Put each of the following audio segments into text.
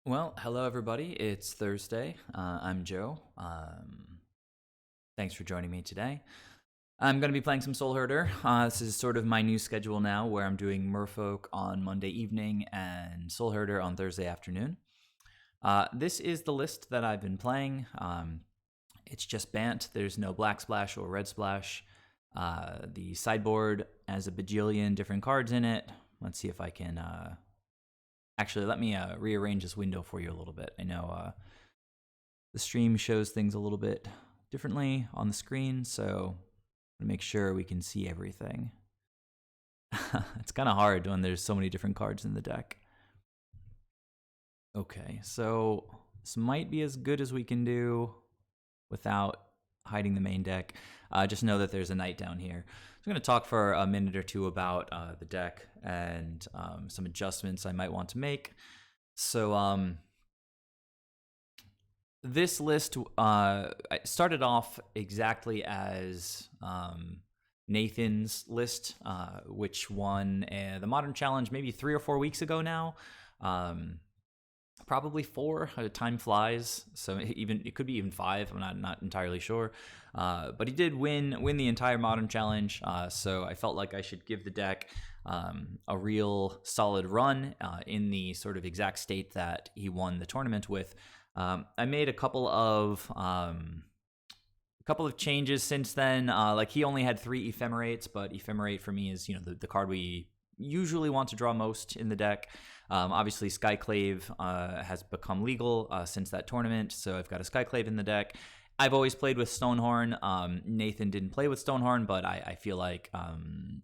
Well, hello everybody. It's Thursday. I'm Joe. Thanks for joining me today. I'm going to be playing some Soulherder. This is sort of my new schedule now, where I'm doing Merfolk on Monday evening and Soulherder on Thursday afternoon. This is the list that I've been playing. It's just Bant. There's no Black Splash or Red Splash. The sideboard has a bajillion different cards in it. Let's see if I can. Actually, let me rearrange this window for you a little bit. I know the stream shows things a little bit differently on the screen, so to make sure we can see everything. It's kind of hard when there's so many different cards in the deck. Okay, so this might be as good as we can do without hiding the main deck. Just know that there's a knight down here. So I'm going to talk for a minute or two about the deck and some adjustments I might want to make. So this list started off exactly as Nathan's list, which won the Modern Challenge maybe 3 or 4 weeks ago now. Probably 4. Time flies, so it could be even 5. I'm not entirely sure, but he did win the entire Modern Challenge. So I felt like I should give the deck a real solid run in the sort of exact state that he won the tournament with. I made a couple of changes since then. Like he only had 3 Ephemerates, but Ephemerate for me is the card we usually want to draw most in the deck. Obviously, Skyclave has become legal since that tournament, so I've got a Skyclave in the deck. I've always played with Stonehorn. Nathan didn't play with Stonehorn, but I feel like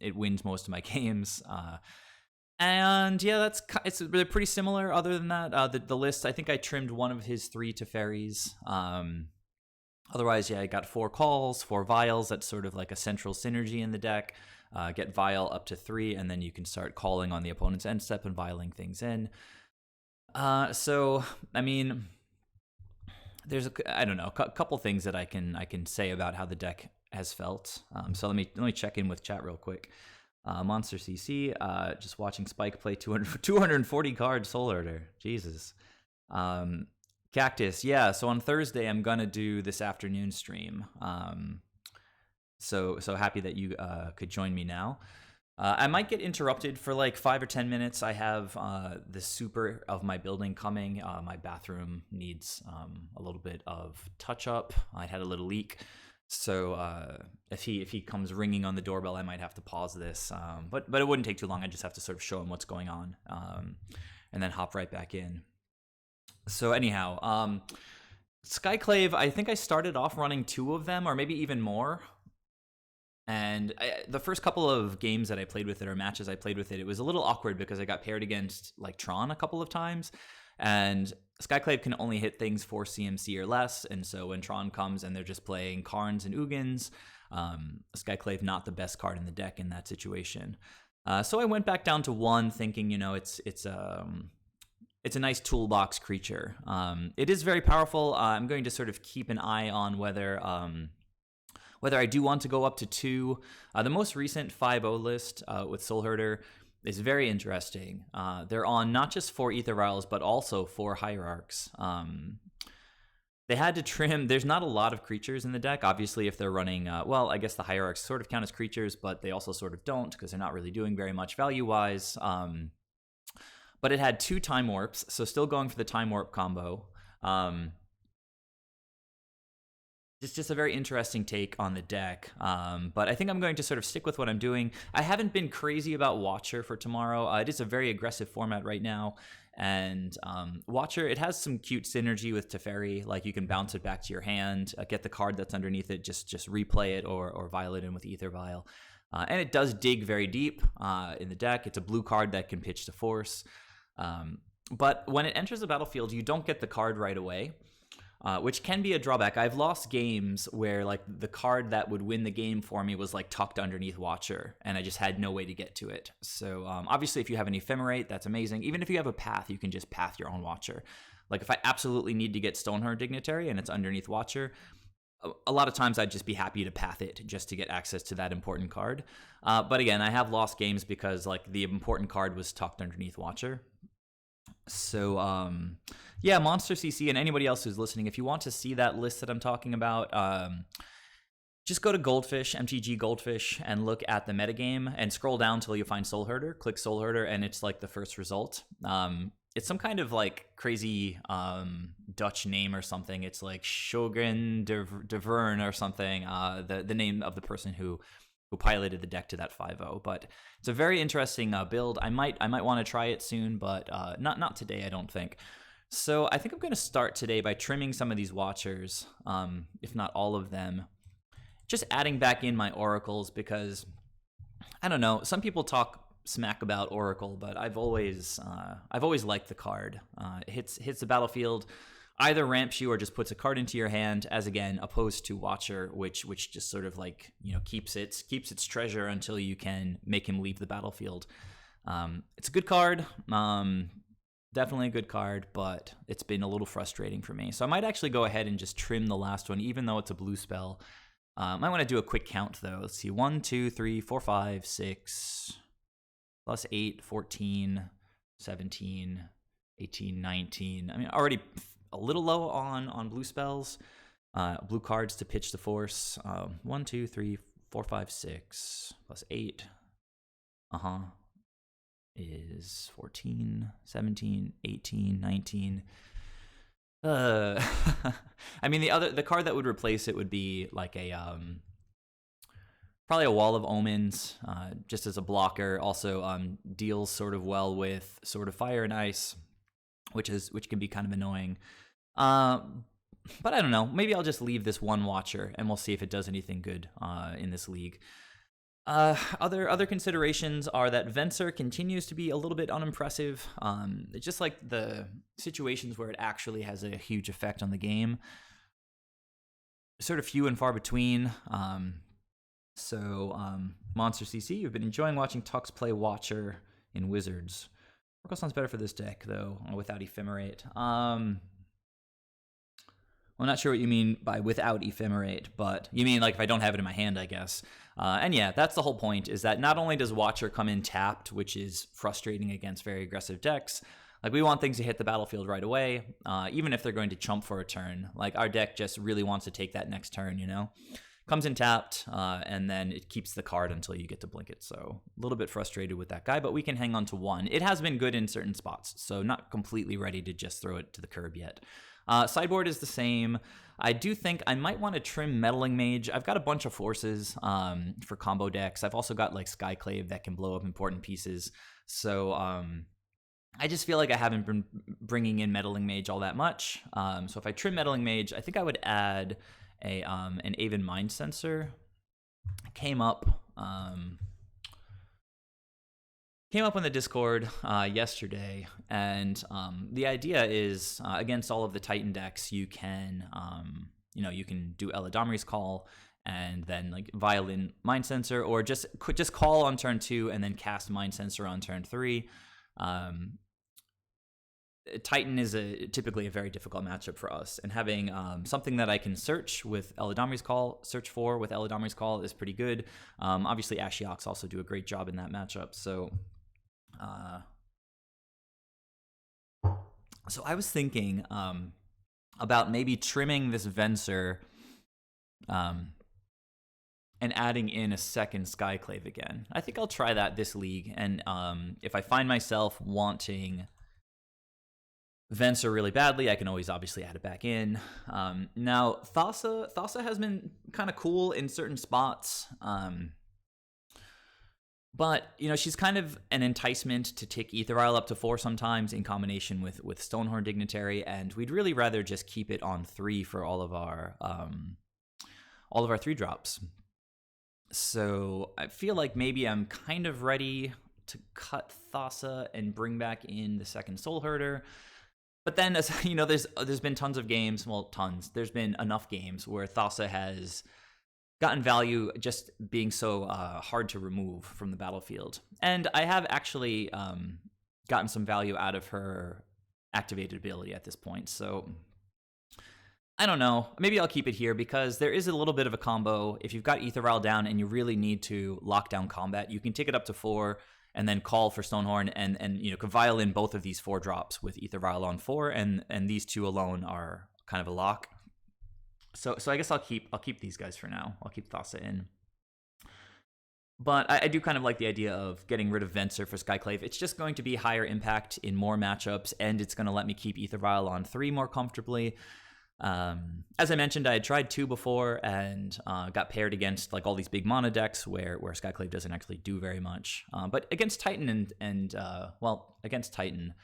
it wins most of my games. And yeah, they're pretty similar. Other than that, the list, I think I trimmed one of his 3 Teferis. Otherwise, yeah, I got 4 calls, 4 vials. That's sort of like a central synergy in the deck. Get vial up to 3, and then you can start calling on the opponent's end step and vialing things in. So I mean, there's a couple things that I can say about how the deck has felt. So let me check in with chat real quick. Monster CC, just watching Spike play 240 card Soulherder. Jesus. Cactus, yeah. So on Thursday, I'm gonna do this afternoon stream. So happy that you could join me now. I might get interrupted for like 5 or 10 minutes. I have the super of my building coming. My bathroom needs a little bit of touch up. I had a little leak. So if he comes ringing on the doorbell, I might have to pause this. But it wouldn't take too long. I just have to sort of show him what's going on and then hop right back in. So anyhow, Skyclave, I think I started off running 2 of them, or maybe even more. And the first couple of games that I played with it, or matches I played with it, it was a little awkward because I got paired against like Tron a couple of times, and Skyclave can only hit things for CMC or less, and so when Tron comes and they're just playing Karns and Ugins, Skyclave not the best card in the deck in that situation. So I went back down to 1, thinking it's a nice toolbox creature. It is very powerful. I'm going to sort of keep an eye on whether I do want to go up to 2. The most recent 5-0 list with Soulherder is very interesting. They're on not just 4 Ether Vials, but also 4 Hierarchs. They had to trim. There's not a lot of creatures in the deck. Obviously, if they're running, I guess the Hierarchs sort of count as creatures, but they also sort of don't because they're not really doing very much value-wise. But it had 2 Time Warps, so still going for the Time Warp combo. It's just a very interesting take on the deck, but I think I'm going to sort of stick with what I'm doing. I haven't been crazy about Watcher for tomorrow. It is a very aggressive format right now, and Watcher, it has some cute synergy with Teferi. Like you can bounce it back to your hand, get the card that's underneath it, just replay it or vial it in with Ether Vial. And it does dig very deep in the deck. It's a blue card that can pitch to force. But when it enters the battlefield, you don't get the card right away. Which can be a drawback. I've lost games where like the card that would win the game for me was like tucked underneath Watcher, and I just had no way to get to it. So obviously, if you have an Ephemerate, that's amazing. Even if you have a path, you can just path your own Watcher. Like if I absolutely need to get Stonehorn Dignitary and it's underneath Watcher, a lot of times I'd just be happy to path it just to get access to that important card. But again, I have lost games because like the important card was tucked underneath Watcher. So, yeah, Monster CC and anybody else who's listening, if you want to see that list that I'm talking about, just go to Goldfish, MTG Goldfish, and look at the metagame and scroll down until you find Soulherder. Click Soulherder, and it's like the first result. It's some kind of like crazy Dutch name or something. It's like Sjogren de Vern or something. The name of the person who piloted the deck to that 5-0. But it's a very interesting build. I might want to try it soon, but not today, I don't think. So I think I'm going to start today by trimming some of these Watchers, if not all of them. Just adding back in my Oracles because, I don't know, some people talk smack about Oracle, but I've always liked the card. It hits the battlefield, either ramps you or just puts a card into your hand, as again opposed to Watcher, which just sort of like, you know, keeps its treasure until you can make him leave the battlefield. It's a good card, definitely a good card, but it's been a little frustrating for me. So I might actually go ahead and just trim the last one, even though it's a blue spell. I want to do a quick count though. Let's see, 1, 2, 3, 4, 5, 6, plus 8, 14, 17, 18, 19. I mean, already a little low on blue spells, blue cards to pitch the force. 1, 2, 3, 4, 5, 6, plus 8. Is 14, 17, 18, 19. I mean, the card that would replace it would be like a probably a Wall of Omens, just as a blocker. Also, deals sort of well with Sword of Fire and Ice, which can be kind of annoying. But I don't know. Maybe I'll just leave this one Watcher, and we'll see if it does anything good in this league. Other considerations are that Venser continues to be a little bit unimpressive. It's just like the situations where it actually has a huge effect on the game, sort of few and far between. So Monster CC, you've been enjoying watching Tux play Watcher in Wizards. Oracle sounds better for this deck though, without Ephemerate. I'm not sure what you mean by without Ephemerate, but you mean like if I don't have it in my hand, I guess. And yeah, that's the whole point, is that not only does Watcher come in tapped, which is frustrating against very aggressive decks, like we want things to hit the battlefield right away, even if they're going to chump for a turn. Like our deck just really wants to take that next turn, you know? Comes in tapped, and then it keeps the card until you get to blink it. So a little bit frustrated with that guy, but we can hang on to one. It has been good in certain spots, so not completely ready to just throw it to the curb yet. Sideboard is the same. I do think I might want to trim Meddling Mage. I've got a bunch of forces for combo decks. I've also got like Skyclave that can blow up important pieces. So I just feel like I haven't been bringing in Meddling Mage all that much. So if I trim Meddling Mage, I think I would add an Aven Mind Sensor. Came up on the Discord yesterday, and the idea is against all of the Titan decks, you can you can do Eladamri's Call and then like Violin Mind Sensor, or just call on turn 2 and then cast Mind Sensor on turn 3. Titan is typically a very difficult matchup for us, and having something that I can search for with Eladamri's Call is pretty good. Obviously, Ashioks also do a great job in that matchup. So I was thinking about maybe trimming this Venser and adding in a second Skyclave again. I think I'll try that this league, and if I find myself wanting Venser really badly, I can always obviously add it back in. Now, Thassa has been kind of cool in certain spots. But, she's kind of an enticement to take Ether Isle up to 4 sometimes in combination with Stonehorn Dignitary, and we'd really rather just keep it on 3 for all of our 3 drops. So I feel like maybe I'm kind of ready to cut Thassa and bring back in the second Soulherder. But then, as there's been tons of games, there's been enough games where Thassa has gotten value just being so hard to remove from the battlefield. And I have actually gotten some value out of her activated ability at this point. So I don't know. Maybe I'll keep it here because there is a little bit of a combo. If you've got Ether Isle down and you really need to lock down combat, you can take it up to 4 and then call for Stonehorn, and you know, could vial in both of these 4-drops with Ether Vial on 4, and these 2 alone are kind of a lock. So I guess I'll keep these guys for now. I'll keep Thassa in. But I do kind of like the idea of getting rid of Venser for Skyclave. It's just going to be higher impact in more matchups, and it's going to let me keep Ether Vial on 3 more comfortably. As I mentioned, I had tried 2 before and got paired against like all these big mono decks where Skyclave doesn't actually do very much. But against Titan against Titan,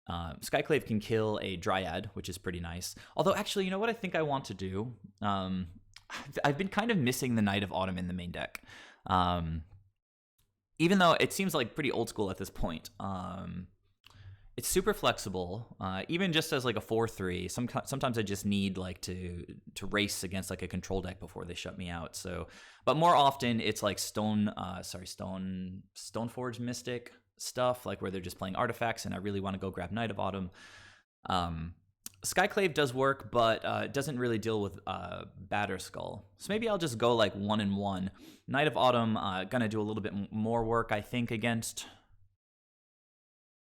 Skyclave can kill a Dryad, which is pretty nice. Although, actually, you know what I think I want to do? I've been kind of missing the Knight of Autumn in the main deck. Even though it seems like pretty old school at this point. It's super flexible, even just as like a 4/3. Sometimes I just need like to race against like a control deck before they shut me out. So, but more often it's like Stoneforge Mystic stuff, like where they're just playing artifacts, and I really want to go grab Knight of Autumn. Skyclave does work, but it doesn't really deal with Batterskull. So maybe I'll just go like 1-1. Knight of Autumn gonna do a little bit more work, I think, against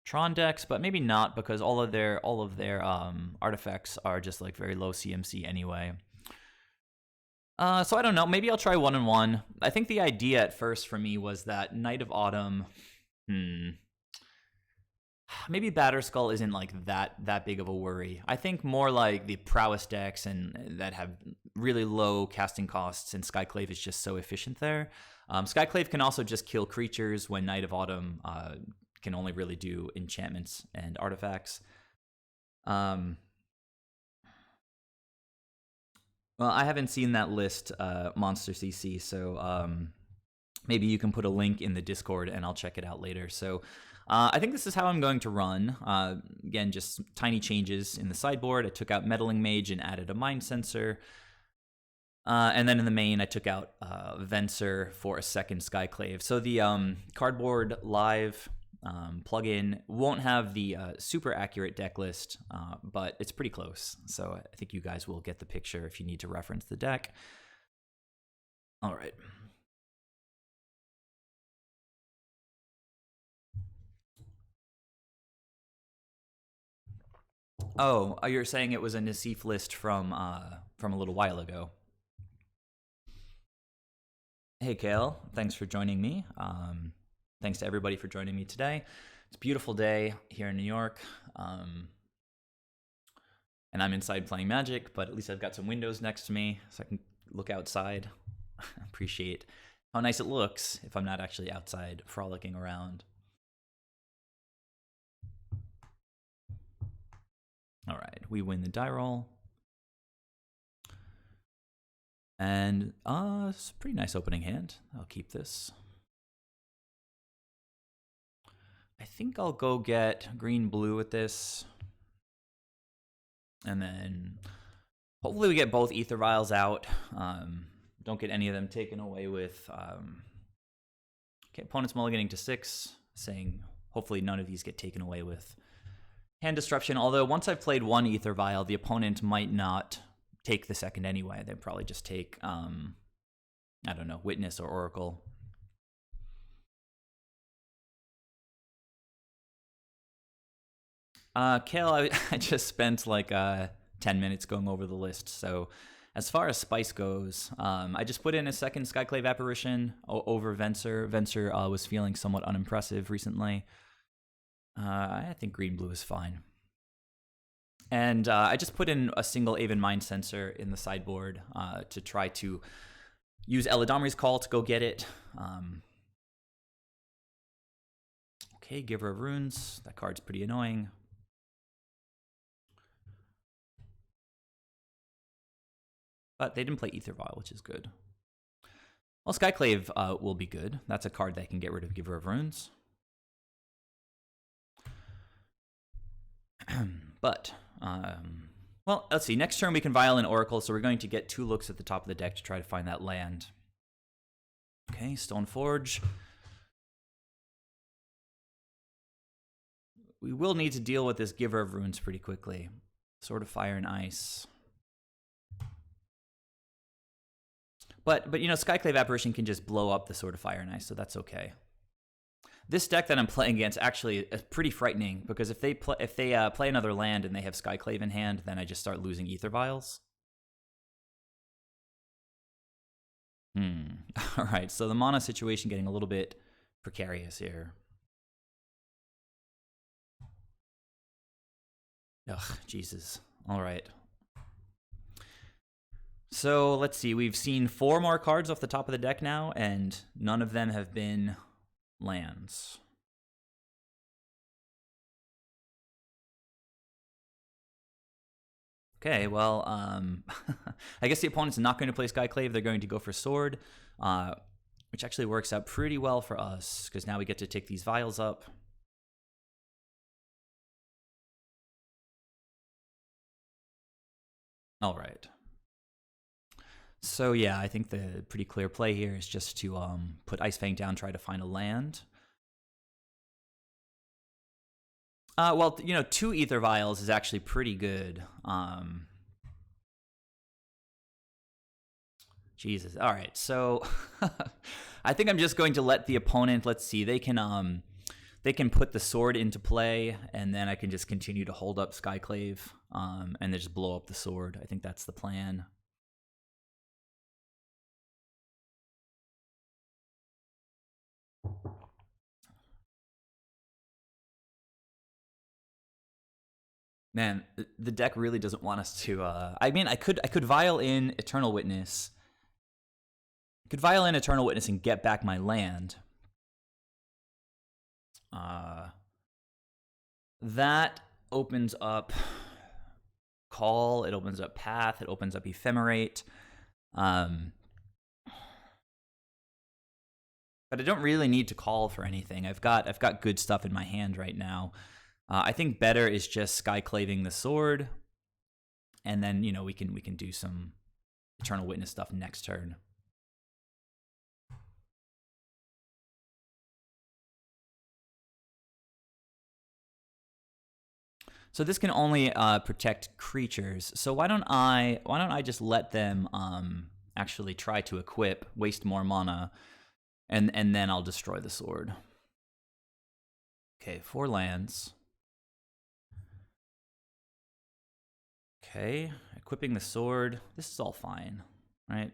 Tron decks, but maybe not, because all of their artifacts are just like very low CMC anyway. So I don't know. Maybe I'll try 1-1. I think the idea at first for me was that Knight of Autumn. Maybe Batterskull isn't like that big of a worry. I think more like the prowess decks and that have really low casting costs, and Skyclave is just so efficient there. Skyclave can also just kill creatures when Knight of Autumn can only really do enchantments and artifacts. Well, I haven't seen that list, Monster CC, so maybe you can put a link in the Discord and I'll check it out later. So I think this is how I'm going to run. Again, just tiny changes in the sideboard. I took out Meddling Mage and added a Mind Sensor. And then in the main, I took out Venser for a second Skyclave. So the Cardboard Live plugin won't have the super accurate deck list, but it's pretty close. So I think you guys will get the picture if you need to reference the deck. All right. Oh, you're saying it was a Nassif list from a little while ago. Hey, Kale. Thanks for joining me. Thanks to everybody for joining me today. It's a beautiful day here in New York. And I'm inside playing Magic, but at least I've got some windows next to me so I can look outside. Appreciate how nice it looks if I'm not actually outside frolicking around. All right, we win the die roll. And it's a pretty nice opening hand. I'll keep this. I think I'll go get green-blue with this. And then hopefully we get both Ether Vials out. Don't get any of them taken away with... Okay, opponent's mulliganing to 6, saying hopefully none of these get taken away with hand disruption. Although once I've played one Ether Vial, the opponent might not take the second anyway. They'd probably just take, I don't know, Witness or Oracle. Kale, I just spent like 10 minutes going over the list. So as far as Spice goes, I just put in a second Skyclave Apparition over Venser. Venser was feeling somewhat unimpressive recently. I think green-blue is fine. And I just put in a single Aven Mind Sensor in the sideboard to try to use Eladamri's Call to go get it. Okay, Giver of Runes. That card's pretty annoying. But they didn't play Ether Vial, which is good. Well, Skyclave will be good. That's a card that can get rid of Giver of Runes. But, well, let's see. Next turn we can Vial in Oracle, so we're going to get 2 looks at the top of the deck to try to find that land. Okay, Stoneforge. We will need to deal with this Giver of Runes pretty quickly. Sword of Fire and Ice. But you know, Skyclave Apparition can just blow up the Sword of Fire and Ice, so that's okay. This deck that I'm playing against actually is pretty frightening because if they play another land and they have Skyclave in hand, then I just start losing Ether Vials. All right, so the mana situation getting a little bit precarious here. Ugh, Jesus. All right. So let's see. We've seen 4 more cards off the top of the deck now, and none of them have been lands. Okay, well, I guess the opponent's not going to play Skyclave. They're going to go for Sword, which actually works out pretty well for us, because now we get to take these Vials up. All right. So yeah, I think the pretty clear play here is just to put Ice Fang down, try to find a land. Well, 2 Ether Vials is actually pretty good. Jesus. All right, so I think I'm just going to let the opponent. Let's see. They can put the sword into play, and then I can just continue to hold up Skyclave, and then just blow up the sword. I think that's the plan. Man, the deck really doesn't want us to. I mean, I could vial in Eternal Witness. Could vial in Eternal Witness and get back my land. That opens up Call. It opens up Path. It opens up Ephemerate. But I don't really need to call for anything. I've got good stuff in my hand right now. I think better is just Skyclaving the sword, and then we can do some Eternal Witness stuff next turn. So this can only protect creatures. So why don't I just let them actually try to equip, waste more mana, and then I'll destroy the sword. Okay, 4 lands. Okay, equipping the sword. This is all fine, right?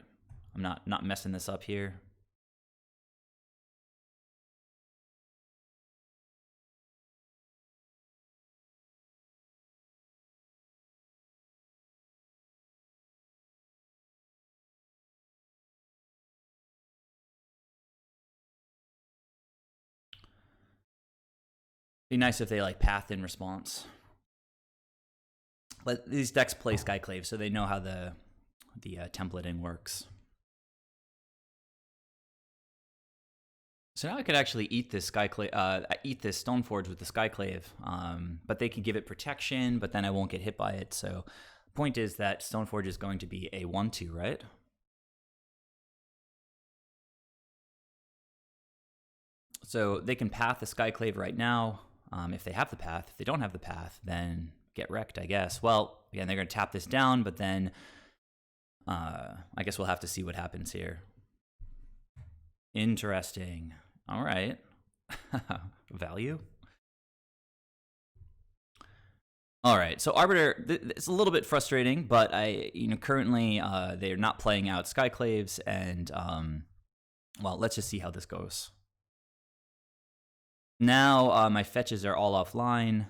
I'm not messing this up here. Be nice if they path in response. But these decks play Skyclave, so they know how the templating works. So now I could actually eat this eat this Stoneforge with the Skyclave, but they can give it protection, but then I won't get hit by it. So the point is that Stoneforge is going to be a 1/2, right? So they can path the Skyclave right now if they have the path. If they don't have the path, then get wrecked, I guess. Well, again, they're going to tap this down, but then I guess we'll have to see what happens here. Interesting. All right. Value. All right. So Arbiter, it's a little bit frustrating, but currently they're not playing out Skyclaves, and well, let's just see how this goes. Now my fetches are all offline.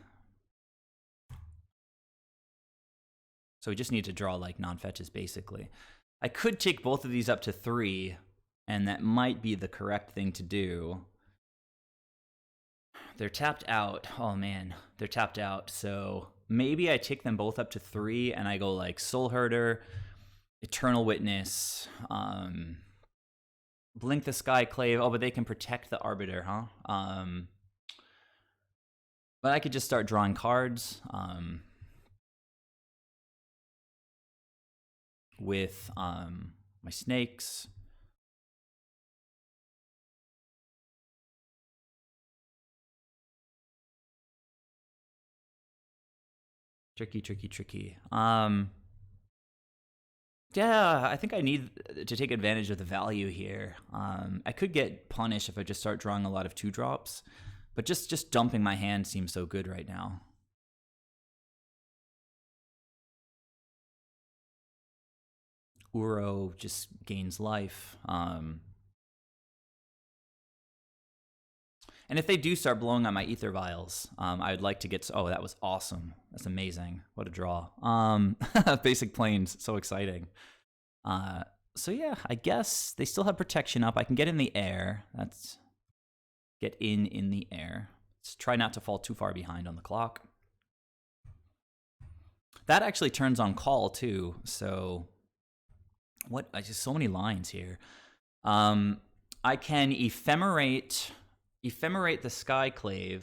So we just need to draw non-fetches, basically. I could take both of these up to 3, and that might be the correct thing to do. They're tapped out. Oh, man. They're tapped out. So maybe I take them both up to 3, and I go Soulherder, Eternal Witness, Blink the Skyclave. Oh, but they can protect the Arbiter, huh? But I could just start drawing cards. With my snakes. Tricky. Yeah, I think I need to take advantage of the value here. I could get punished if I just start drawing a lot of 2-drops, but just dumping my hand seems so good right now. Uro just gains life. And if they do start blowing up my ether vials, I would like to get. Oh, that was awesome. That's amazing. What a draw. Basic planes, so exciting. So yeah, I guess they still have protection up. I can get in the air. That's get in the air. Let's try not to fall too far behind on the clock. That actually turns on call too. So what? I just so many lines here. I can ephemerate the Skyclave,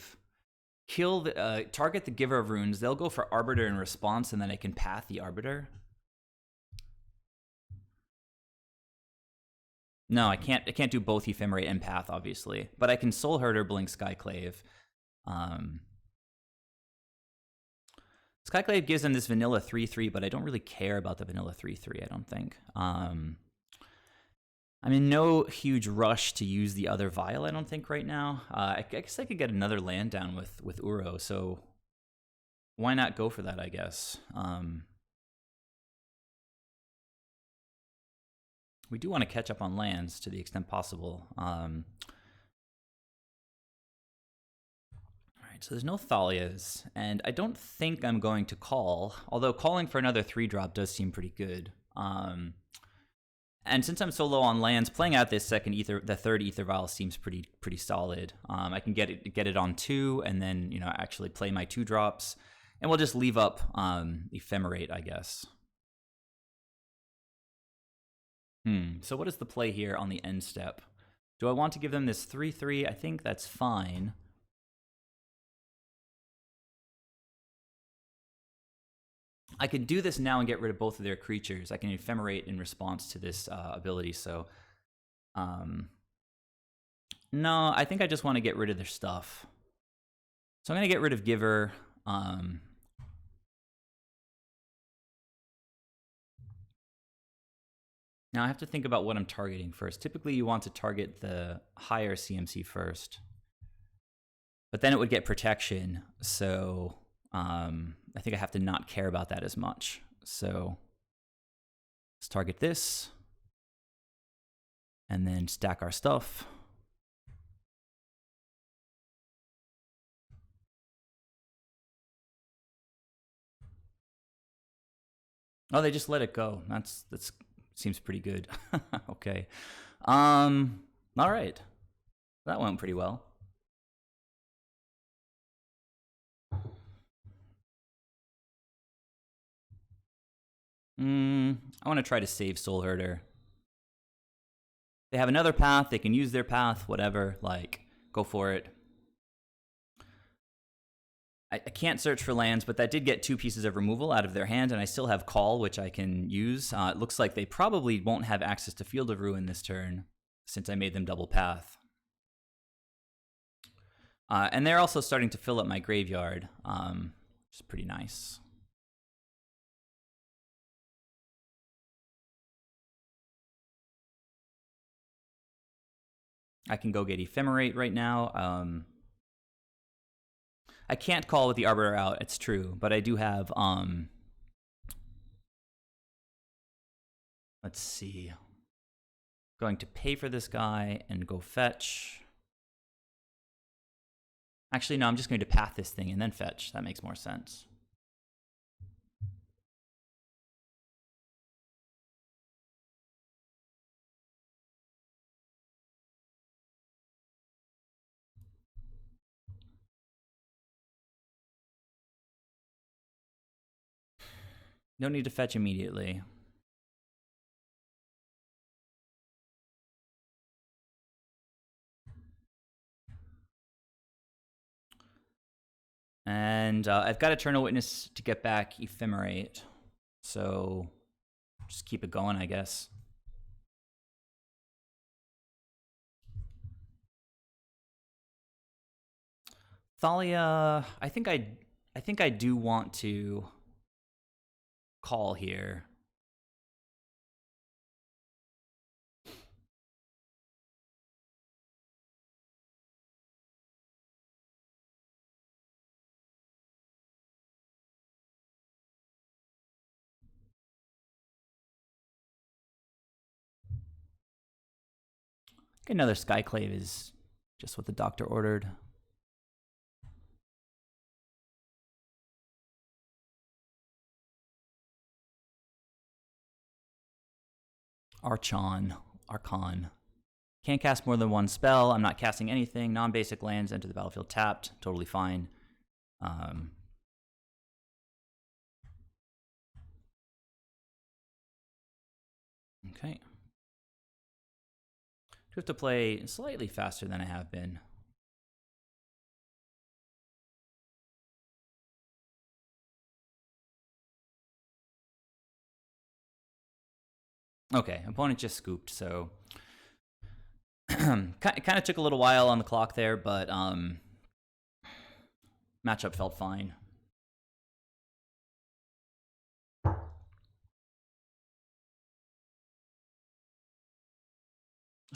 kill the target the Giver of Runes. They'll go for Arbiter in response, and then I can path the Arbiter. No, I can't. I can't do both Ephemerate and Path, obviously, but I can Soulherder Blink Skyclave. Skyclave gives them this vanilla 3/3, but I don't really care about the vanilla 3/3. I don't think. I'm in no huge rush to use the other vial. I don't think right now. I guess I could get another land down with Uro. So why not go for that? I guess. We do want to catch up on lands to the extent possible. All right, so there's no Thalias, and I don't think I'm going to call, although calling for another 3-drop does seem pretty good. And since I'm so low on lands, playing out this the third ether vial seems pretty solid. I can get it on 2, and then actually play my 2-drops, and we'll just leave up Ephemerate, I guess. So what is the play here on the end step? Do I want to give them this 3/3? I think that's fine. I can do this now and get rid of both of their creatures. I can ephemerate in response to this ability, so... no, I think I just want to get rid of their stuff. So I'm going to get rid of Giver. Now I have to think about what I'm targeting first. Typically you want to target the higher CMC first. But then it would get protection, so I think I have to not care about that as much. So let's target this, and then stack our stuff. Oh, they just let it go. That's seems pretty good. Okay. All right. That went pretty well. I want to try to save Soulherder. They have another path. They can use their path, whatever. Like, go for it. I can't search for lands, but that did get 2 pieces of removal out of their hand, and I still have Call, which I can use. It looks like they probably won't have access to Field of Ruin this turn, since I made them double path. And they're also starting to fill up my graveyard, which is pretty nice. I can go get Ephemerate right now. I can't call with the Arbiter out, it's true, but I do have, let's see. Going to pay for this guy and go fetch. Actually, no, I'm just going to path this thing and then fetch. That makes more sense. No need to fetch immediately. And I've got Eternal Witness to get back Ephemerate. So just keep it going, I guess. Thalia, I think I do want to call here. Okay, another Skyclave is just what the doctor ordered. Archon. Can't cast more than one spell. I'm not casting anything. Non-basic lands enter the battlefield tapped. Totally fine. Okay. Do have to play slightly faster than I have been. Okay, opponent just scooped, so kind of took a little while on the clock there, but matchup felt fine.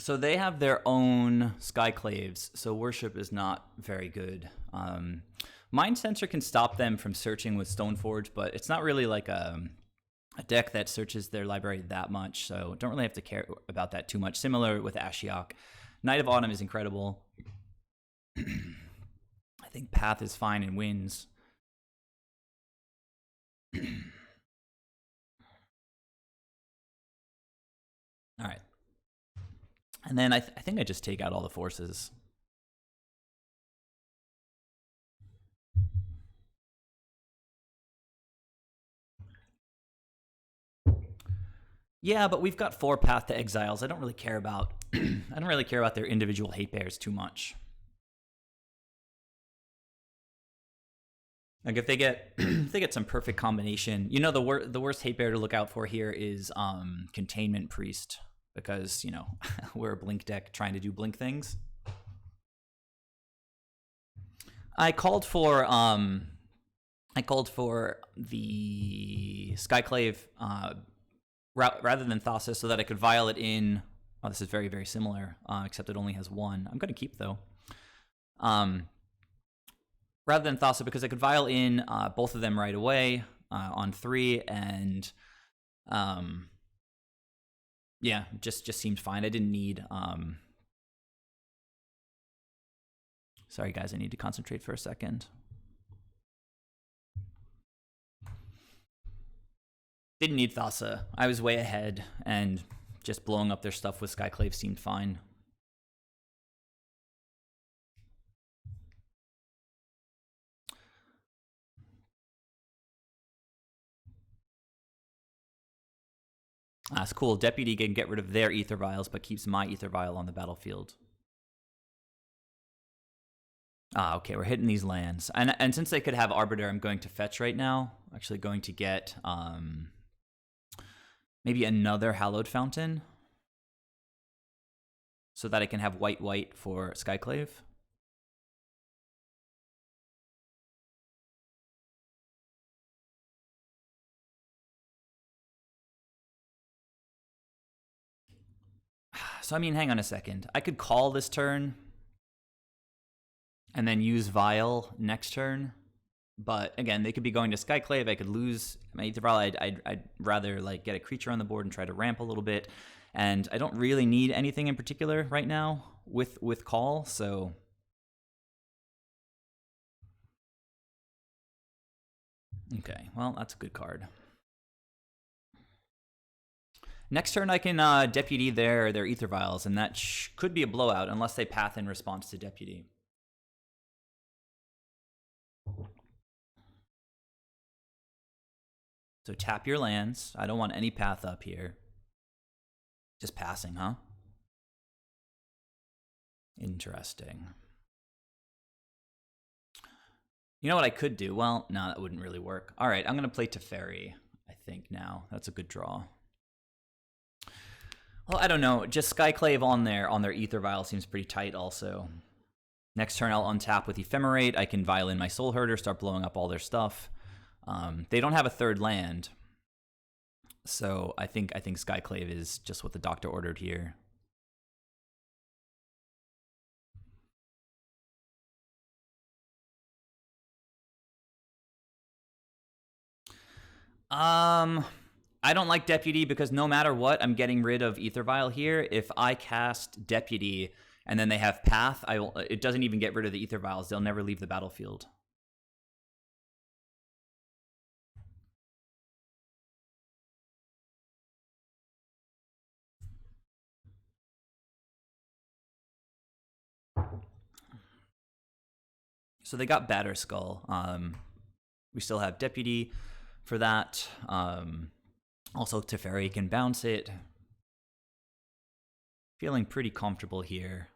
So they have their own Skyclaves, so Worship is not very good. Mind Sensor can stop them from searching with Stoneforge, but it's not really like a deck that searches their library that much, so don't really have to care about that too much. Similar with Ashiok. Knight of Autumn is incredible. I think Path is fine and wins. All right. And then I think I just take out all the forces. Yeah, but we've got 4 Path to Exiles. I don't really care about their individual hate bears too much. Like if they get some perfect combination, you know, the worst hate bear to look out for here is Containment Priest, because, you know, we're a blink deck trying to do blink things. I called for the Skyclave rather than Thassa so that I could vial it in. Oh, this is very, very similar, except it only has 1. I'm going to keep, though. Rather than Thassa, because I could vial in both of them right away on 3, and yeah, just seemed fine. I didn't need... Sorry, guys, I need to concentrate for a second. Didn't need Thassa. I was way ahead, and just blowing up their stuff with Skyclave seemed fine. That's cool. Deputy can get rid of their Ether Vials, but keeps my Ether Vial on the battlefield. Okay, we're hitting these lands. And since they could have Arbiter, I'm going to fetch right now. Actually going to get maybe another Hallowed Fountain, so that I can have white for Skyclave. So, I mean, hang on a second. I could call this turn and then use Vial next turn. But again, they could be going to Skyclave. I could lose my Ether Vial. I'd rather like get a creature on the board and try to ramp a little bit. And I don't really need anything in particular right now with call, so... Okay, well, that's a good card. Next turn, I can Deputy their Ether Vials, and that could be a blowout unless they Path in response to Deputy. So tap your lands. I don't want any Path up here. Just passing, huh? Interesting. You know what I could do? Well, no, that wouldn't really work. All right, I'm going to play Teferi, I think, now. That's a good draw. Well, I don't know. Just Skyclave on their Ether Vial seems pretty tight also. Next turn, I'll untap with Ephemerate. I can vial in my Soulherder, start blowing up all their stuff. They don't have a third land, so I think Skyclave is just what the doctor ordered here. I don't like Deputy because no matter what, I'm getting rid of Ether Vial here. If I cast Deputy and then they have Path, it doesn't even get rid of the Ether Vials. They'll never leave the battlefield. So they got Batter Skull. We still have Deputy for that. Also, Teferi can bounce it. Feeling pretty comfortable here.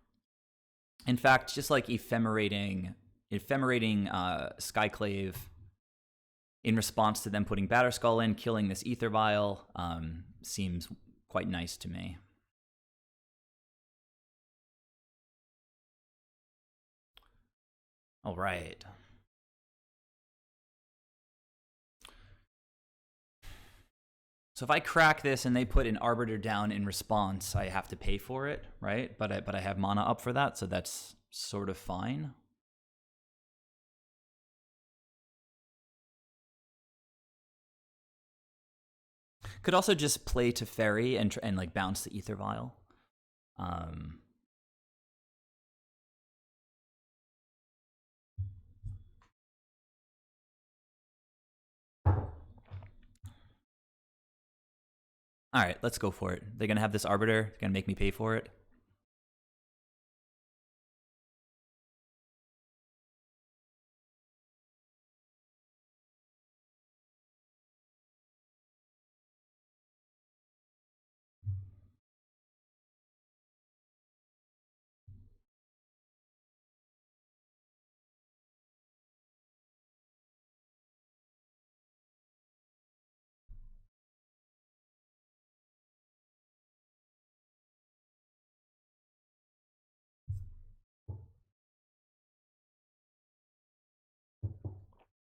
In fact, just like ephemerating Skyclave in response to them putting Batterskull in, killing this Ether Vial, seems quite nice to me. All right. So if I crack this and they put an Arbiter down in response, I have to pay for it, right? But I have mana up for that, so that's sort of fine. Could also just play Teferi and like bounce the Ether Vial. All right, let's go for it. They're gonna have this Arbiter. They're gonna make me pay for it.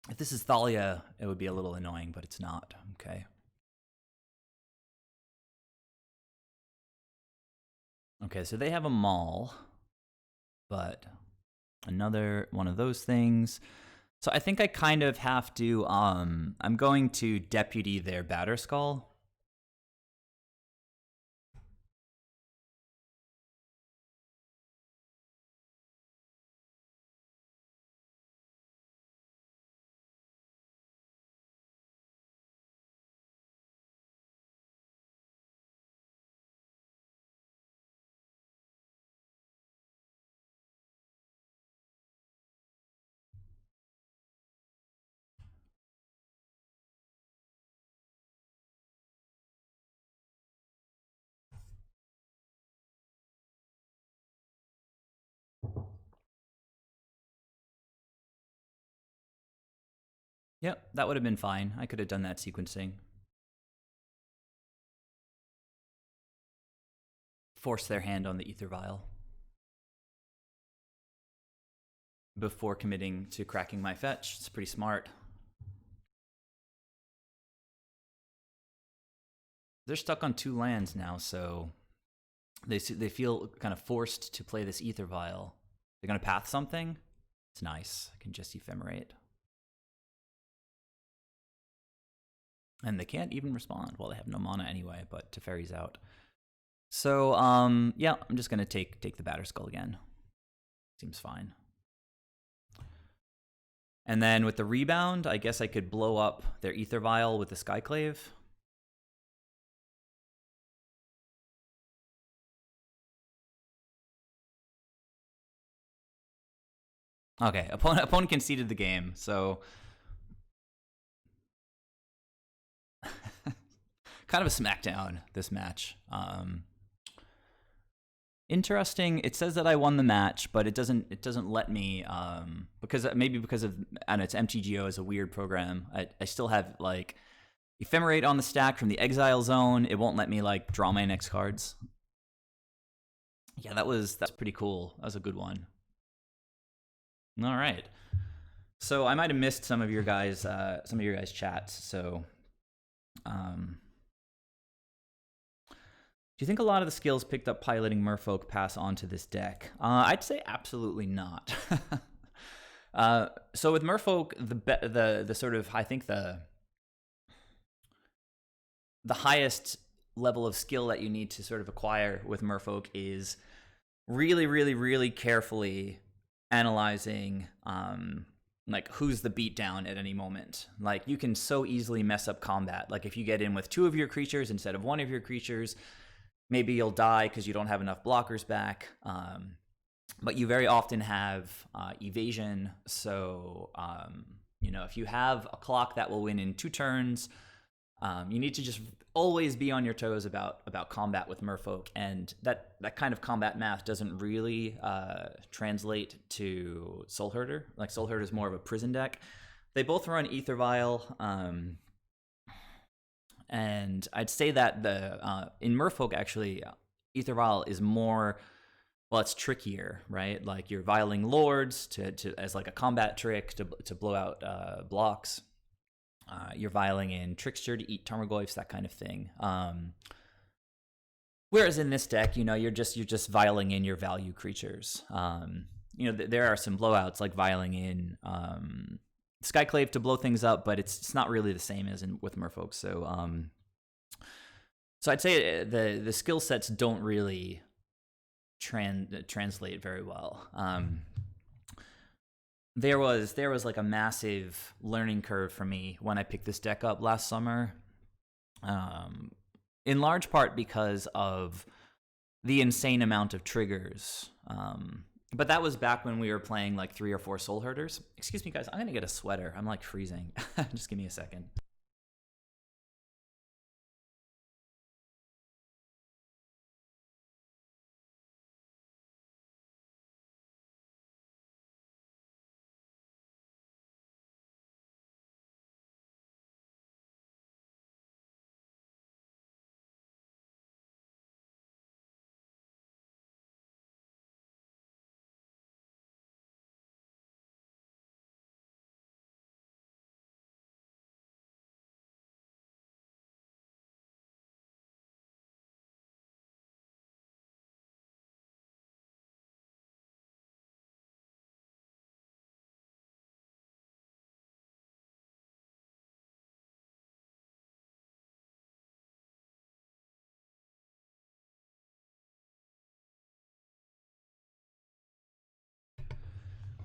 If this is Thalia, it would be a little annoying, but it's not. Okay. Okay, so they have a Maul, but another one of those things. So I think I kind of have to, I'm going to Deputy their Batterskull. Yep, that would have been fine. I could have done that sequencing. Force their hand on the Ether Vial before committing to cracking my fetch. It's pretty smart. They're stuck on 2 lands now, so they feel kind of forced to play this Ether Vial. They're going to path something. It's nice. I can just ephemerate. And they can't even respond. Well, they have no mana anyway, but Teferi's out. So, yeah, I'm just going to take the Batterskull again. Seems fine. And then with the rebound, I guess I could blow up their Ether Vial with the Skyclave. Okay, opponent conceded the game, so kind of a smackdown this match. Interesting. It says that I won the match, but it doesn't let me because maybe because of and its MTGO is a weird program. I still have like Ephemerate on the stack from the Exile Zone. It won't let me like draw my next cards. Yeah, that's pretty cool. That was a good one. All right. So I might have missed some of your guys' chats. So, do you think a lot of the skills picked up piloting Merfolk pass on to this deck? I'd say absolutely not. So with Merfolk, the sort of I think the highest level of skill that you need to sort of acquire with Merfolk is really, really, really carefully analyzing like who's the beatdown at any moment. Like you can so easily mess up combat. Like if you get in with 2 of your creatures instead of 1 of your creatures, maybe you'll die because you don't have enough blockers back. But you very often have evasion. So if you have a clock that will win in 2 turns, you need to just always be on your toes about combat with Merfolk, and that kind of combat math doesn't really translate to Soulherder. Like Soulherder is more of a prison deck. They both run Ether Vial, and I'd say that the in Merfolk actually Ether Vial is more, well, it's trickier, right? Like you're vialing lords to as like a combat trick to blow out blocks. You're vialing in Trickster to eat Tarmogoyfs, that kind of thing. Whereas in this deck, you're just vialing in your value creatures. There are some blowouts like vialing in Skyclave to blow things up, but it's not really the same as with Merfolk. So I'd say the skill sets don't really translate very well. There was like a massive learning curve for me when I picked this deck up last summer, in large part because of the insane amount of triggers. But that was back when we were playing like 3 or 4 Soulherders. Excuse me, guys, I'm gonna get a sweater. I'm like freezing. Just give me a second.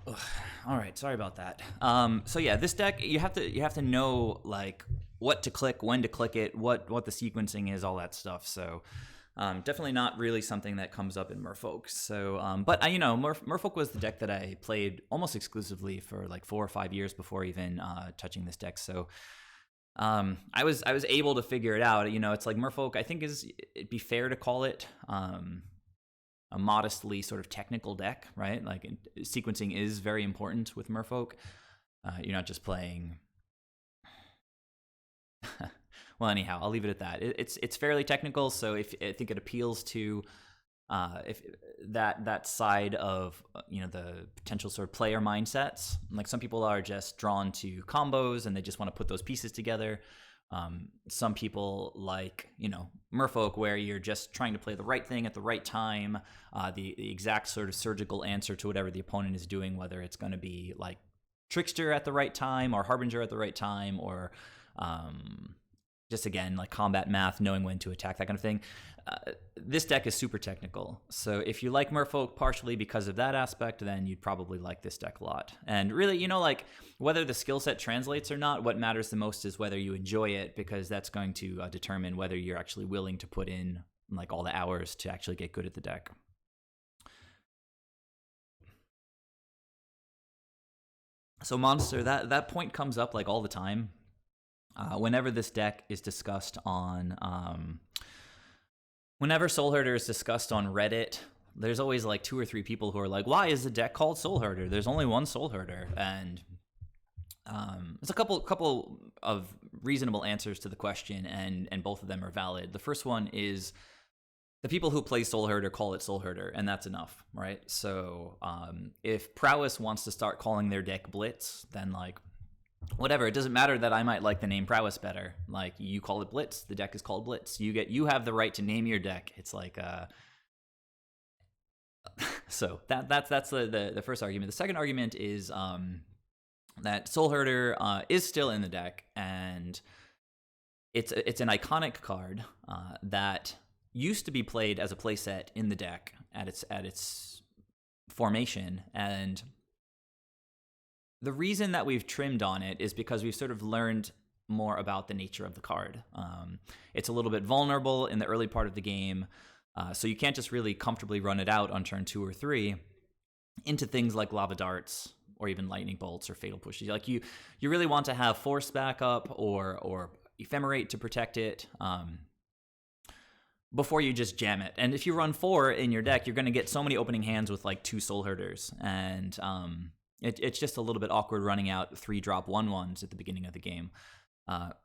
Ugh. All right, sorry about that. So yeah, this deck you have to know like what to click, when to click it, what the sequencing is, all that stuff. So definitely not really something that comes up in Merfolk. So but Merfolk was the deck that I played almost exclusively for like 4 or 5 years before even touching this deck. So I was able to figure it out. It's like Merfolk, I think it'd be fair to call it a modestly sort of technical deck, right? Like sequencing is very important with Merfolk. You're not just playing. Well, anyhow, I'll leave it at that. It's fairly technical, so if I think it appeals to if that side of the potential sort of player mindsets. Like some people are just drawn to combos and they just want to put those pieces together. Some people like, Merfolk, where you're just trying to play the right thing at the right time, the exact sort of surgical answer to whatever the opponent is doing, whether it's going to be like Trickster at the right time or Harbinger at the right time, or just again, like combat math, knowing when to attack, that kind of thing. This deck is super technical. So if you like Merfolk partially because of that aspect, then you'd probably like this deck a lot. And really, like whether the skill set translates or not, what matters the most is whether you enjoy it, because that's going to determine whether you're actually willing to put in like all the hours to actually get good at the deck. So Monster, that point comes up like all the time. Whenever this deck is discussed on whenever Soulherder is discussed on Reddit, there's always like 2 or 3 people who are like, why is the deck called Soulherder? There's only one Soulherder. And there's a couple of reasonable answers to the question, and both of them are valid. The first one is the people who play Soulherder call it Soulherder, and that's enough, right? So if Prowess wants to start calling their deck Blitz, then like, whatever, it doesn't matter that I might like the name Prowess better. Like, you call it Blitz, the deck is called Blitz. You have the right to name your deck. It's like so that's the first argument. The second argument is that Soulherder is still in the deck, and it's an iconic card that used to be played as a playset in the deck at its formation, and the reason that we've trimmed on it is because we've sort of learned more about the nature of the card. It's a little bit vulnerable in the early part of the game, so you can't just really comfortably run it out on turn 2 or 3 into things like lava darts or even lightning bolts or fatal pushes. Like you really want to have force backup or ephemerate to protect it before you just jam it. And if you run 4 in your deck, you're going to get so many opening hands with like 2 Soulherders, and it's just a little bit awkward running out 3-drop 1/1s at the beginning of the game.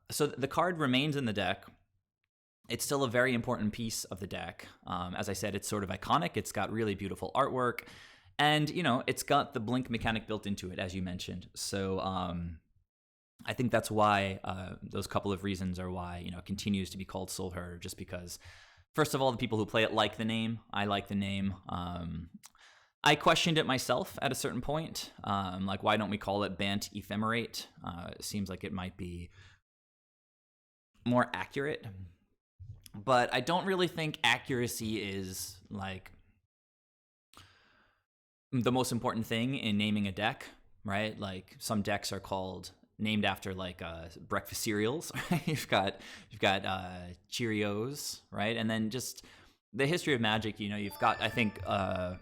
So the card remains in the deck. It's still a very important piece of the deck. As I said, it's sort of iconic. It's got really beautiful artwork, and it's got the blink mechanic built into it, as you mentioned. So I think that's why those couple of reasons are why it continues to be called Soulherder, just because. First of all, the people who play it like the name. I like the name. I questioned it myself at a certain point. Like, why don't we call it Bant Ephemerate? It seems like it might be more accurate. But I don't really think accuracy is, like, the most important thing in naming a deck, right? Like, some decks are named after like breakfast cereals. Right? You've got Cheerios, right? And then just the history of Magic. You've got, I think, The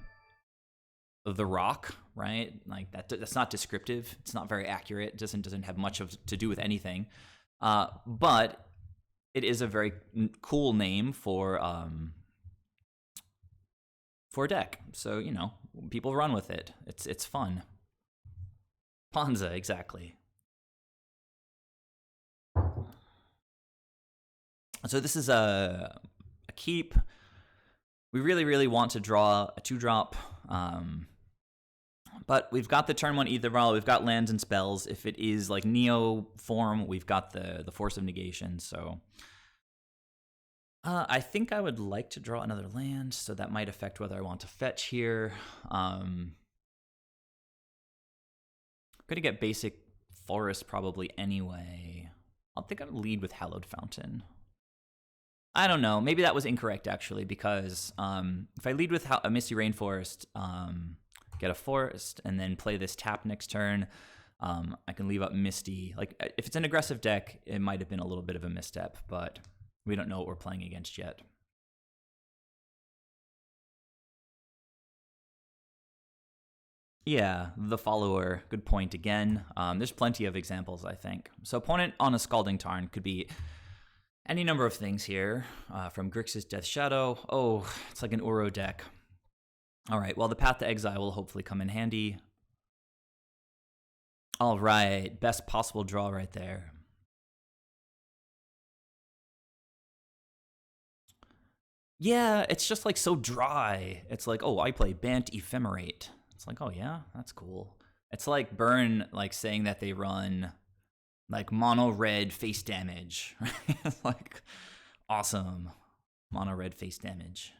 Rock, right? Like that's not descriptive. It's not very accurate. It doesn't have much to do with anything. But it is a very cool name for a deck. So people run with it. It's fun. Ponza, exactly. So this is a keep. We really, really want to draw a 2-drop, but we've got the turn 1 Ether Vial. We've got lands and spells. If it is like Neo form, we've got the Force of Negation. So I think I would like to draw another land, so that might affect whether I want to fetch here. I'm gonna get basic forest probably anyway. I think I'll lead with Hallowed Fountain. I don't know. Maybe that was incorrect, actually, because if I lead with a Misty Rainforest, get a forest, and then play this tap next turn, I can leave up Misty. Like, if it's an aggressive deck, it might have been a little bit of a misstep, but we don't know what we're playing against yet. Yeah, the follower. Good point again. There's plenty of examples, I think. So opponent on a Scalding Tarn could be any number of things here, from Grixis Death Shadow. Oh, it's like an Uro deck. All right, well, the Path to Exile will hopefully come in handy. All right, best possible draw right there. Yeah, it's just like so dry. It's like, oh, I play Bant Ephemerate. It's like, oh yeah, that's cool. It's like Burn, like saying that they run like mono red face damage. It's like, awesome. Mono red face damage.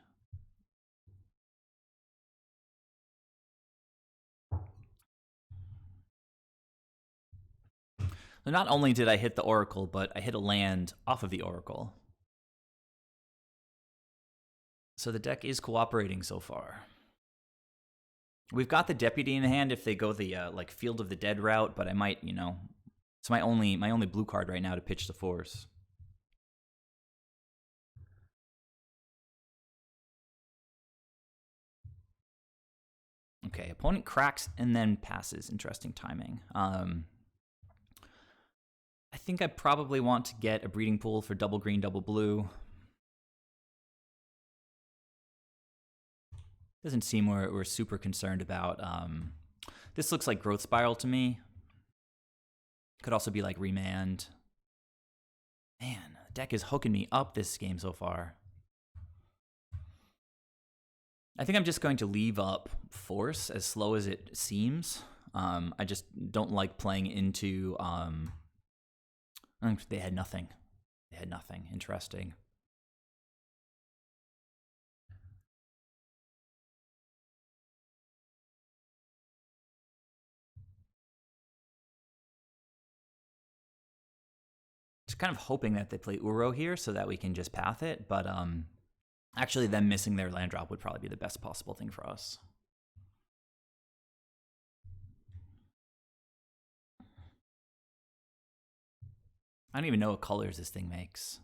So not only did I hit the Oracle, but I hit a land off of the Oracle. So the deck is cooperating so far. We've got the Deputy in hand if they go the like Field of the Dead route, but I might, it's my only blue card right now to pitch the Force. Okay, opponent cracks and then passes. Interesting timing. I think I probably want to get a Breeding Pool for double green, double blue. Doesn't seem we're super concerned about. This looks like Growth Spiral to me. Could also be like Remand. Man, the deck is hooking me up this game so far. I think I'm just going to leave up Force, as slow as it seems. I just don't like playing into... they had nothing. They had nothing. Interesting. kind of hoping that they play Uro here so that we can just path it, but actually them missing their land drop would probably be the best possible thing for us. I don't even know what colors this thing makes.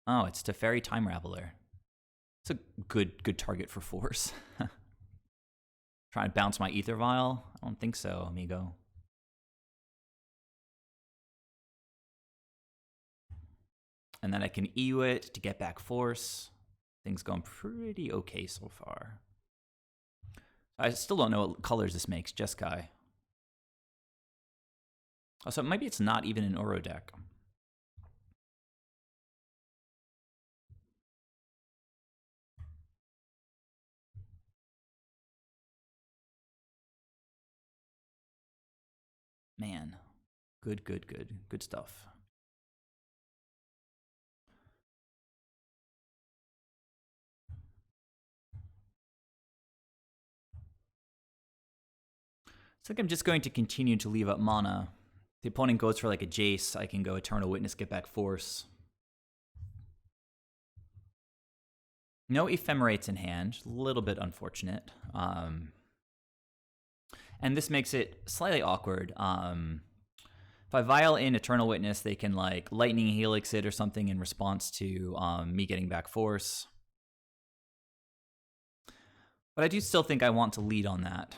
Oh, it's Teferi Time Raveler. It's a good target for force. Trying to bounce my Ether Vial? I don't think so, amigo. And then I can EU it to get back force. Things going pretty okay so far. I still don't know what colors this makes, Jeskai. Also, maybe it's not even an Oro deck. Man, good stuff. It's like I'm just going to continue to leave up mana. If the opponent goes for like a Jace, I can go Eternal Witness, get back force. No Ephemerates in hand, a little bit unfortunate. And this makes it slightly awkward. If I Vial in Eternal Witness, they can like Lightning Helix it or something in response to me getting back force. But I do still think I want to lead on that.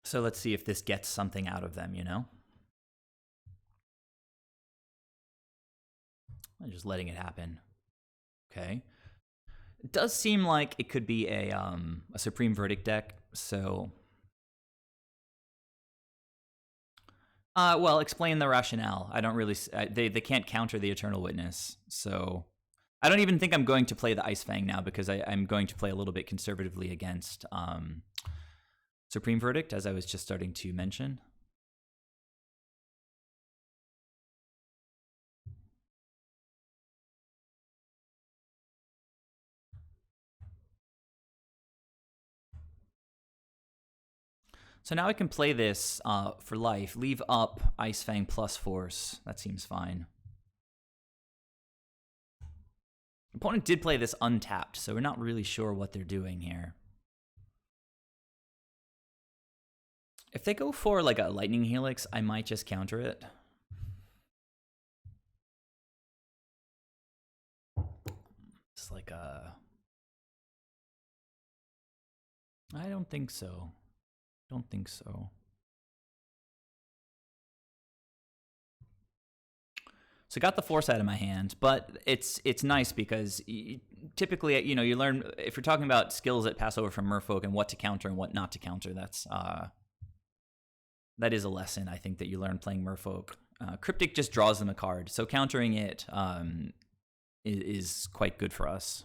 So let's see if this gets something out of them, you know? I'm just letting it happen. Okay. It does seem like it could be a Supreme Verdict deck, so... well, explain the rationale. I don't really... They can't counter the Eternal Witness, so... I don't even think I'm going to play the Ice Fang now because I'm going to play a little bit conservatively against Supreme Verdict, as I was just starting to mention. So now I can play this for life. Leave up Ice Fang plus Force. That seems fine. Opponent did play this untapped, so we're not really sure what they're doing here. If they go for like a Lightning Helix, I might just counter it. It's like a... I don't think so. Don't think so. So I got the force out of my hand, but it's nice because typically, you know, you learn, if you're talking about skills that pass over from Merfolk and what to counter and what not to counter, that is a lesson, I think, that you learn playing Merfolk. Cryptic just draws them a card, so countering it is quite good for us.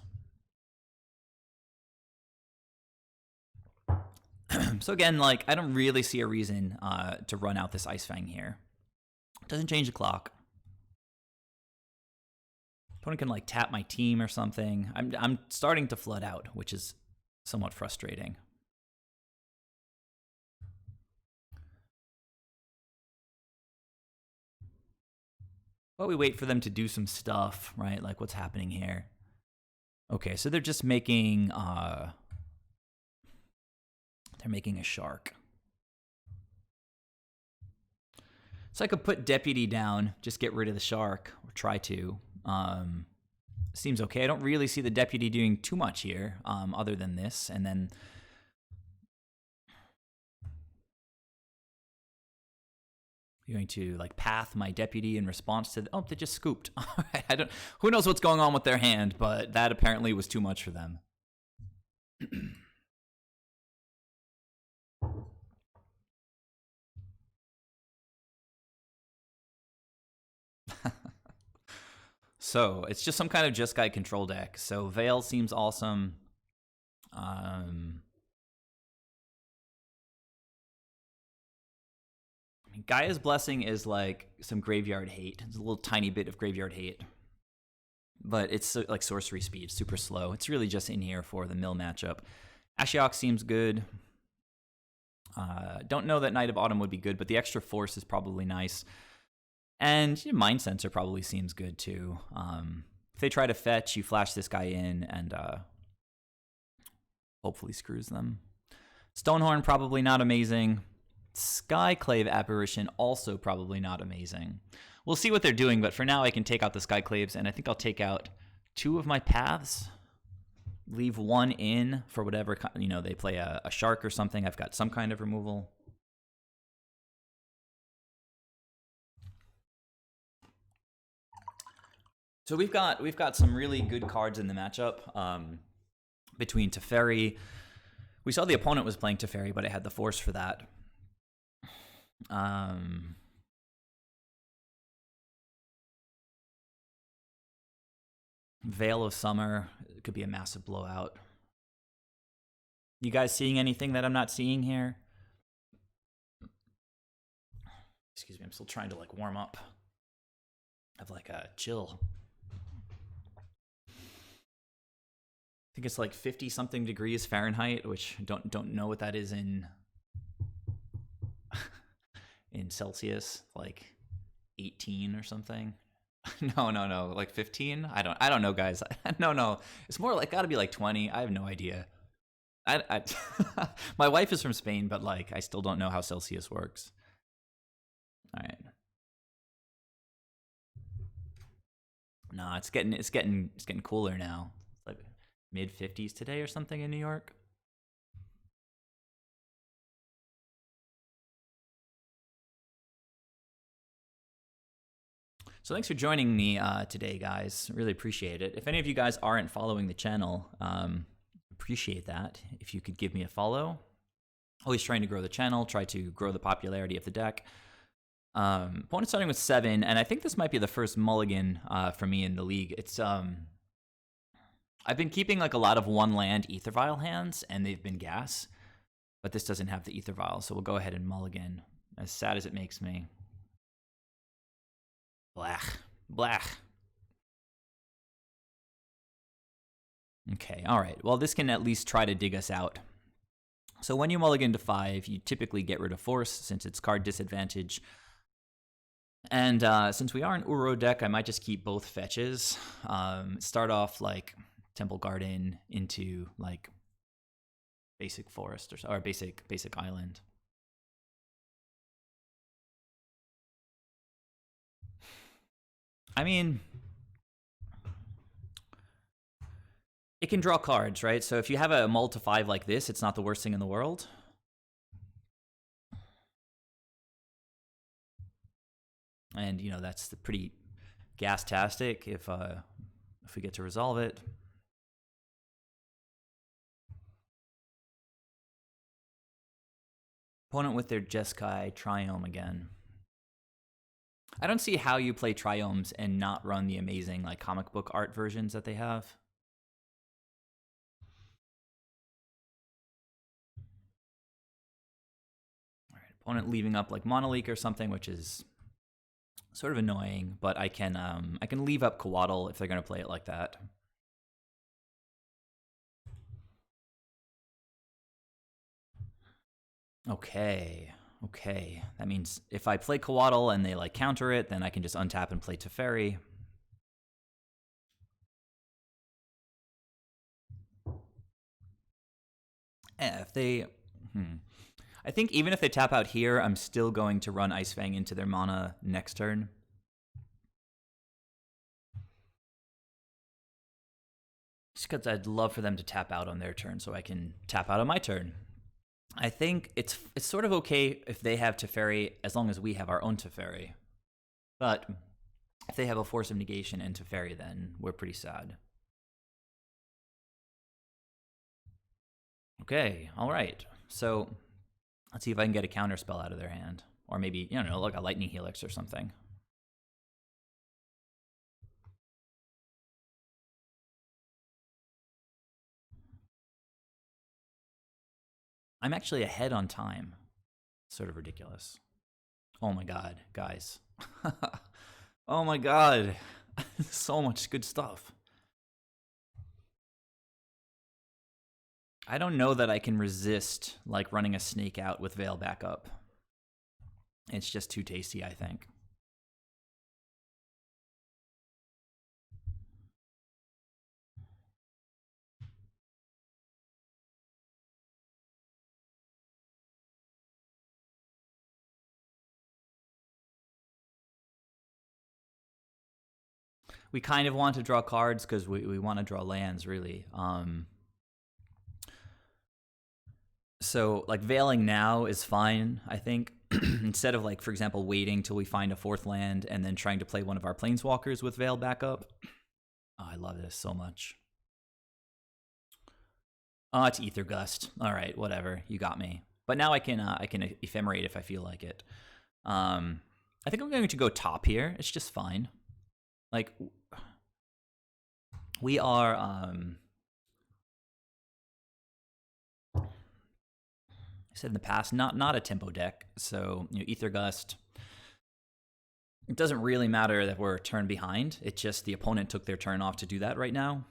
So again, like, I don't really see a reason to run out this Ice Fang here. Doesn't change the clock. Opponent can like tap my team or something. I'm starting to flood out, which is somewhat frustrating. But we wait for them to do some stuff, right? Like what's happening here? Okay, so they're just making they're making a shark. So I could put Deputy down, just get rid of the shark, or try to. Seems okay. I don't really see the Deputy doing too much here, other than this. And then I'm going to like path my Deputy in response to oh, they just scooped. I don't. Who knows what's going on with their hand, but that apparently was too much for them. So it's just some kind of Just Guy control deck. So Veil seems awesome. Gaia's Blessing is like some graveyard hate. It's a little tiny bit of graveyard hate. but it's like sorcery speed, super slow. It's really just in here for the mill matchup. Ashiok seems good. Don't know that Knight of Autumn would be good, but the extra force is probably nice. And Mind Sensor probably seems good too. If they try to fetch, you flash this guy in and hopefully screws them. Stonehorn probably not amazing. Skyclave Apparition also probably not amazing. We'll see what they're doing, but for now I can take out the Skyclaves, and I think I'll take out 2 of my paths. Leave 1 in for whatever, they play a shark or something. I've got some kind of removal. So we've got some really good cards in the matchup between Teferi. We saw the opponent was playing Teferi, but it had the force for that. Veil of Summer could be a massive blowout. You guys seeing anything that I'm not seeing here? Excuse me, I'm still trying to warm up. Have a chill. I think it's 50 something degrees Fahrenheit, which don't know what that is in Celsius, 18 or something. No, 15. I don't know, guys. No, it's more gotta be 20. I have no idea. My wife is from Spain, but I still don't know how Celsius works. All right. No, it's getting cooler now. It's mid 50s today or something in New York. So thanks for joining me today, guys. Really appreciate it. If any of you guys aren't following the channel, appreciate that. If you could give me a follow. Always trying to grow the channel, try to grow the popularity of the deck. Opponent starting with 7, and I think this might be the first mulligan for me in the league. It's I've been keeping a lot of 1-land Ether Vial hands, and they've been gas, but this doesn't have the Ether Vial, so we'll go ahead and mulligan. As sad as it makes me. Blach. Okay, all right. Well, this can at least try to dig us out. So when you mulligan to 5, you typically get rid of force since it's card disadvantage. And since we are an Uro deck, I might just keep both fetches. Start off Temple Garden into basic forest or basic island. I mean, it can draw cards, right? So if you have a mull to 5 like this, it's not the worst thing in the world. And that's pretty gas-tastic if we get to resolve it. Opponent with their Jeskai Triome again. I don't see how you play Triomes and not run the amazing comic book art versions that they have. All right, opponent leaving up Monoleak or something, which is sort of annoying, but I can leave up Coatl if they're going to play it like that. Okay. That means if I play Coatl and they counter it, then I can just untap and play Teferi. If they... I think even if they tap out here, I'm still going to run Ice Fang into their mana next turn. Just because I'd love for them to tap out on their turn so I can tap out on my turn. I think it's sort of okay if they have Teferi as long as we have our own Teferi. But if they have a Force of Negation and Teferi, then we're pretty sad. Okay, all right. So let's see if I can get a counter spell out of their hand. Or maybe, a Lightning Helix or something. I'm actually ahead on time. Sort of ridiculous. Oh my god, guys. Oh my god. So much good stuff. I don't know that I can resist like running a snake out with Veil backup. It's just too tasty, I think. We kind of want to draw cards because we want to draw lands, really. So, like, veiling now is fine, I think. Instead of, like, for example, waiting till we find a fourth land and then trying to play one of our planeswalkers with Veil backup. Oh, I love this so much. Oh, it's Ether Gust. All right, whatever. You got me. But now I can ephemerate if I feel like it. I think I'm going to go top here. It's just fine. Like, we are... I said in the past, not a tempo deck. So, Ether Gust. It doesn't really matter that we're a turn behind. It's just the opponent took their turn off to do that right now.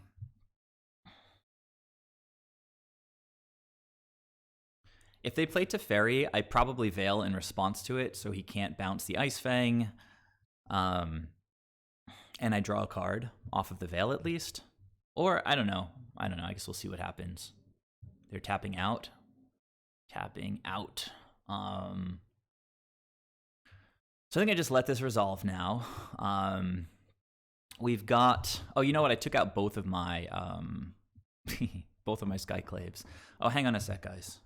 If they play Teferi, I probably Veil in response to it, so he can't bounce the Ice Fang. And I draw a card off of the Veil at least. Or, I don't know. I guess we'll see what happens. They're tapping out. Tapping out. So I think I just let this resolve now. We've got... Oh, you know what? I took out both of my... both of my Skyclaves. Oh, hang on a sec, guys.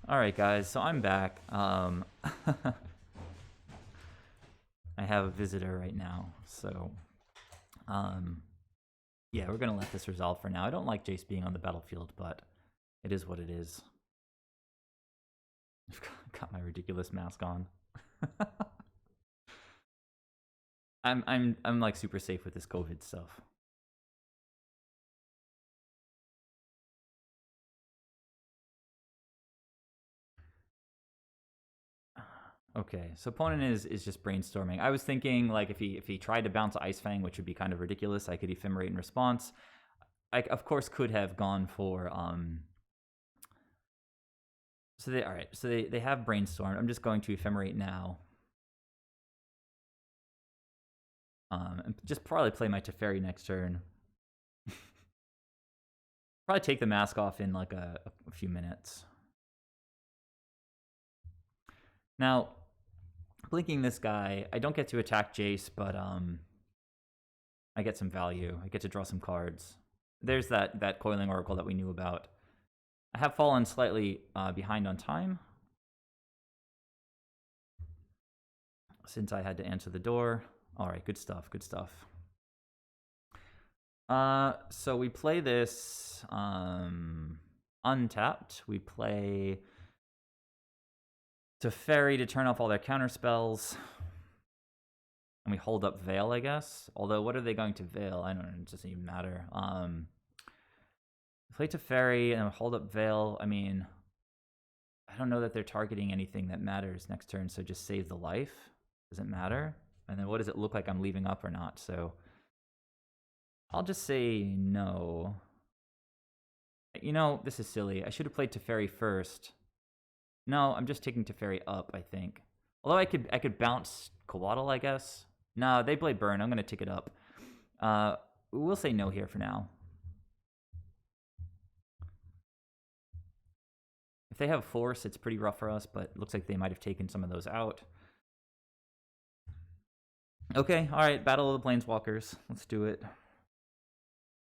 All right, guys, so I'm back. I have a visitor right now, so yeah, we're gonna let this resolve for now. I don't like Jace being on the battlefield, but it is what it is. I've got my ridiculous mask on. I'm like super safe with this COVID stuff. Okay, so opponent is just brainstorming. I was thinking like if he tried to bounce Ice Fang, which would be kind of ridiculous, I could ephemerate in response. I of course could have gone for So they have brainstormed. I'm just going to ephemerate now. And just probably play my Teferi next turn. Probably take the mask off in like a few minutes. Now, blinking this guy, I don't get to attack Jace, but I get some value. I get to draw some cards. There's that Coiling Oracle that we knew about. I have fallen slightly behind on time, since I had to answer the door. All right, good stuff, good stuff. So we play this untapped. We play Teferi to turn off all their counter spells. And we hold up Veil, I guess. Although, what are they going to Veil? I don't know, it doesn't even matter. Play Teferi and hold up Veil. I mean, I don't know that they're targeting anything that matters next turn, so just save the life. Doesn't matter. And then what does it look like I'm leaving up or not? So I'll just say no. You know, this is silly. I should have played Teferi first. No, I'm just taking Teferi up, I think. Although I could bounce Coatl, I guess. No, they play Burn. I'm going to tick it up. We'll say no here for now. If they have Force, it's pretty rough for us, but it looks like they might have taken some of those out. Okay, alright, Battle of the Planeswalkers. Let's do it.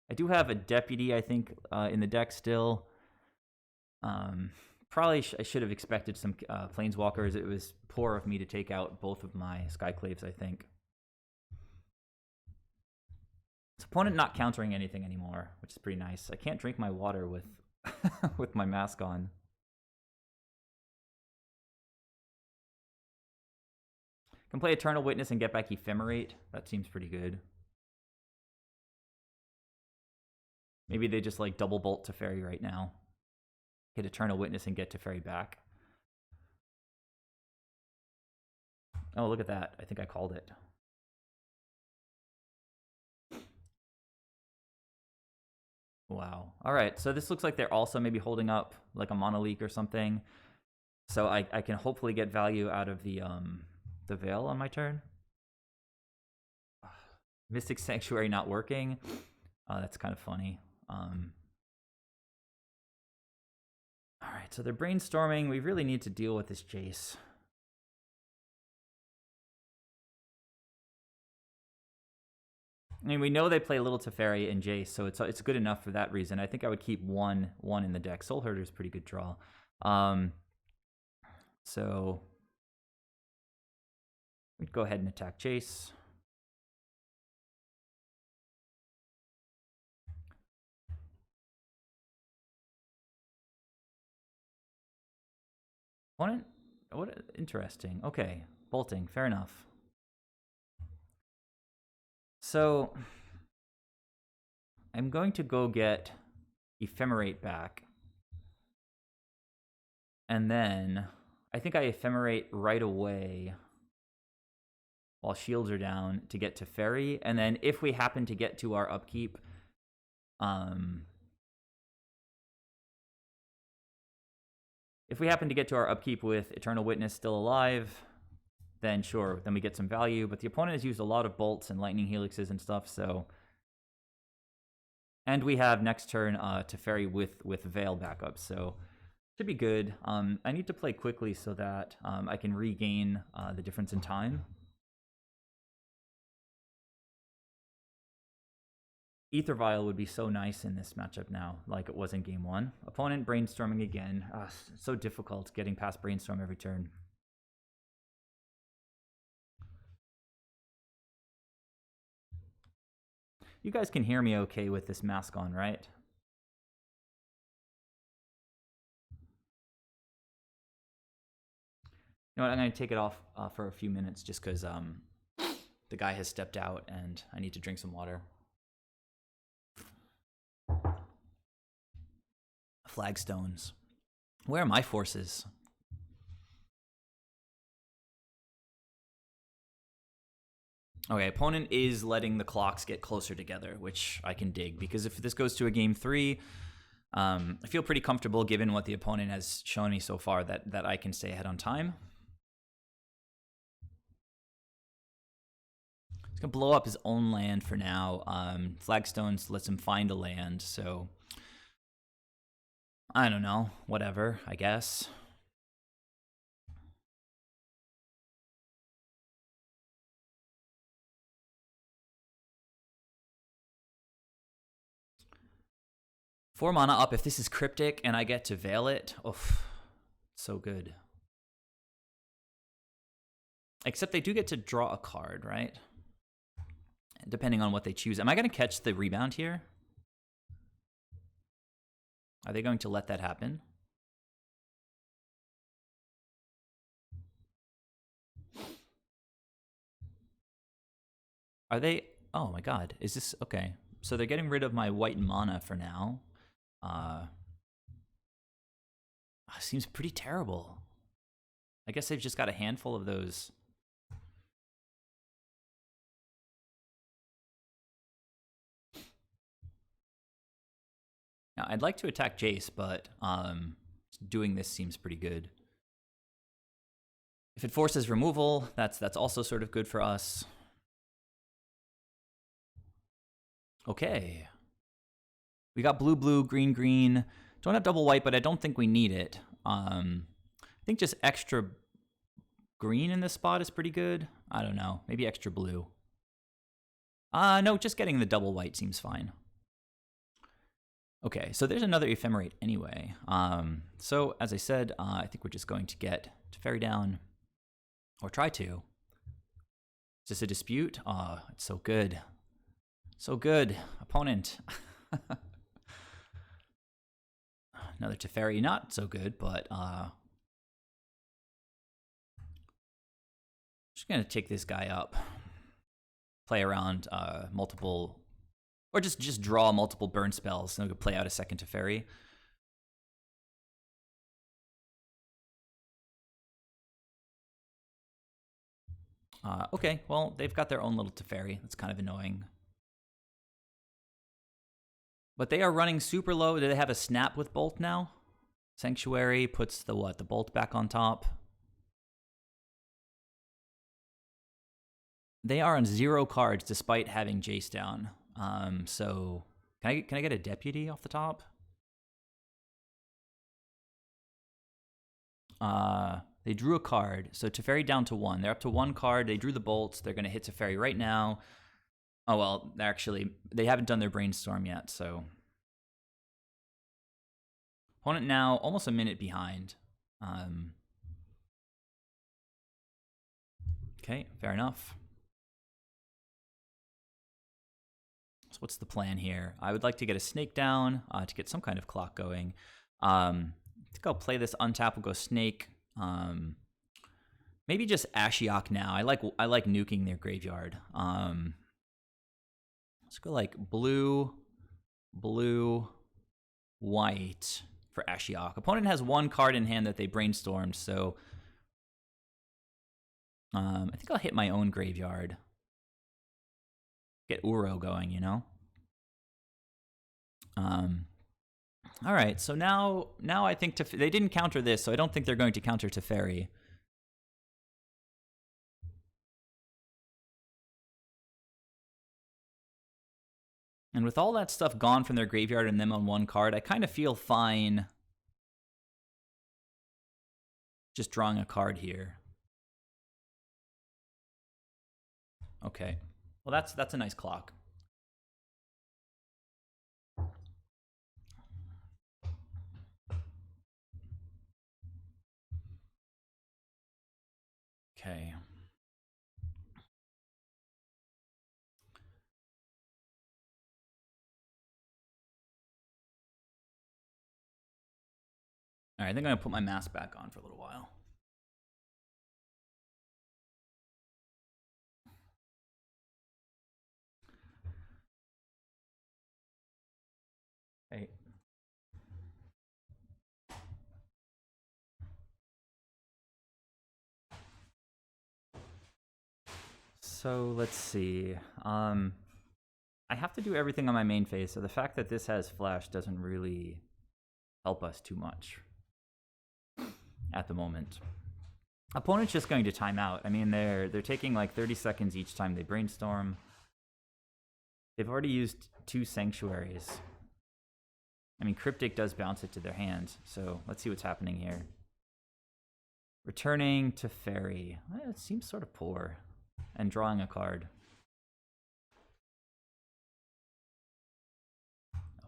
I do have a Deputy, I think, in the deck still. Probably I should have expected some Planeswalkers. It was poor of me to take out both of my Skyclaves, I think. This opponent not countering anything anymore, which is pretty nice. I can't drink my water with with my mask on. Can play Eternal Witness and get back Ephemerate. That seems pretty good. Maybe they just like double bolt Teferi right now. Hit Eternal Witness and get Teferi back. Oh, look at that. I think I called it. Wow. All right, so this looks like they're also maybe holding up like a Mono Leak or something. So I can hopefully get value out of the Veil on my turn. Mystic Sanctuary not working. That's kind of funny. All right, so they're brainstorming. We really need to deal with this Jace. I mean, we know they play Little Teferi and Jace, so it's good enough for that reason. I think I would keep one in the deck. Soulherder is a pretty good draw. So we'd go ahead and attack Jace. Opponent? What interesting. Okay, bolting. Fair enough. So I'm going to go get Ephemerate back. And then I think I Ephemerate right away while shields are down to get Teferi. And then if we happen to get to our upkeep, with Eternal Witness still alive, then sure, then we get some value. But the opponent has used a lot of bolts and lightning helixes and stuff, so. And we have next turn Teferi with Veil backup, so should be good. I need to play quickly so that I can regain the difference in time. Ether Vial would be so nice in this matchup now, like it was in game 1. Opponent brainstorming again. So difficult getting past brainstorm every turn. You guys can hear me okay with this mask on, right? You know what, I'm going to take it off for a few minutes just because the guy has stepped out and I need to drink some water. Flagstones. Where are my forces? Okay, opponent is letting the clocks get closer together, which I can dig, because if this goes to a game 3, I feel pretty comfortable given what the opponent has shown me so far that I can stay ahead on time. He's going to blow up his own land for now. Flagstones lets him find a land, so I don't know. Whatever, I guess. Four mana up. If this is Cryptic and I get to Veil it, oof, so good. Except they do get to draw a card, right? Depending on what they choose. Am I going to catch the rebound here? Are they going to let that happen? Are they? Oh my god. Is this... Okay. So they're getting rid of my white mana for now. Seems pretty terrible. I guess they've just got a handful of those. Now, I'd like to attack Jace, but doing this seems pretty good. If it forces removal, that's also sort of good for us. Okay. We got blue, blue, green, green. Don't have double white, but I don't think we need it. I think just extra green in this spot is pretty good. I don't know. Maybe extra blue. No, just getting the double white seems fine. Okay, so there's another Ephemerate anyway. So, as I said, I think we're just going to get Teferi down. Or try to. Is this a dispute? Oh, it's so good. So good. Opponent. Another Teferi, not so good, but just gonna take this guy up. Play around multiple, or just draw multiple burn spells, and we could play out a second Teferi. Okay, well, they've got their own little Teferi. That's kind of annoying. But they are running super low. Do they have a snap with Bolt now? Sanctuary puts the what? The Bolt back on top. They are on 0 cards despite having Jace down. So can I get a Deputy off the top? They drew a card, so Teferi down to 1. They're up to 1 card. They drew the bolts. They're going to hit Teferi right now. Oh, well, actually, they haven't done their brainstorm yet, so. Opponent now almost a minute behind. Okay, fair enough. So what's the plan here? I would like to get a snake down to get some kind of clock going. I think I'll play this untap. We'll go snake. Maybe just Ashiok now. I like nuking their graveyard. Let's go like blue, blue, white for Ashiok. Opponent has 1 card in hand that they brainstormed, so I think I'll hit my own graveyard. Get Uro going, you know? All right, so now I think they didn't counter this, so I don't think they're going to counter Teferi. And with all that stuff gone from their graveyard and them on 1 card, I kind of feel fine just drawing a card here. Okay. Well, that's a nice clock. Okay. All right, I think I'm going to put my mask back on for a little while. Hey. So let's see. I have to do everything on my main phase, so the fact that this has flash doesn't really help us too much at the moment. Opponent's just going to time out. I mean, they're taking like 30 seconds each time they brainstorm. They've already used 2 sanctuaries. I mean, Cryptic does bounce it to their hand, so let's see what's happening here. Returning to Fairy. It seems sort of poor. And drawing a card.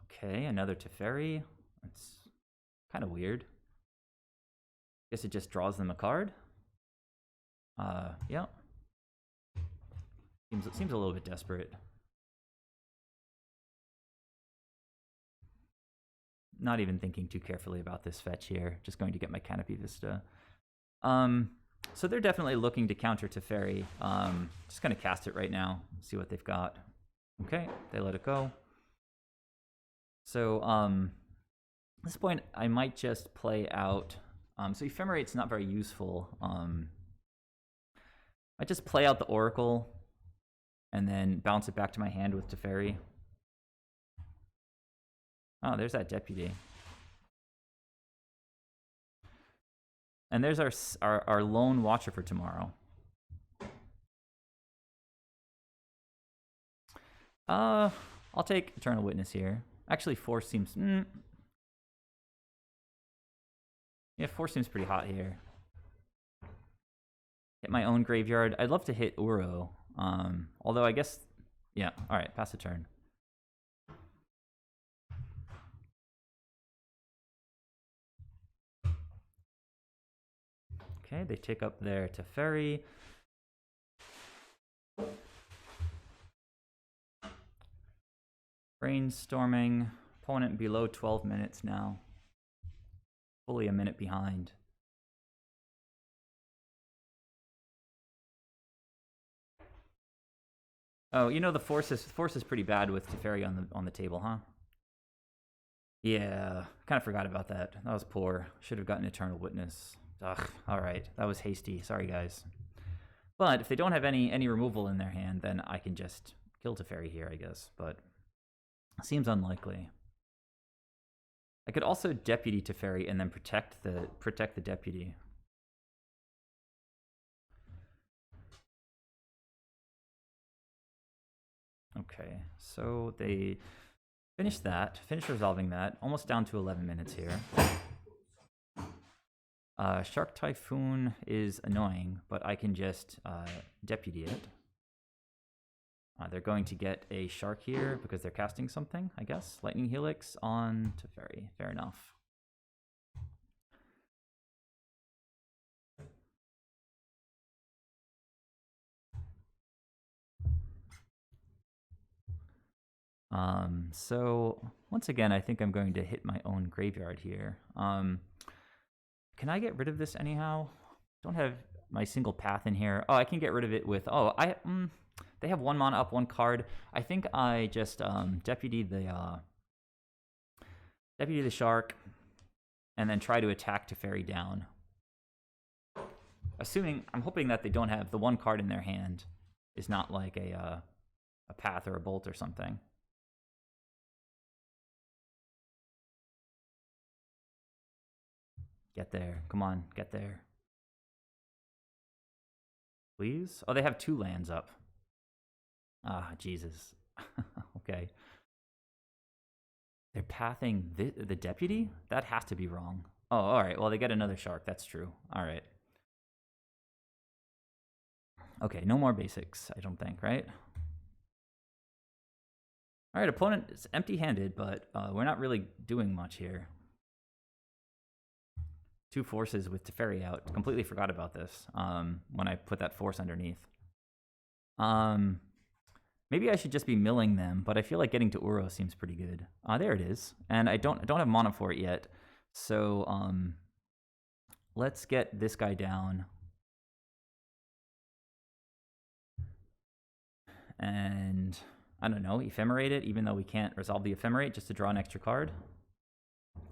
Okay, another Teferi. That's kind of weird. Guess it just draws them a card. Yeah. Seems a little bit desperate. Not even thinking too carefully about this fetch here. Just going to get my Canopy Vista. So they're definitely looking to counter Teferi. Just going to cast it right now. See what they've got. Okay, they let it go. So At this point, I might just play out. So Ephemerate's not very useful. I just play out the Oracle and then bounce it back to my hand with Teferi. Oh, there's that Deputy. And there's our lone Watcher for tomorrow. I'll take Eternal Witness here. Actually, Force seems... Yeah, Force seems pretty hot here. Hit my own graveyard. I'd love to hit Uro. Although I guess... Yeah, alright, pass the turn. Okay, they take up their Teferi. Brainstorming. Opponent below 12 minutes now. Fully a minute behind. Oh, you know the force is pretty bad with Teferi on the table, huh? Yeah, kind of forgot about that. That was poor. Should have gotten Eternal Witness. Ugh, alright. That was hasty. Sorry, guys. But if they don't have any removal in their hand, then I can just kill Teferi here, I guess. But seems unlikely. I could also Deputy Teferi and then protect the Deputy. Okay, so they finish resolving that. Almost down to 11 minutes here. Shark Typhoon is annoying, but I can just Deputy it. They're going to get a Shark here because they're casting something, I guess. Lightning Helix on Teferi. Fair enough. So once again, I think I'm going to hit my own graveyard here. Can I get rid of this anyhow? Don't have my single path in here. Oh, I can get rid of it with... Oh, they have 1 mana up, 1 card. I think I just Deputy the Shark and then try to attack Teferi down. I'm hoping that they don't have the 1 card in their hand is not like a path or a bolt or something. Get there. Come on, get there. Please? Oh, they have 2 lands up. Ah, Jesus. Okay. They're pathing the Deputy? That has to be wrong. Oh, alright. Well, they get another Shark. That's true. Alright. Okay, no more basics, I don't think, right? Alright, opponent is empty-handed, but we're not really doing much here. 2 forces with Teferi out. Completely forgot about this when I put that force underneath. Maybe I should just be milling them, but I feel like getting to Uro seems pretty good. There it is. And I don't have mana for it yet. So let's get this guy down. And I don't know, ephemerate it, even though we can't resolve the ephemerate, just to draw an extra card.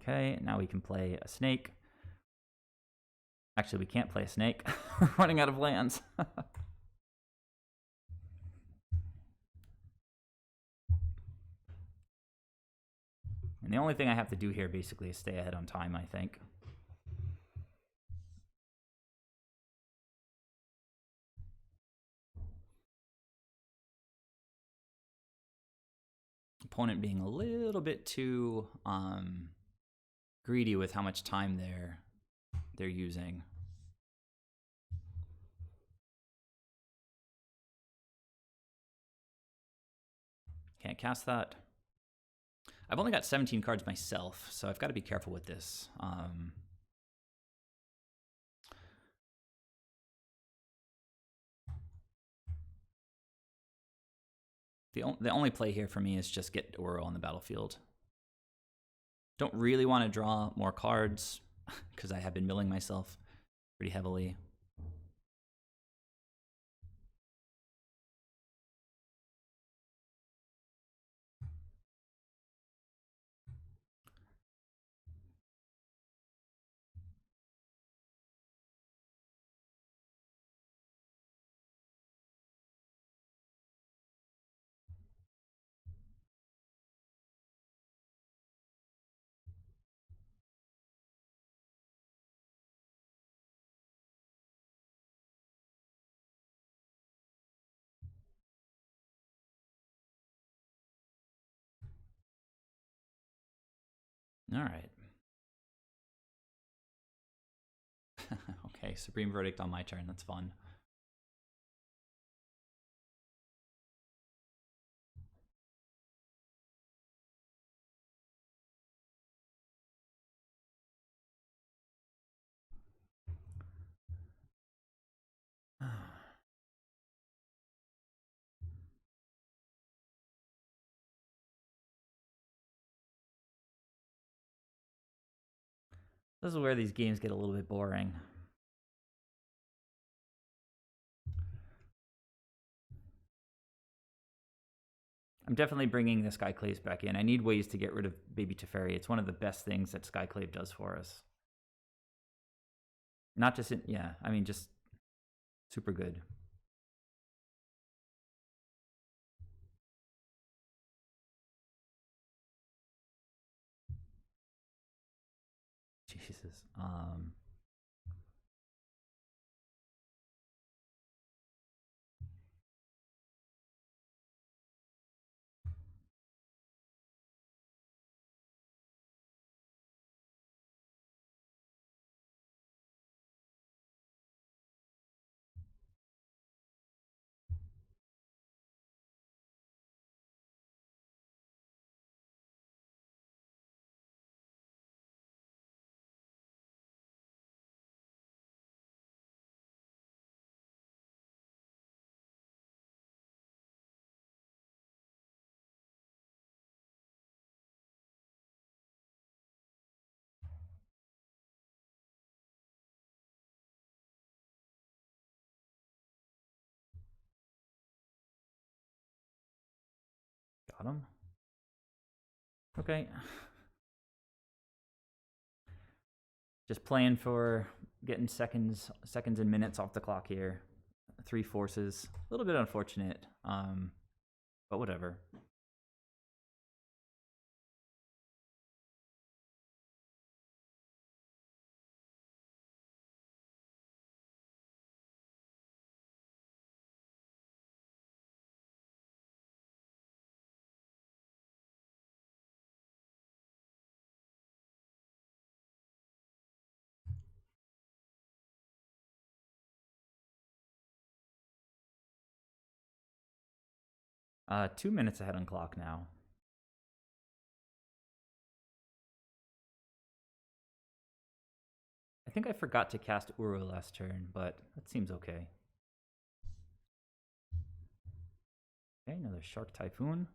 Okay, now we can play a snake. Actually, we can't play a snake. We're running out of lands. And the only thing I have to do here basically is stay ahead on time, I think. Opponent being a little bit too greedy with how much time they're using. Can't cast that. I've only got 17 cards myself, so I've got to be careful with this. The only play here for me is just get Uro on the battlefield. Don't really want to draw more cards because I have been milling myself pretty heavily. All right. Okay, Supreme Verdict on my turn. That's fun. This is where these games get a little bit boring. I'm definitely bringing the Skyclaves back in. I need ways to get rid of Baby Teferi. It's one of the best things that Skyclave does for us. Not just in, yeah, I mean, just super good. Jesus. Got him. Okay. Just playing for getting seconds and minutes off the clock here. 3 forces. A little bit unfortunate, but whatever. Uh, 2 minutes ahead on clock now. I think I forgot to cast Uro last turn, but that seems okay. Okay, another Shark Typhoon.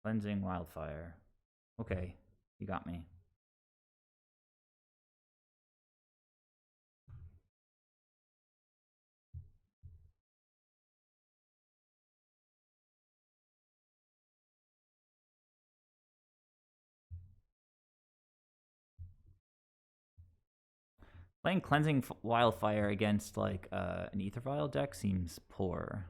Cleansing Wildfire. Okay, you got me. Playing Cleansing Wildfire against like an Ether Vial deck seems poor.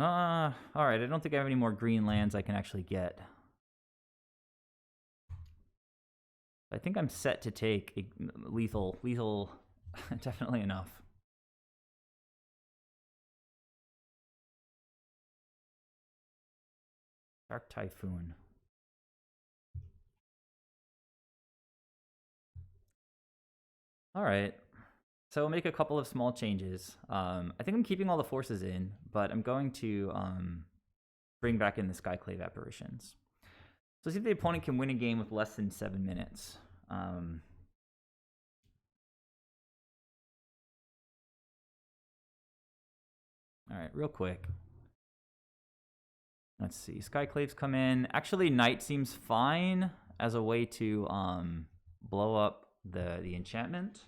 Alright, I don't think I have any more green lands I can actually get. I think I'm set to take lethal, definitely enough. Dark Typhoon. Alright, so we'll make a couple of small changes. I think I'm keeping all the forces in, but I'm going to bring back in the Skyclave Apparitions. So see if the opponent can win a game with less than 7 minutes. Alright, real quick. Let's see. Skyclaves come in. Actually, Knight seems fine as a way to blow up the enchantment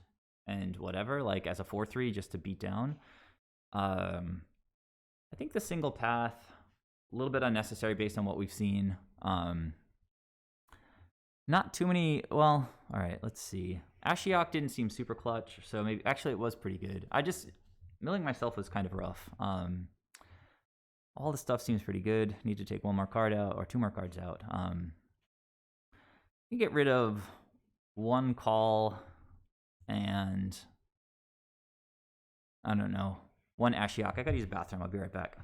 and whatever, like as a 4/3 just to beat down. I think the single path, a little bit unnecessary based on what we've seen. Not too many. Well, all right, let's see. Ashiok didn't seem super clutch, so maybe actually it was pretty good. Milling myself was kind of rough. All the stuff seems pretty good. Need to take one more card out or two more cards out. You get rid of one call and I don't know, one Ashiok. I gotta use the bathroom. I'll be right back.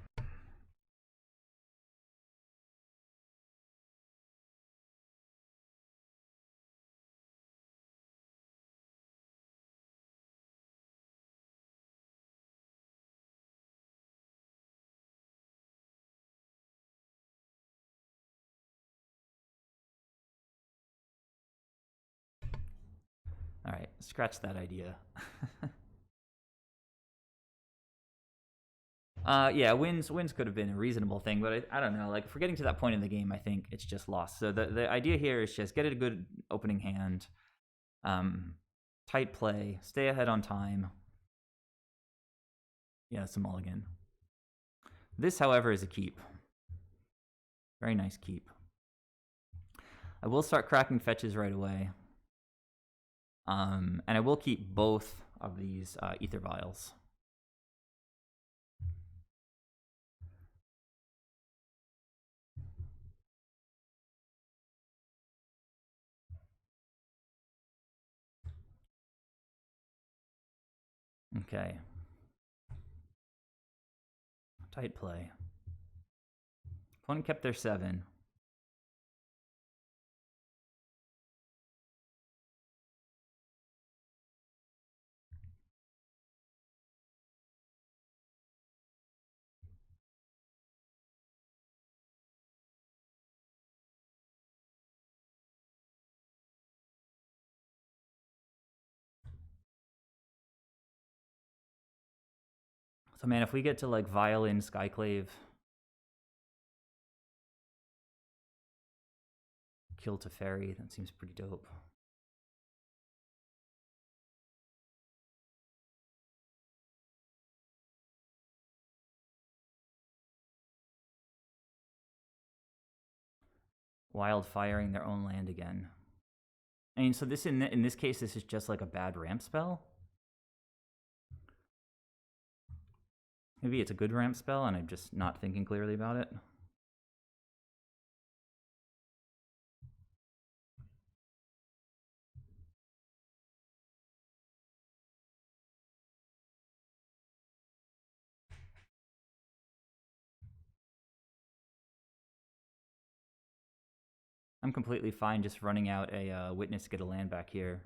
All right, scratch that idea. Yeah, wins could have been a reasonable thing, but I don't know. Like, if we're getting to that point in the game, I think it's just lost. So the idea here is just get a good opening hand, tight play, stay ahead on time. Yeah, it's a mulligan. This, however, is a keep. Very nice keep. I will start cracking fetches right away. And I will keep both of these ether vials. Okay. Tight play. Opponent kept their 7. So, man, if we get to, like, Violin, Skyclave, kill Teferi, that seems pretty dope. Wildfiring their own land again. I mean, so this in this case, this is just like a bad ramp spell? Maybe it's a good ramp spell and I'm just not thinking clearly about it. I'm completely fine just running out a witness to get a land back here.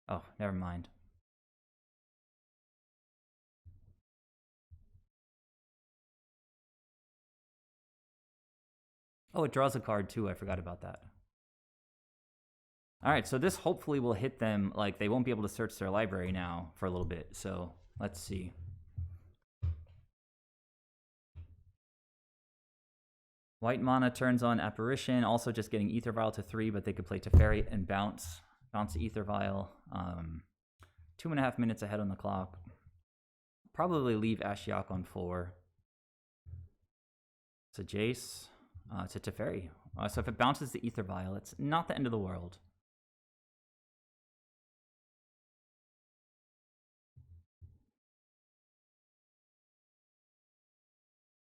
Oh, never mind. Oh, it draws a card too. I forgot about that. All right, so this hopefully will hit them. Like, they won't be able to search their library now for a little bit. So let's see. White mana turns on Apparition, also just getting Ether Vial to 3, but they could play Teferi and bounce the Ether Vial. 2.5 minutes ahead on the clock. Probably leave Ashiok on 4. It's a Jace. It's a Teferi. So if it bounces the Ether Vial, it's not the end of the world.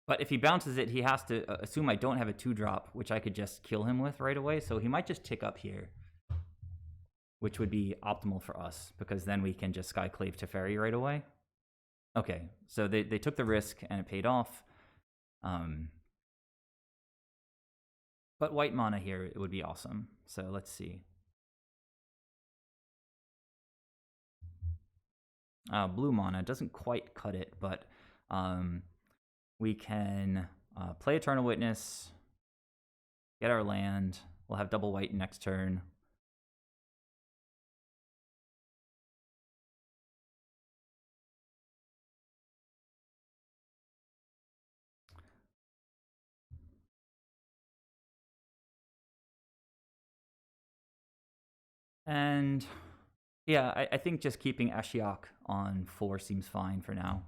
But if he bounces it, he has to assume I don't have a 2-drop, which I could just kill him with right away. So he might just tick up here, which would be optimal for us, because then we can just Skyclave Teferi right away. Okay, so they took the risk, and it paid off. But white mana here, it would be awesome. So let's see. Blue mana doesn't quite cut it, but we can play Eternal Witness, get our land. We'll have double white next turn. And yeah, I think just keeping Ashiok on 4 seems fine for now.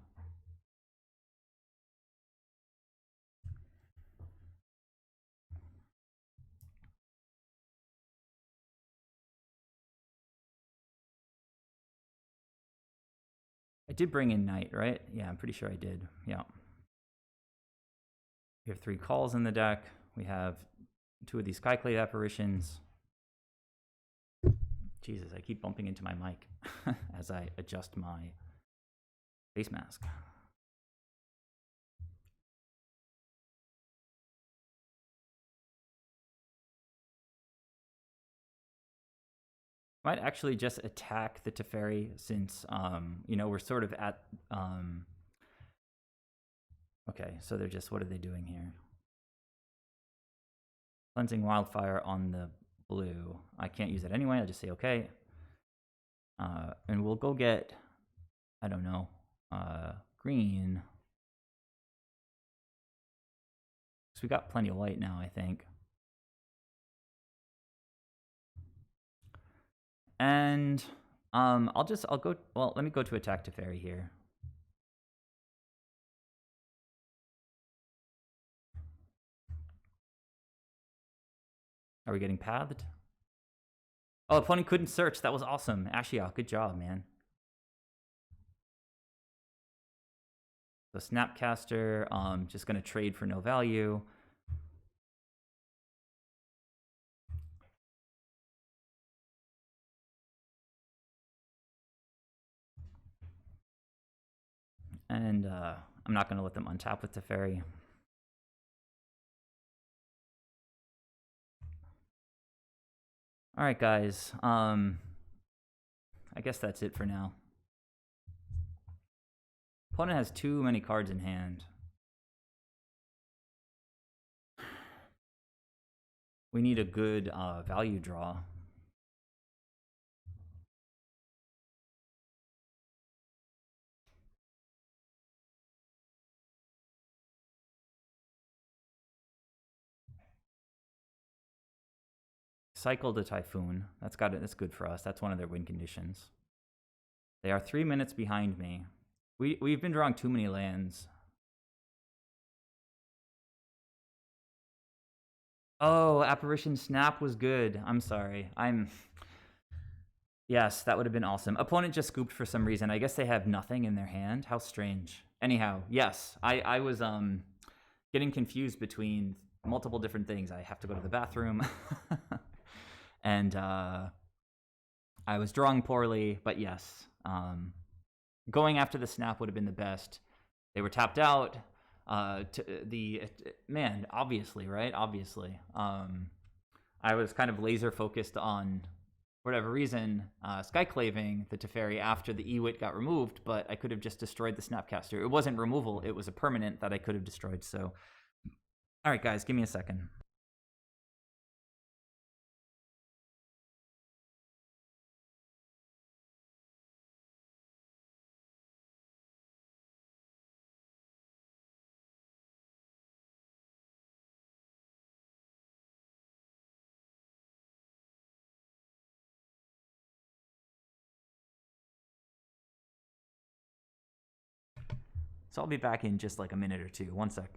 I did bring in Knight, right? Yeah, I'm pretty sure I did. Yeah. We have 3 calls in the deck. We have 2 of these Skyclave apparitions. Jesus, I keep bumping into my mic as I adjust my face mask. Might actually just attack the Teferi since, we're sort of at... Okay, so they're just... What are they doing here? Cleansing Wildfire on the blue. I can't use it anyway. I'll just say okay. And we'll go get... I don't know. Green. So we got plenty of white now, I think. And I'll go... Well, let me go to attack Teferi here. Are we getting pathed? Oh, opponent couldn't search. That was awesome. Ashiok, good job, man. So Snapcaster, just going to trade for no value. And I'm not going to let them untap with Teferi. All right, guys. I guess that's it for now. Opponent has too many cards in hand. We need a good value draw. Cycle the Typhoon. That's good for us. That's one of their win conditions. They are 3 minutes behind me. We've been drawing too many lands. Oh, Apparition Snap was good. I'm sorry. Yes, that would have been awesome. Opponent just scooped for some reason. I guess they have nothing in their hand. How strange. Anyhow, yes, I was getting confused between multiple different things. I have to go to the bathroom. And I was drawing poorly, but yes. Going after the snap would have been the best. They were tapped out. Man, obviously, right? Obviously. I was kind of laser focused on, for whatever reason, Skyclaving the Teferi after the Ewit got removed, but I could have just destroyed the Snapcaster. It wasn't removal, it was a permanent that I could have destroyed, so... Alright guys, give me a second. So I'll be back in just like a minute or two. One sec.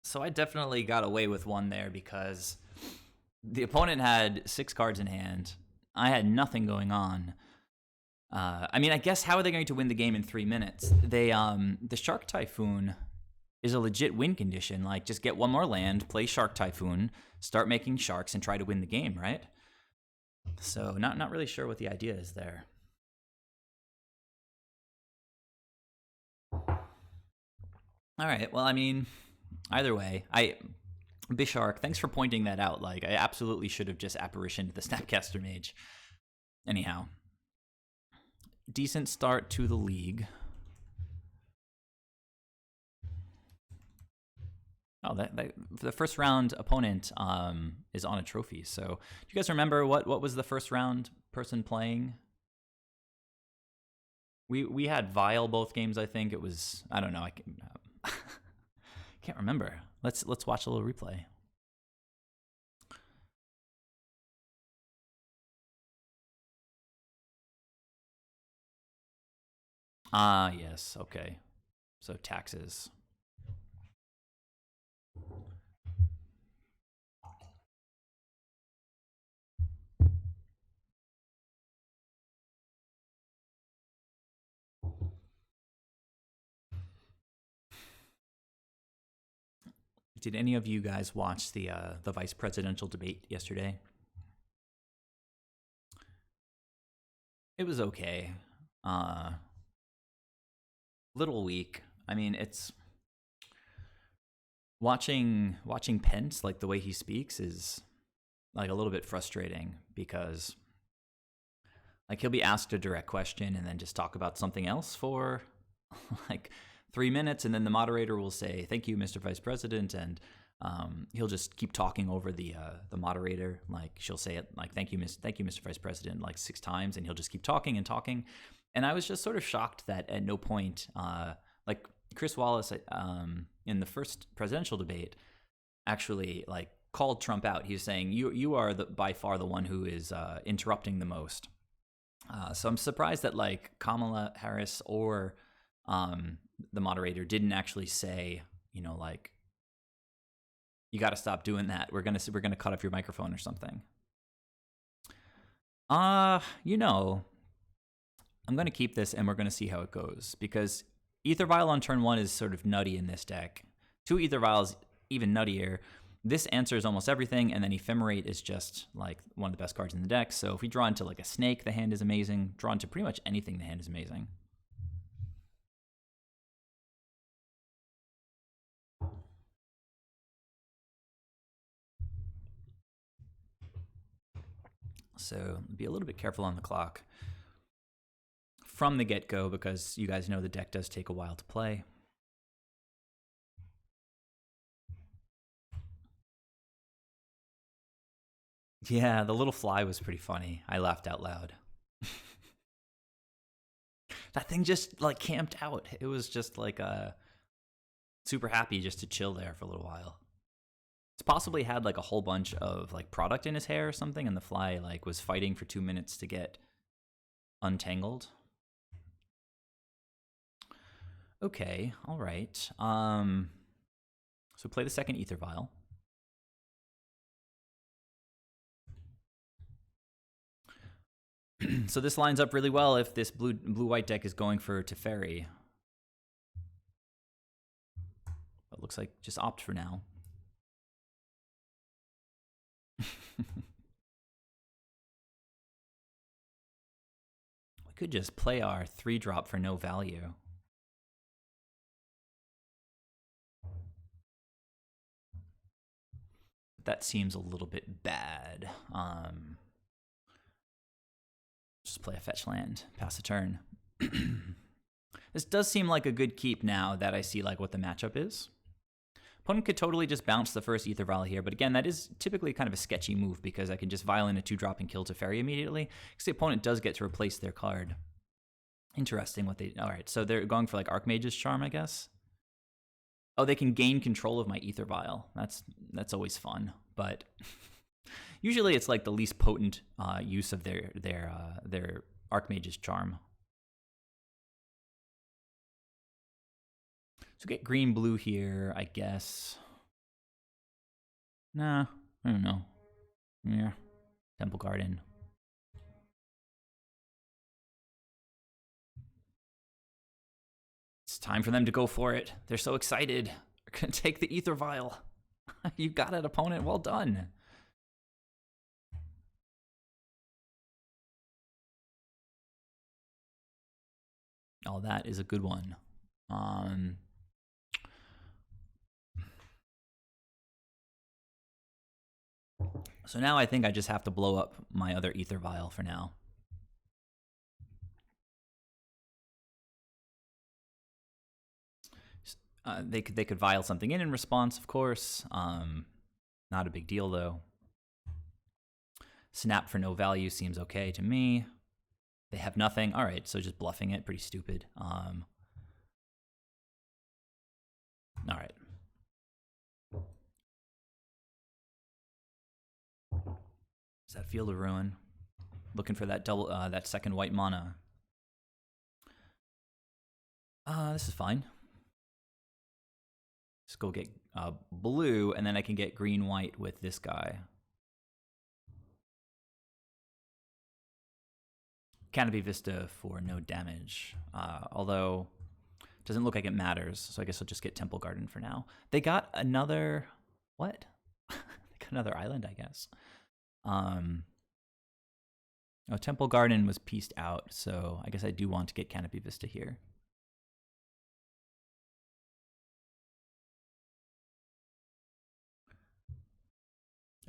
So I definitely got away with one there because the opponent had 6 cards in hand. I had nothing going on. I mean, I guess how are they going to win the game in 3 minutes? The Shark Typhoon is a legit win condition. Like, just get one more land, play Shark Typhoon, start making sharks, and try to win the game, right? So not really sure what the idea is there. All right. Well, I mean, either way, Bishark, thanks for pointing that out. Like, I absolutely should have just apparitioned the Snapcaster Mage. Anyhow, decent start to the league. Oh, the first round opponent is on a trophy. So, do you guys remember what was the first round person playing? We had Vile both games. I think it was. I don't know. I can't remember. Let's watch a little replay. Ah, yes. Okay. So taxes. Did any of you guys watch the vice presidential debate yesterday? It was okay. Little weak. I mean, it's watching Pence, like the way he speaks, is like a little bit frustrating because like he'll be asked a direct question and then just talk about something else for like 3 minutes, and then the moderator will say, "Thank you, Mr. Vice President," and he'll just keep talking over the moderator. Like she'll say it like, "Thank you, Mr. Vice President," like 6 times, and he'll just keep talking and talking. And I was just sort of shocked that at no point, like Chris Wallace in the first presidential debate, actually like called Trump out. He was saying, "You are by far the one who is interrupting the most." So I'm surprised that like Kamala Harris or the moderator didn't actually say, you know, like, you got to stop doing that. We're gonna cut off your microphone or something. You know, I'm gonna keep this and we're gonna see how it goes because Ether Vial on turn 1 is sort of nutty in this deck. 2 Ether Vials even nuttier. This answers almost everything, and then Ephemerate is just like one of the best cards in the deck. So if we draw into like a snake, the hand is amazing. Draw into pretty much anything, the hand is amazing. So be a little bit careful on the clock from the get-go because you guys know the deck does take a while to play. Yeah, the little fly was pretty funny. I laughed out loud. That thing just like camped out. It was just like super happy just to chill there for a little while. It's possibly had like a whole bunch of like product in his hair or something, and the fly like was fighting for 2 minutes to get untangled. Okay, all right. So play the second Ether Vial. So this lines up really well if this blue-white deck is going for Teferi. But looks like just opt for now. We could just play our 3-drop for no value. That seems a little bit bad. Just play a fetch land, pass the turn. This does seem like a good keep now that I see like what the matchup is. Opponent could totally just bounce the first Ether Vial here, but again, that is typically kind of a sketchy move because I can just vial in a 2-drop and kill Teferi immediately, because the opponent does get to replace their card. Interesting what they... Alright, so they're going for like Archmage's Charm, I guess? Oh, they can gain control of my Ether Vial. That's always fun, but... Usually it's like the least potent use of their Archmage's Charm. So get green blue here, I guess. Nah, I don't know. Yeah, Temple Garden. It's time for them to go for it. They're so excited. They're gonna take the Ether Vial. You got it, opponent. Well done. Oh, that is a good one. So now I think I just have to blow up my other Ether Vial for now. They could vial something in response, of course. Not a big deal though. Snap for no value seems okay to me. They have nothing. All right, so just bluffing it, pretty stupid. All right. Is that Field of Ruin? Looking for that double, that second white mana. This is fine. Just go get blue, and then I can get green-white with this guy. Canopy Vista for no damage, although it doesn't look like it matters, so I guess I'll just get Temple Garden for now. They got another... what? They got another island, I guess. Oh, Temple Garden was pieced out, so I guess I do want to get Canopy Vista here.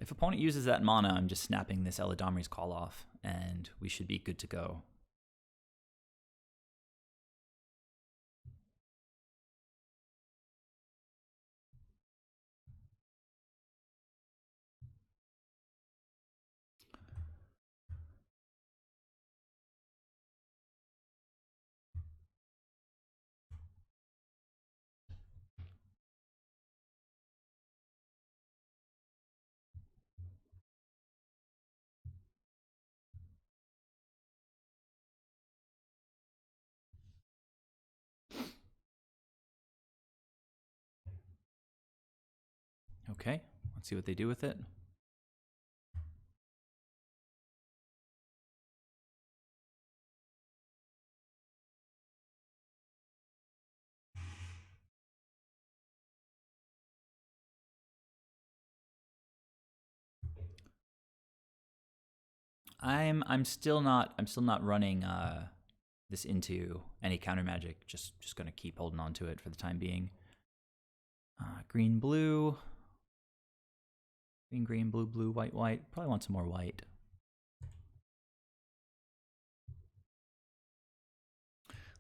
If opponent uses that mana, I'm just snapping this Eladamri's Call off, and we should be good to go. Okay, let's see what they do with it. I'm still not running this into any counter magic. Just gonna keep holding on to it for the time being. Green blue. Green green blue blue white white. Probably want some more white.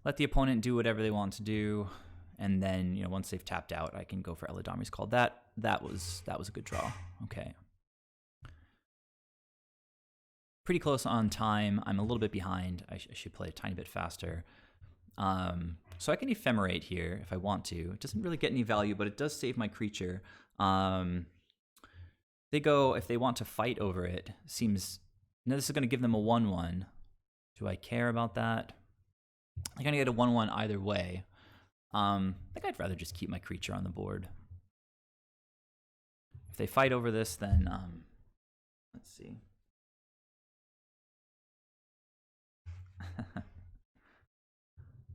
Let the opponent do whatever they want to do, and then once they've tapped out, I can go for Eladamri's Call. That was a good draw. Okay. Pretty close on time. I'm a little bit behind. I should play a tiny bit faster. So I can Ephemerate here if I want to. It doesn't really get any value, but it does save my creature. They go, if they want to fight over it, seems... Now this is going to give them a 1/1. Do I care about that? I'm going to get a 1/1 either way. I think I'd rather just keep my creature on the board. If they fight over this, then... let's see.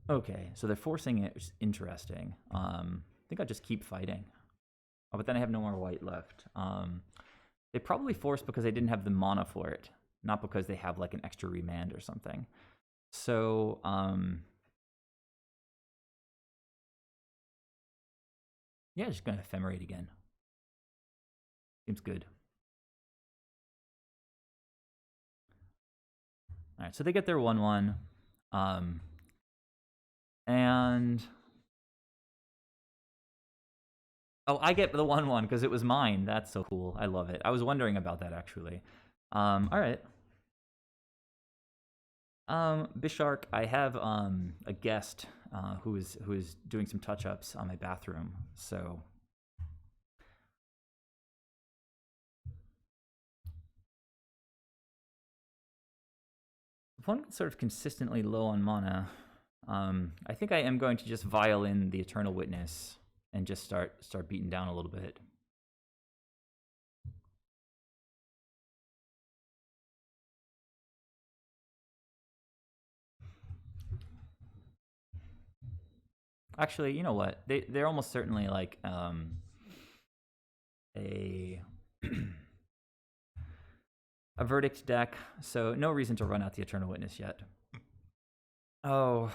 Okay, so they're forcing it, which is interesting. I think I'll just keep fighting. Oh, but then I have no more white left. They probably forced because they didn't have the mana for it, not because they have like an extra remand or something. So, yeah, just gonna Ephemerate again. Seems good. All right, so they get their 1/1. And... oh, I get the 1/1 because it was mine. That's so cool. I love it. I was wondering about that, actually. All right. Bishark, I have a guest who is doing some touch-ups on my bathroom, so... opponent sort of consistently low on mana. I think I am going to just vial in the Eternal Witness and just start beating down a little bit. Actually, you know what? They're almost certainly like a a verdict deck, so no reason to run out the Eternal Witness yet. Oh.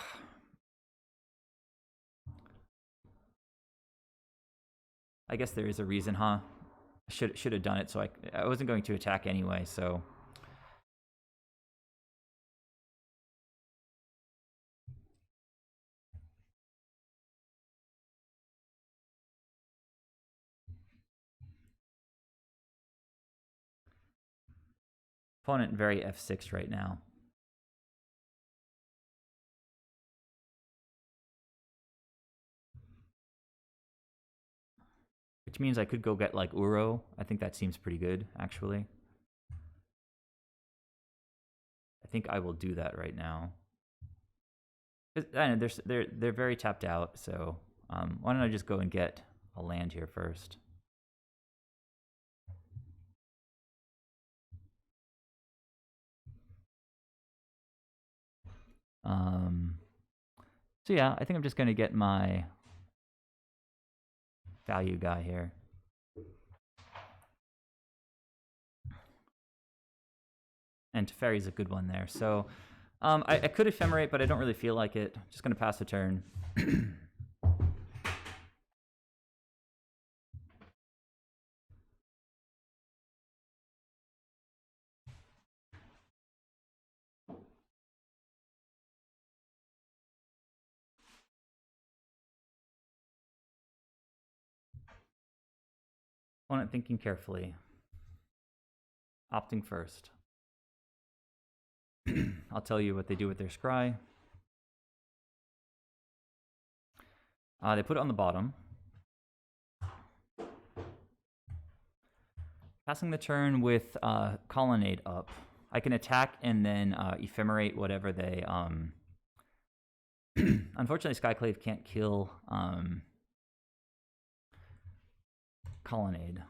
I guess there is a reason, huh? Should have done it, so I wasn't going to attack anyway, so... Opponent very F6 right now. Which means I could go get, like, Uro. I think that seems pretty good, actually. I think I will do that right now. I know, they're very tapped out, so why don't I just go and get a land here first? So yeah, I think I'm just going to get my value guy here. And Teferi's a good one there. So I could Ephemerate, but I don't really feel like it. Just going to pass the turn. Opponent thinking carefully. Opting first. I'll tell you what they do with their scry. They put it on the bottom. Passing the turn with Colonnade up. I can attack and then Ephemerate whatever they... Unfortunately, Skyclave can't kill Colonnade.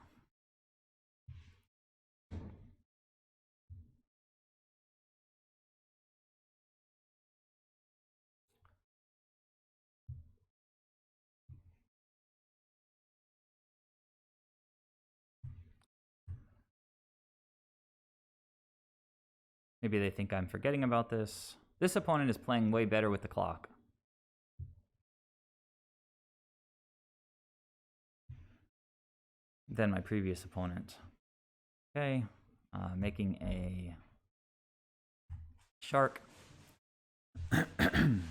Maybe they think I'm forgetting about this. This opponent is playing way better with the clock. Than my previous opponent. Okay, making a shark. I'm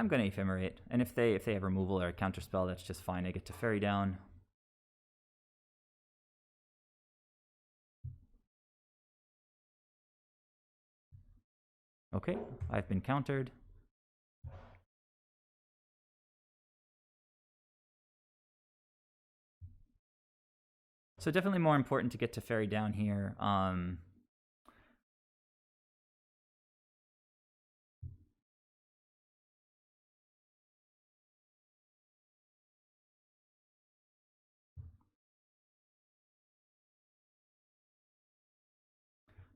going to Ephemerate, and if they have removal or a counterspell, that's just fine. I get to Fairy down. Okay, I've been countered. So definitely more important to get to Fairy down here.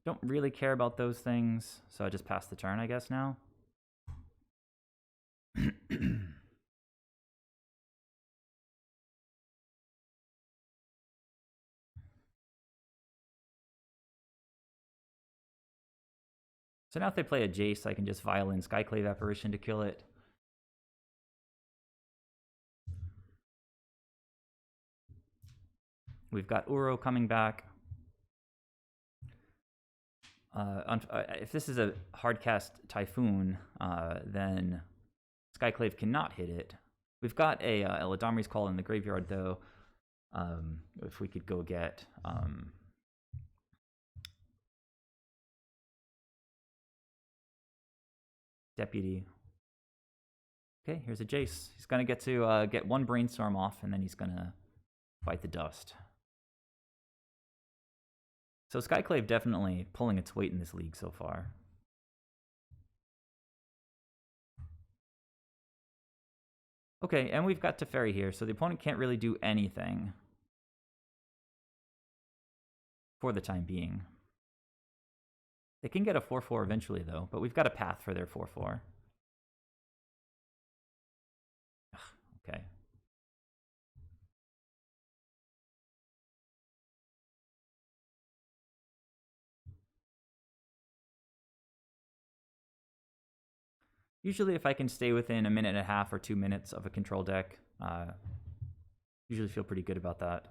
Don't really care about those things, so I just pass the turn, I guess, now. So now if they play a Jace, I can just Violin Skyclave Apparition to kill it. We've got Uro coming back. If this is a hardcast Typhoon, then Skyclave cannot hit it. We've got a Eladamri's Call in the graveyard, though. If we could go get... Deputy. Okay, here's a Jace. He's going to get to get one Brainstorm off, and then he's going to bite the dust. So Skyclave definitely pulling its weight in this league so far. Okay, and we've got Teferi here, so the opponent can't really do anything for the time being. They can get a 4-4 eventually, though, but we've got a path for their 4-4. Okay. Usually if I can stay within a minute and a half or 2 minutes of a control deck, usually feel pretty good about that.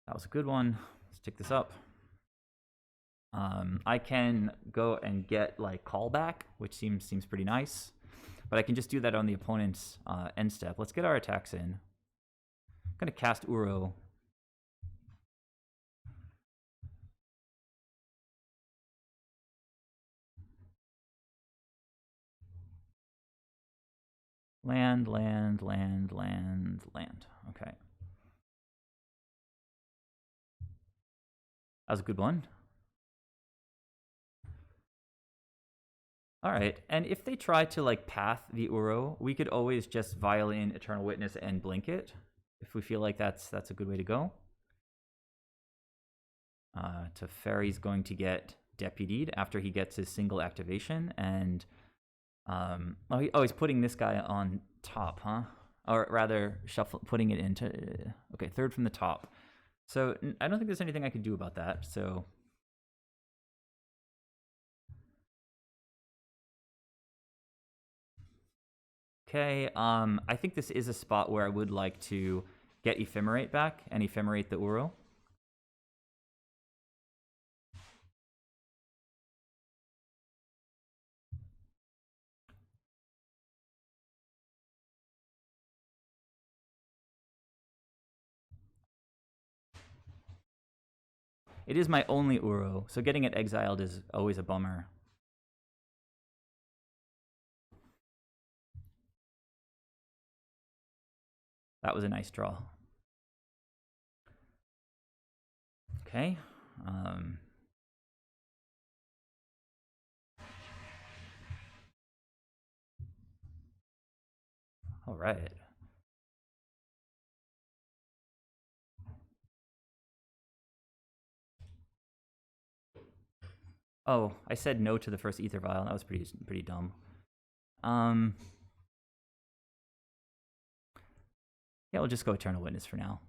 That was a good one. Let's pick this up. I can go and get like callback, which seems pretty nice. But I can just do that on the opponent's end step. Let's get our attacks in. I'm going to cast Uro. Land. Okay. That was a good one. All right, and if they try to like path the Uro, we could always just Violin, Eternal Witness, and blink it if we feel like that's a good way to go. Teferi's going to get deputied after he gets his single activation, and he's putting this guy on top, huh? Or rather, putting it into okay, third from the top. So I don't think there's anything I can do about that. So. Okay, I think this is a spot where I would like to get Ephemerate back and Ephemerate the Uro. It is my only Uro, so getting it exiled is always a bummer. That was a nice draw. Okay. All right. Oh, I said no to the first Ether Vial. That was pretty dumb. Yeah, we'll just go Eternal Witness for now.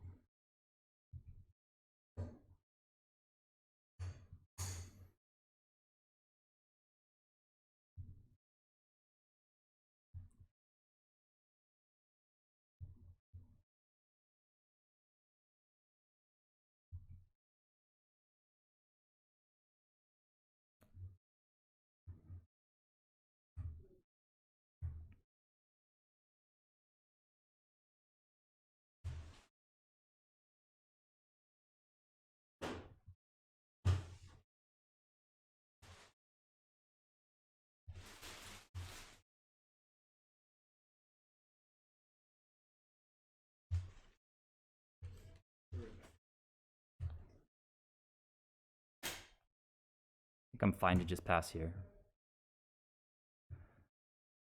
I think I'm fine to just pass here.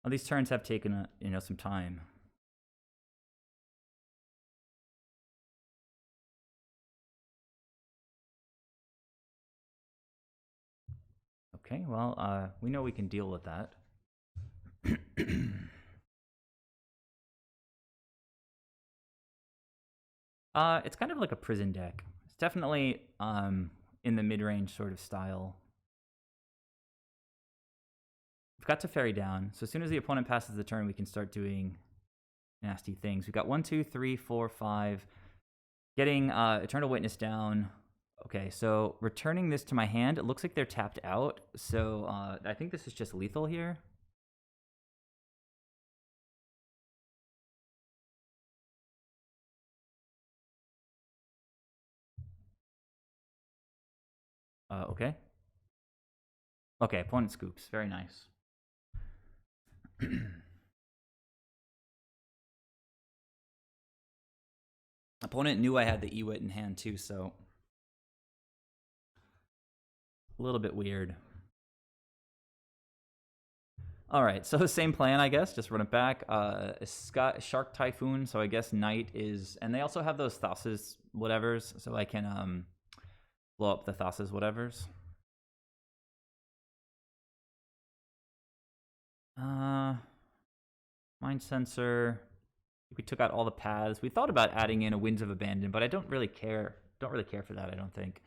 Well, these turns have taken some time. Okay, well, we know we can deal with that. It's kind of like a prison deck. It's definitely in the mid-range sort of style. We've got Teferi down, so as soon as the opponent passes the turn, we can start doing nasty things. We've got 1, 2, 3, 4, 5. Getting Eternal Witness down. Okay, so returning this to my hand, it looks like they're tapped out, so I think this is just lethal here. Okay. Okay, opponent scoops. Very nice. Opponent knew I had the Ewit in hand too, so A little bit weird. All right, so same plan, I guess. Just run it back. Shark Typhoon. So I guess night is, and they also have those Thassa's whatevers, so I can blow up the Thassa's whatevers. Mind sensor. We took out all the paths. We thought about adding in a Winds of Abandon, but I don't really care. Don't really care for that, I don't think.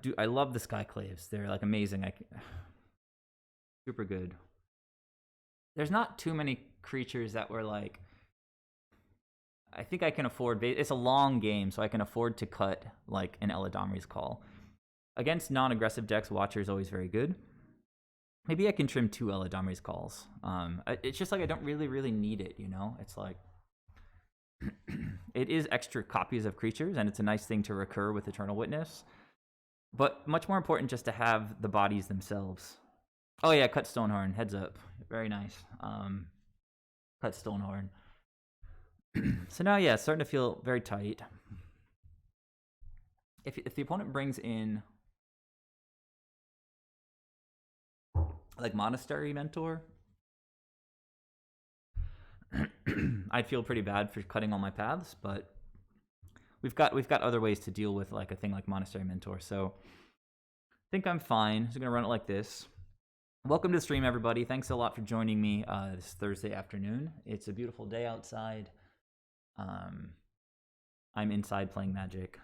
Dude, I love the Skyclaves. They're like amazing. Super good. There's not too many creatures that were like. I think I can afford. It's a long game, so I can afford to cut like an Eladamri's Call. Against non-aggressive decks, Watcher is always very good. Maybe I can trim 2 Eladamri's Calls. It's just like I don't really need it, you know? It's like it is extra copies of creatures, and it's a nice thing to recur with Eternal Witness. But much more important just to have the bodies themselves. Oh yeah, cut Stonehorn. Heads up. Very nice. Cut Stonehorn. So now, yeah, it's starting to feel very tight. If the opponent brings in like Monastery Mentor, I'd feel pretty bad for cutting all my paths, but we've got other ways to deal with like a thing like Monastery Mentor. So I think I'm fine. So I'm gonna run it like this. Welcome to the stream, everybody. Thanks a lot for joining me this Thursday afternoon. It's a beautiful day outside. I'm inside playing Magic.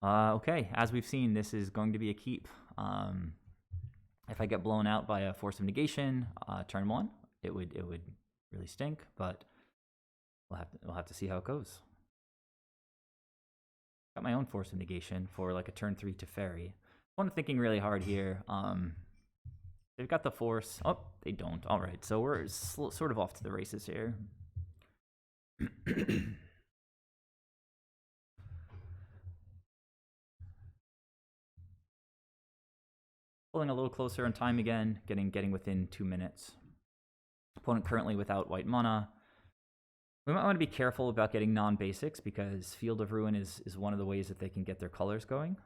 Okay, as we've seen, this is going to be a keep. If I get blown out by a Force of Negation turn 1, it would really stink, but we'll have to see how it goes. Got my own Force of Negation for like a turn 3 to Fairy. I'm thinking really hard here. They've got the Force. Oh, they don't. All right, so we're sort of off to the races here. Pulling a little closer on time again, getting within 2 minutes. Opponent currently without white mana. We might want to be careful about getting non-basics because Field of Ruin is one of the ways that they can get their colors going.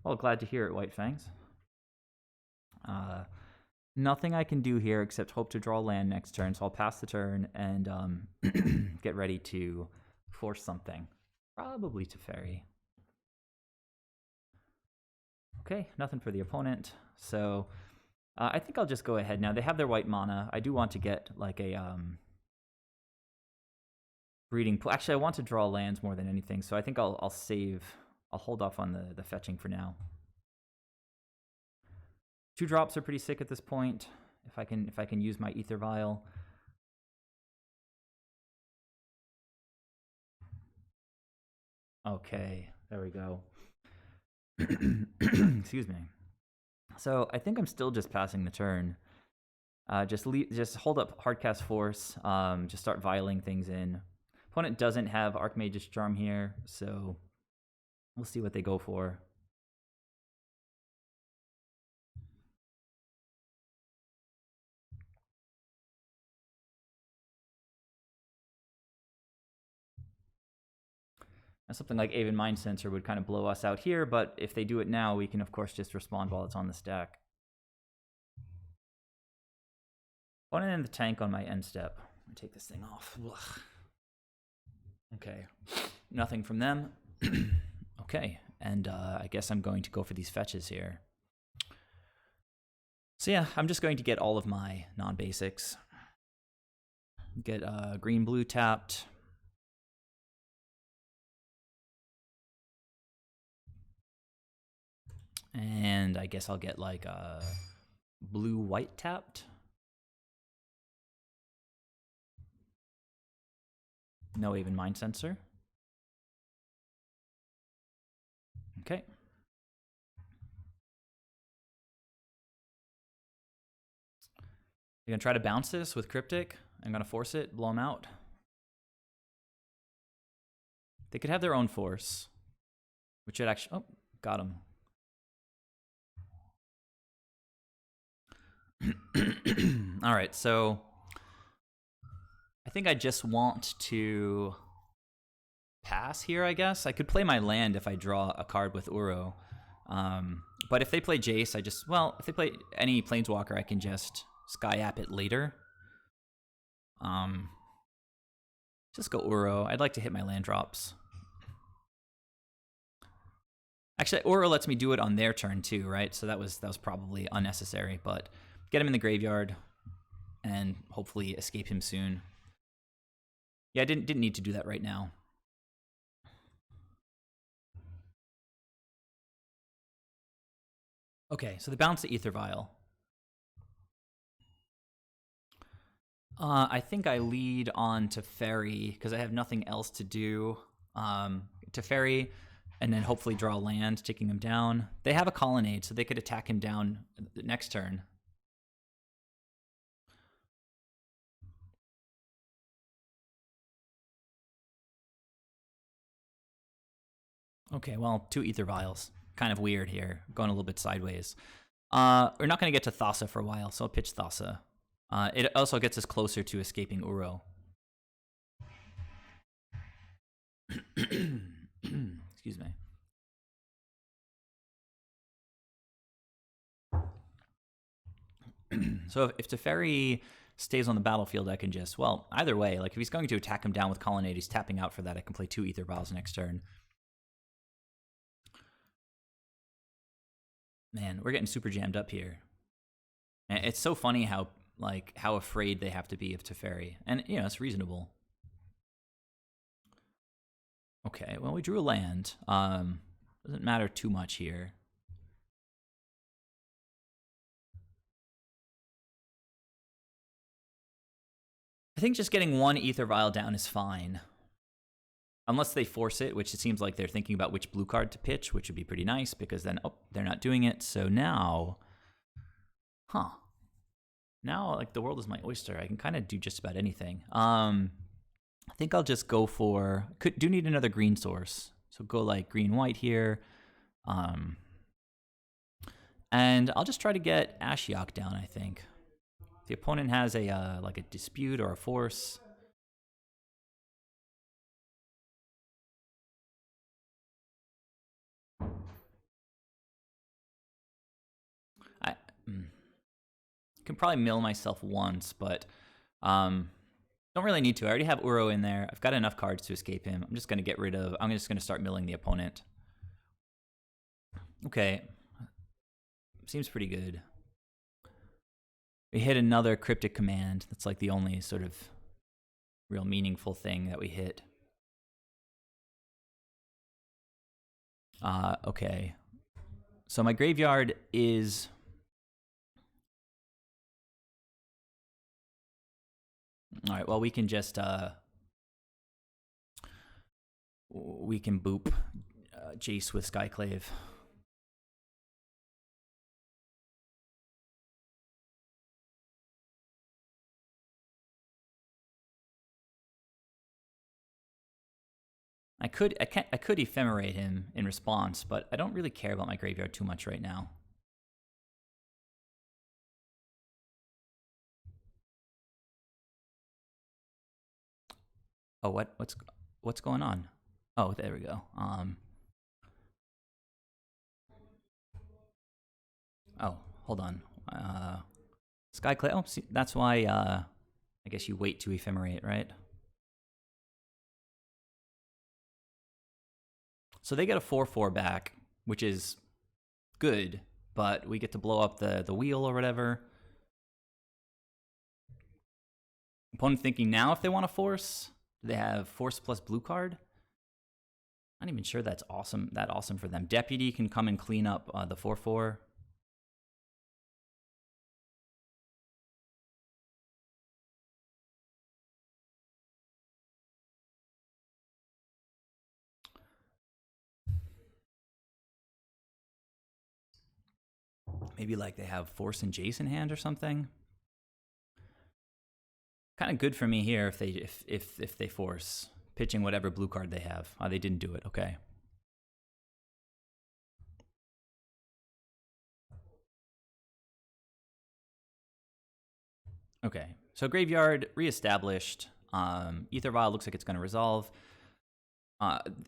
Well, glad to hear it, White Fangs. Nothing I can do here except hope to draw land next turn, so I'll pass the turn and get ready to force something. Probably to Fairy. Okay, nothing for the opponent, so I think I'll just go ahead now. They have their white mana. I do want to get like a breeding pool. Actually, I want to draw lands more than anything, so I think I'll save. I'll hold off on the fetching for now. 2 drops are pretty sick at this point. If I can use my Ether Vial. Okay, there we go. Excuse me. So I think I'm still just passing the turn. Just hold up Hardcast Force. Just start vialing things in. Opponent doesn't have Archmage's Charm here, so we'll see what they go for. Something like Aven Mind Sensor would kind of blow us out here, but if they do it now, we can of course just respond while it's on the stack. One in the tank on my end step. I'm gonna take this thing off. Ugh. Okay, nothing from them. Okay, and I guess I'm going to go for these fetches here. So yeah, I'm just going to get all of my non-basics. Get green-blue tapped. And I guess I'll get like a blue-white tapped. No Aven Mind Sensor. Okay, You gonna try to bounce this with Cryptic? I'm gonna force it, blow them out. They could have their own force, which would actually... Oh, got him. All right, so I think I just want to pass here, I guess. I could play my land if I draw a card with Uro. But if they play Jace, if they play any Planeswalker, I can just Skyap it later. Just go Uro. I'd like to hit my land drops. Actually, Uro lets me do it on their turn too, right? So that was probably unnecessary, but get him in the graveyard and hopefully escape him soon. Yeah, I didn't need to do that right now. Okay, so they bounce the Ether Vial. I think I lead on to Teferi because I have nothing else to do. Teferi, and then hopefully draw land, taking him down. They have a Colonnade, so they could attack him down the next turn. Okay, well, 2 Ether Vials. Kind of weird here, going a little bit sideways. We're not going to get to Thassa for a while, so I'll pitch Thassa. It also gets us closer to escaping Uro. Excuse me. So if Teferi stays on the battlefield, I can just, well, either way, like if he's going to attack him down with Colonnade, he's tapping out for that. I can play 2 Ether Vials next turn. Man, we're getting super jammed up here. And it's so funny how afraid they have to be of Teferi. And, you know, it's reasonable. Okay, well, we drew a land. Doesn't matter too much here. I think just getting 1 Ether Vial down is fine. Unless they force it, which it seems like they're thinking about which blue card to pitch, which would be pretty nice, because then, oh, they're not doing it. So now, now, like, the world is my oyster. I can kind of do just about anything. I think I'll just go for, do need another green source. So go, like, green-white here. And I'll just try to get Ashiok down, I think. If the opponent has a, like, a dispute or a force... I can probably mill myself once, but don't really need to. I already have Uro in there. I've got enough cards to escape him. I'm just going to get rid of... I'm just going to start milling the opponent. Okay. Seems pretty good. We hit another Cryptic Command. That's like the only sort of real meaningful thing that we hit. Okay. So my graveyard is... All right, well, we can just... we can boop Jace with Skyclave. I could ephemerate him in response, but I don't really care about my graveyard too much right now. Oh, what's going on? Oh, there we go. Oh, hold on. Skyclave. Oh, see, that's why. I guess you wait to ephemerate, right? So they get a 4/4 back, which is good, but we get to blow up the wheel or whatever. Opponent thinking now if they want to force. Do they have force plus blue card? Not even sure that's awesome. That awesome for them. Deputy can come and clean up the 4/4. Maybe like they have Force and Jace in hand or something. Kind of good for me here if they force pitching whatever blue card they have. They didn't do it. Okay. Okay. So graveyard reestablished. Ether Vial looks like it's going to resolve.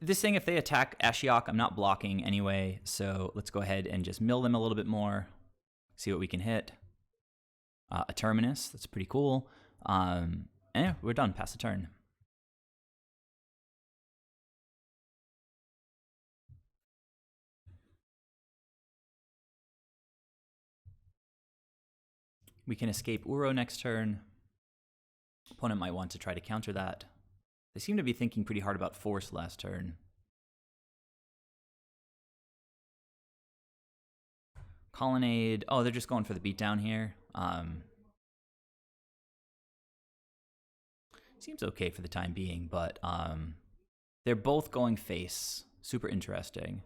This thing, if they attack Ashiok, I'm not blocking anyway. So let's go ahead and just mill them a little bit more. See what we can hit. A Terminus. That's pretty cool. And yeah, we're done. Pass the turn. We can escape Uro next turn. Opponent might want to try to counter that. They seem to be thinking pretty hard about Force last turn. Colonnade. Oh, they're just going for the beatdown here. Seems okay for the time being, but they're both going face. Super interesting.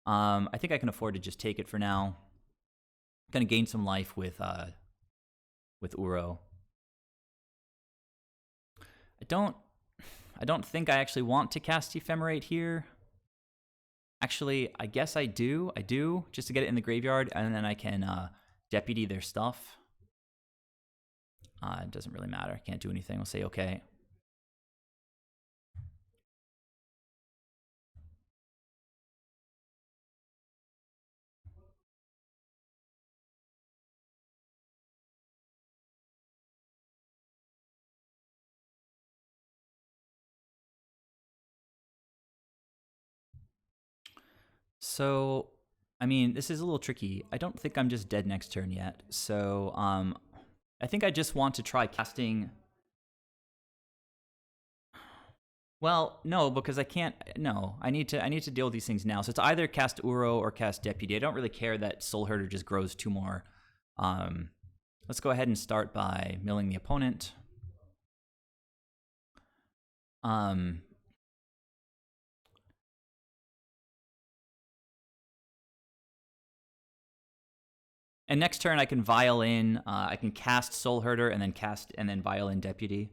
I think I can afford to just take it for now. Gonna gain some life with Uro. I don't think I actually want to cast Ephemerate here. Actually, I guess I do. I do, just to get it in the graveyard, and then I can deputy their stuff. It doesn't really matter. Can't do anything. We'll say okay. So, I mean, this is a little tricky. I don't think I'm just dead next turn yet. So, I think I just want to try casting. Well, no, because I can't. No, I need to deal with these things now. So it's either cast Uro or cast Deputy. I don't really care that Soulherder just grows 2 more. Let's go ahead and start by milling the opponent. And next turn I can vial in. I can cast Soulherder and then vial in Deputy.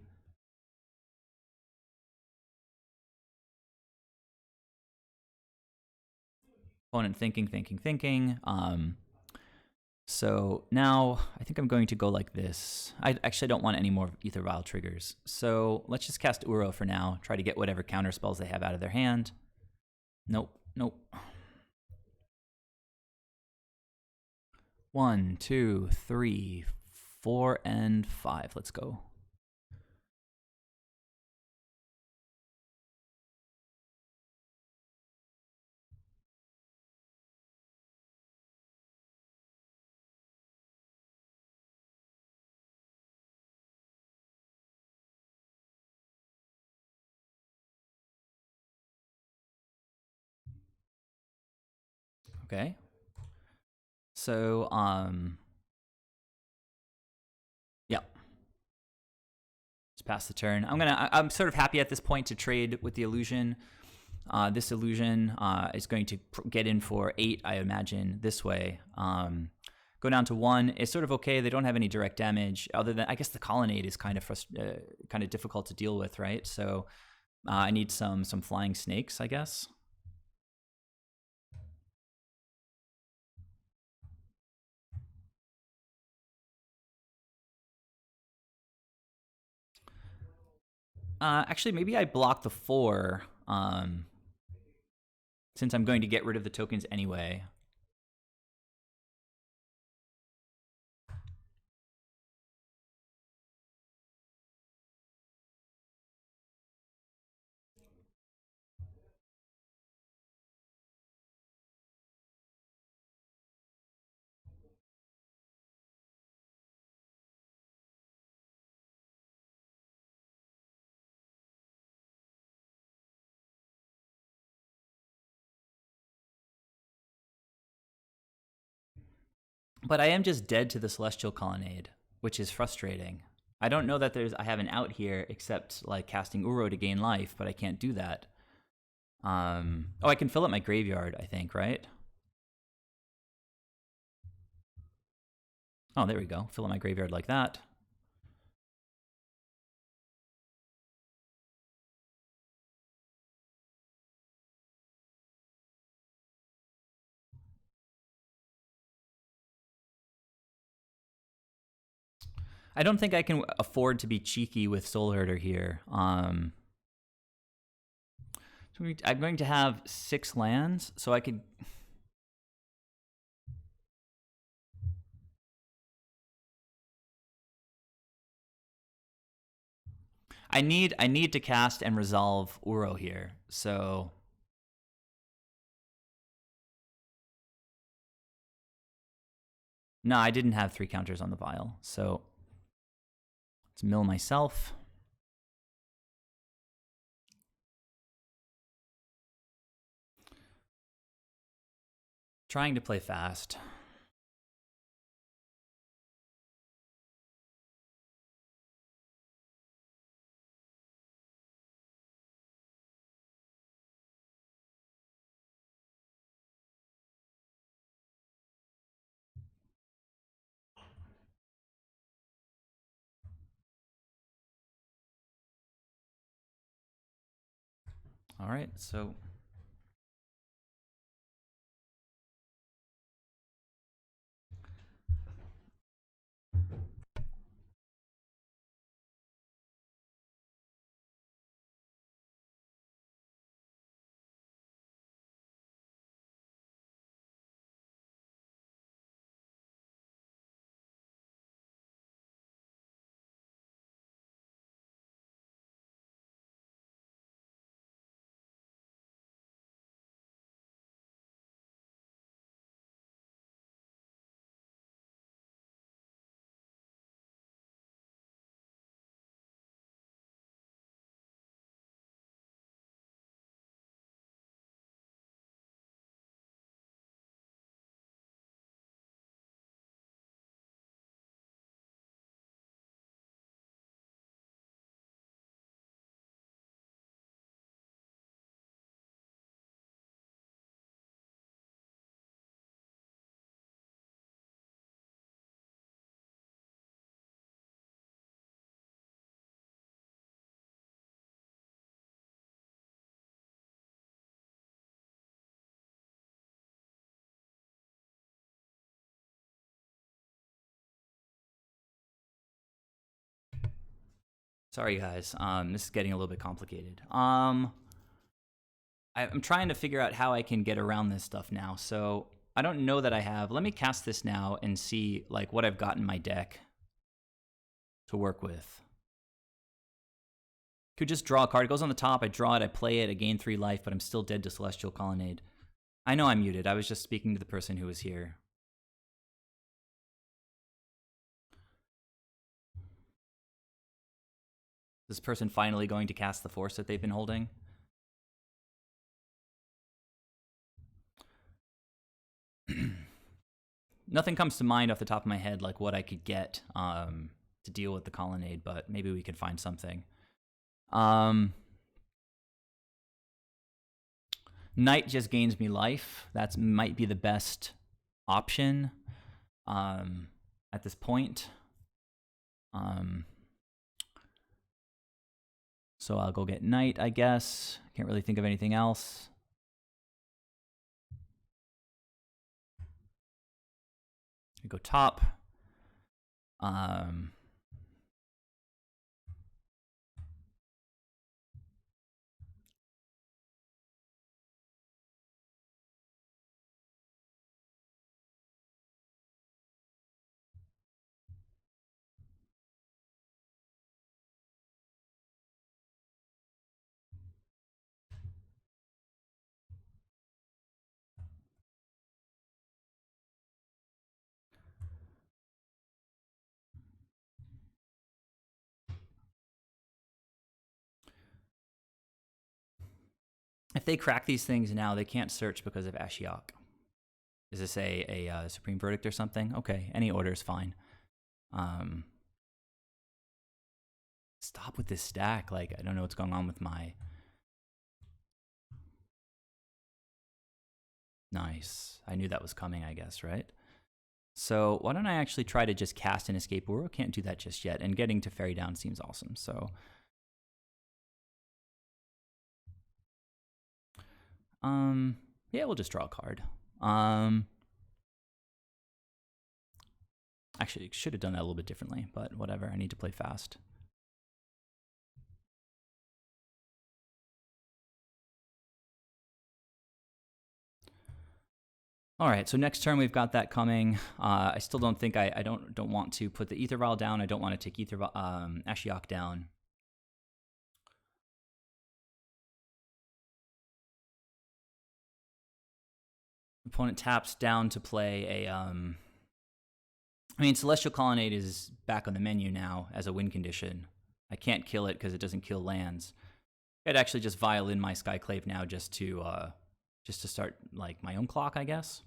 Opponent thinking. So now I think I'm going to go like this. I actually don't want any more Ether Vial triggers. So let's just cast Uro for now. Try to get whatever counter spells they have out of their hand. Nope. 1, 2, 3, 4, and 5. Let's go. Okay. So, yeah. Let's pass the turn. I'm sort of happy at this point to trade with the illusion. This illusion is going to get in for 8, I imagine, this way. Go down to 1. It's sort of okay. They don't have any direct damage, other than I guess the colonnade is kind of difficult to deal with, right? So I need some flying snakes, I guess. Actually, maybe I block the 4, since I'm going to get rid of the tokens anyway. But I am just dead to the Celestial Colonnade, which is frustrating. I don't know that I have an out here except like casting Uro to gain life, but I can't do that. Oh, I can fill up my graveyard, I think, right? Oh, there we go. Fill up my graveyard like that. I don't think I can afford to be cheeky with Soulherder here. So I'm going to have 6 lands, so I could. I need to cast and resolve Uro here, so. No, I didn't have 3 counters on the vial, so let's mill myself. Trying to play fast. All right, so sorry guys. This is getting a little bit complicated. I'm trying to figure out how I can get around this stuff now. So I don't know that I have. Let me cast this now and see like what I've got in my deck to work with. Could just draw a card. It goes on the top. I draw it. I play it. I gain 3 life, but I'm still dead to Celestial Colonnade. I know I'm muted. I was just speaking to the person who was here. Is this person finally going to cast the force that they've been holding? Nothing comes to mind off the top of my head like what I could get to deal with the colonnade, but maybe we could find something. Knight just gains me life. That might be the best option at this point. So I'll go get Knight, I guess. Can't really think of anything else. I go top. If they crack these things now, they can't search because of Ashiok. Is this a Supreme Verdict or something? Okay, any order is fine. Stop with this stack. Like, I don't know what's going on with my... Nice. I knew that was coming, I guess, right? So why don't I actually try to just cast and escape Uro? Can't do that just yet. And getting to Fairy Down seems awesome, so... yeah, we'll just draw a card. Actually, should have done that a little bit differently, but whatever. I need to play fast. All right, so next turn we've got that coming. I still don't think I don't want to put the Ether Vial down. I don't want to take Ashiok down. Opponent taps down to play a. I mean, Celestial Colonnade is back on the menu now as a win condition. I can't kill it because it doesn't kill lands. I'd actually just vial in my Skyclave now just to start like my own clock, I guess.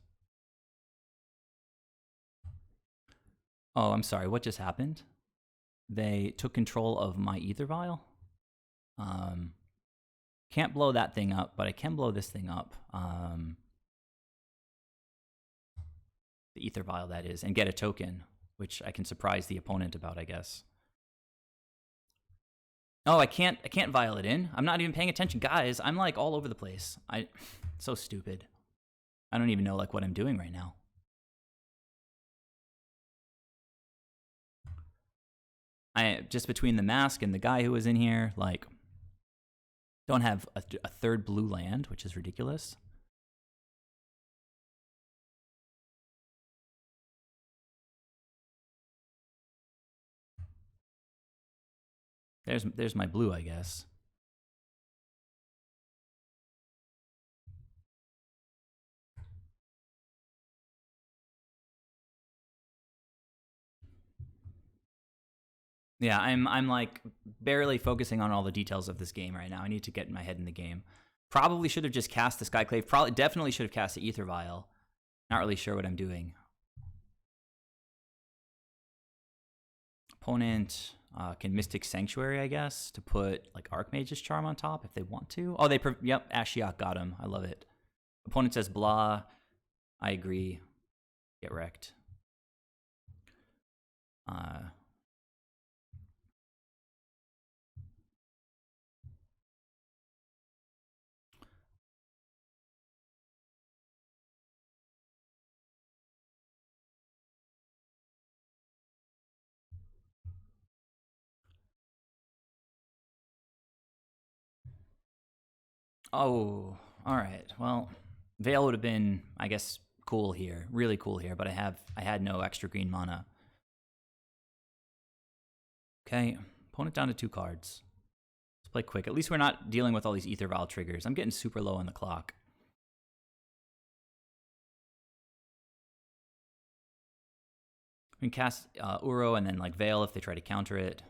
Oh, I'm sorry. What just happened? They took control of my Ether Vial. Can't blow that thing up, but I can blow this thing up. The Ether Vial, that is, and get a token, which I can surprise the opponent about, I guess. Oh, I can't vial it in. I'm not even paying attention, guys. I'm like all over the place. So stupid. I don't even know like what I'm doing right now. I just between the mask and the guy who was in here, like, don't have a third blue land, which is ridiculous. There's my blue, I guess. Yeah, I'm like barely focusing on all the details of this game right now. I need to get my head in the game. Probably should have just cast the Skyclave. Definitely should have cast the Ether Vial. Not really sure what I'm doing. Opponent can Mystic Sanctuary, I guess, to put like Archmage's Charm on top if they want to. Oh, yep, Ashiok got him. I love it. Opponent says blah. I agree. Get wrecked. Oh, all right. Well, Veil would have been, I guess, cool here, really cool here, but I had no extra green mana. Okay, opponent down to 2 cards. Let's play quick. At least we're not dealing with all these Ether Vial triggers. I'm getting super low on the clock. We can cast Uro and then like Veil if they try to counter it.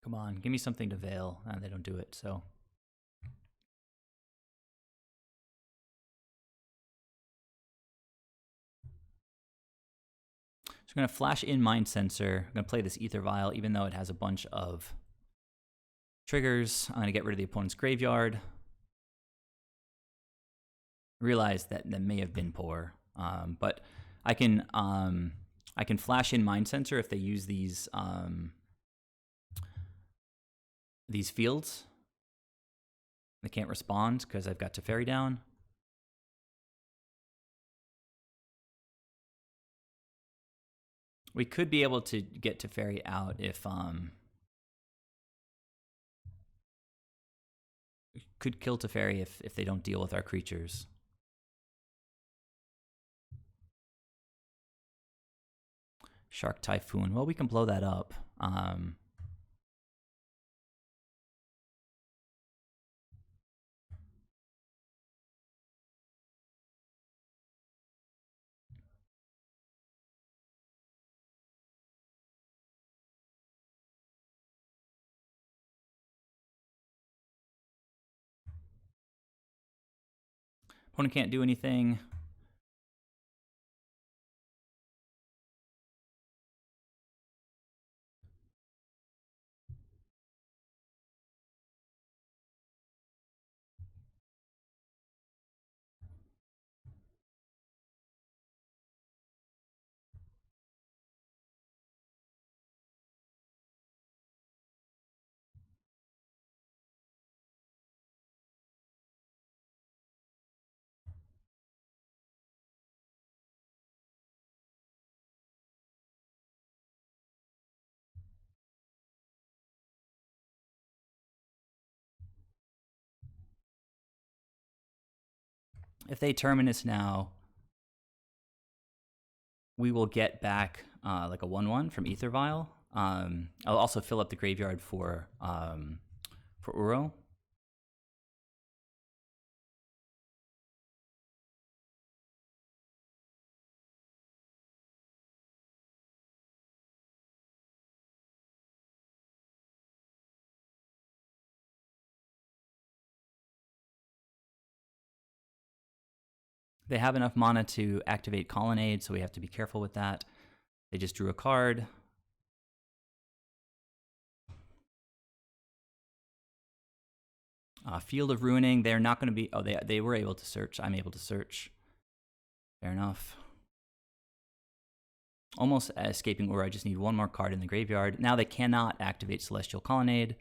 Come on, give me something to Veil. They don't do it, so. So I'm going to flash in Mind Sensor. I'm going to play this Ether Vial, even though it has a bunch of triggers. I'm going to get rid of the opponent's graveyard. Realize that may have been poor, but I can flash in Mind Sensor if they use these fields. They can't respond because I've got Teferi down. We could be able to get Teferi out if we could kill Teferi if they don't deal with our creatures. Shark Typhoon. Well, we can blow that up. Opponent can't do anything. If they Terminus now, we will get back like a 1/1 from Ether Vial. I'll also fill up the graveyard for Uro. They have enough mana to activate Colonnade, so we have to be careful with that. They just drew a card. Field of Ruining, they're not going to be... Oh, they were able to search. I'm able to search. Fair enough. Almost escaping Uro. I just need one more card in the graveyard. Now they cannot activate Celestial Colonnade.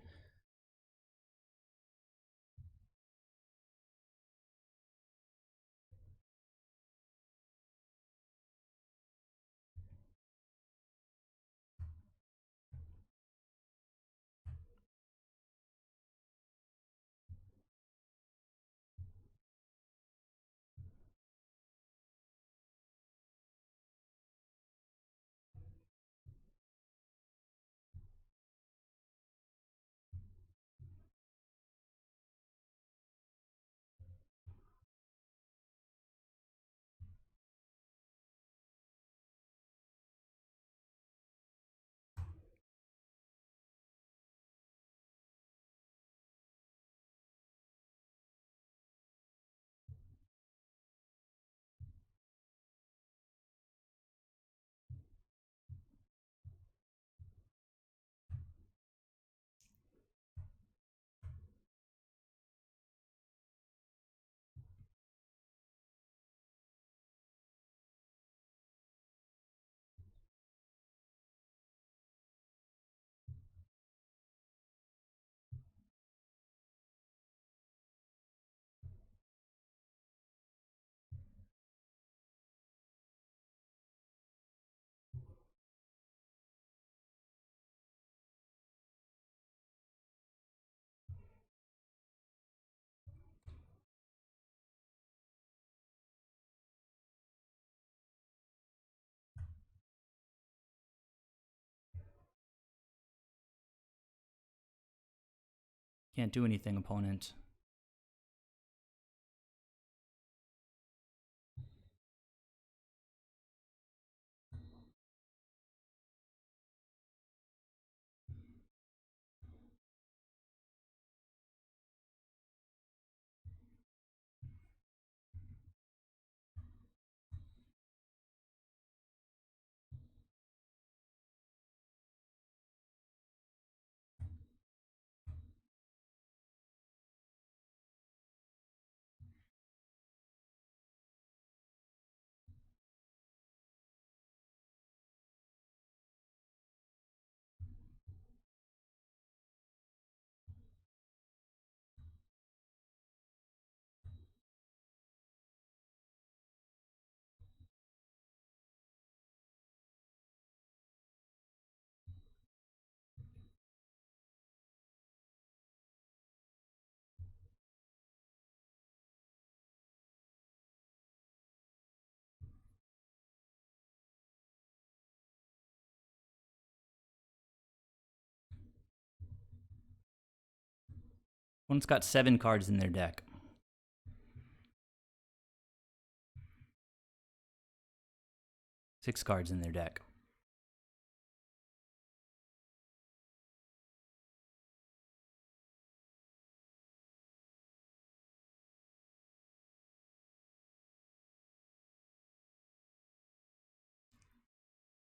Can't do anything, opponent. Opponent's got 7 cards in their deck. Six cards in their deck.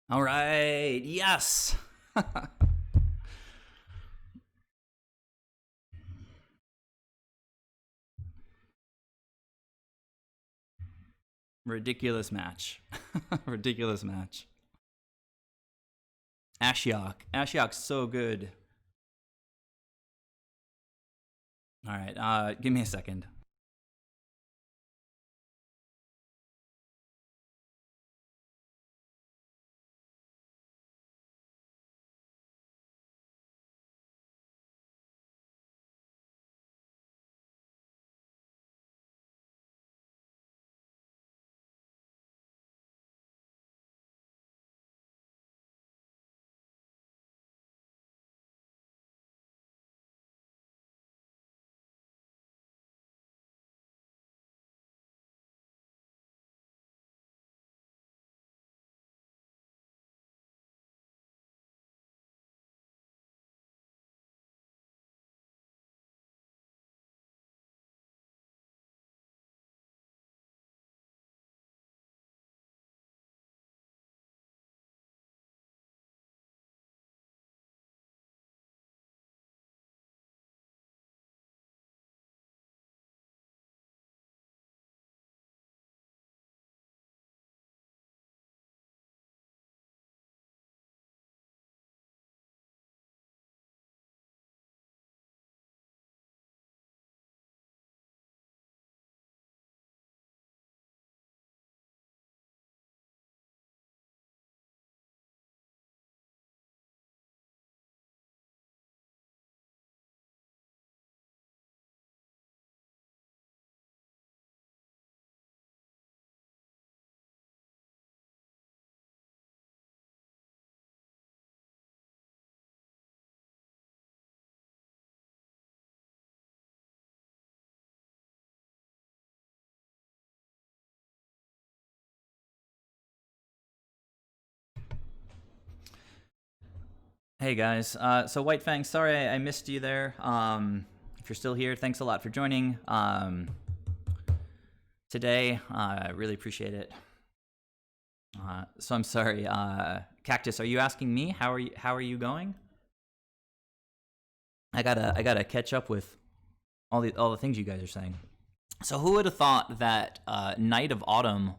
All right, yes. Ridiculous match. Ridiculous match. Ashiok. Ashiok's so good. All right, give me a second. Hey guys, so White Fang, sorry I missed you there. If you're still here, thanks a lot for joining today. I really appreciate it. So I'm sorry, Cactus, are you asking me how are you going? I gotta catch up with all the things you guys are saying. So who would have thought that Knight of Autumn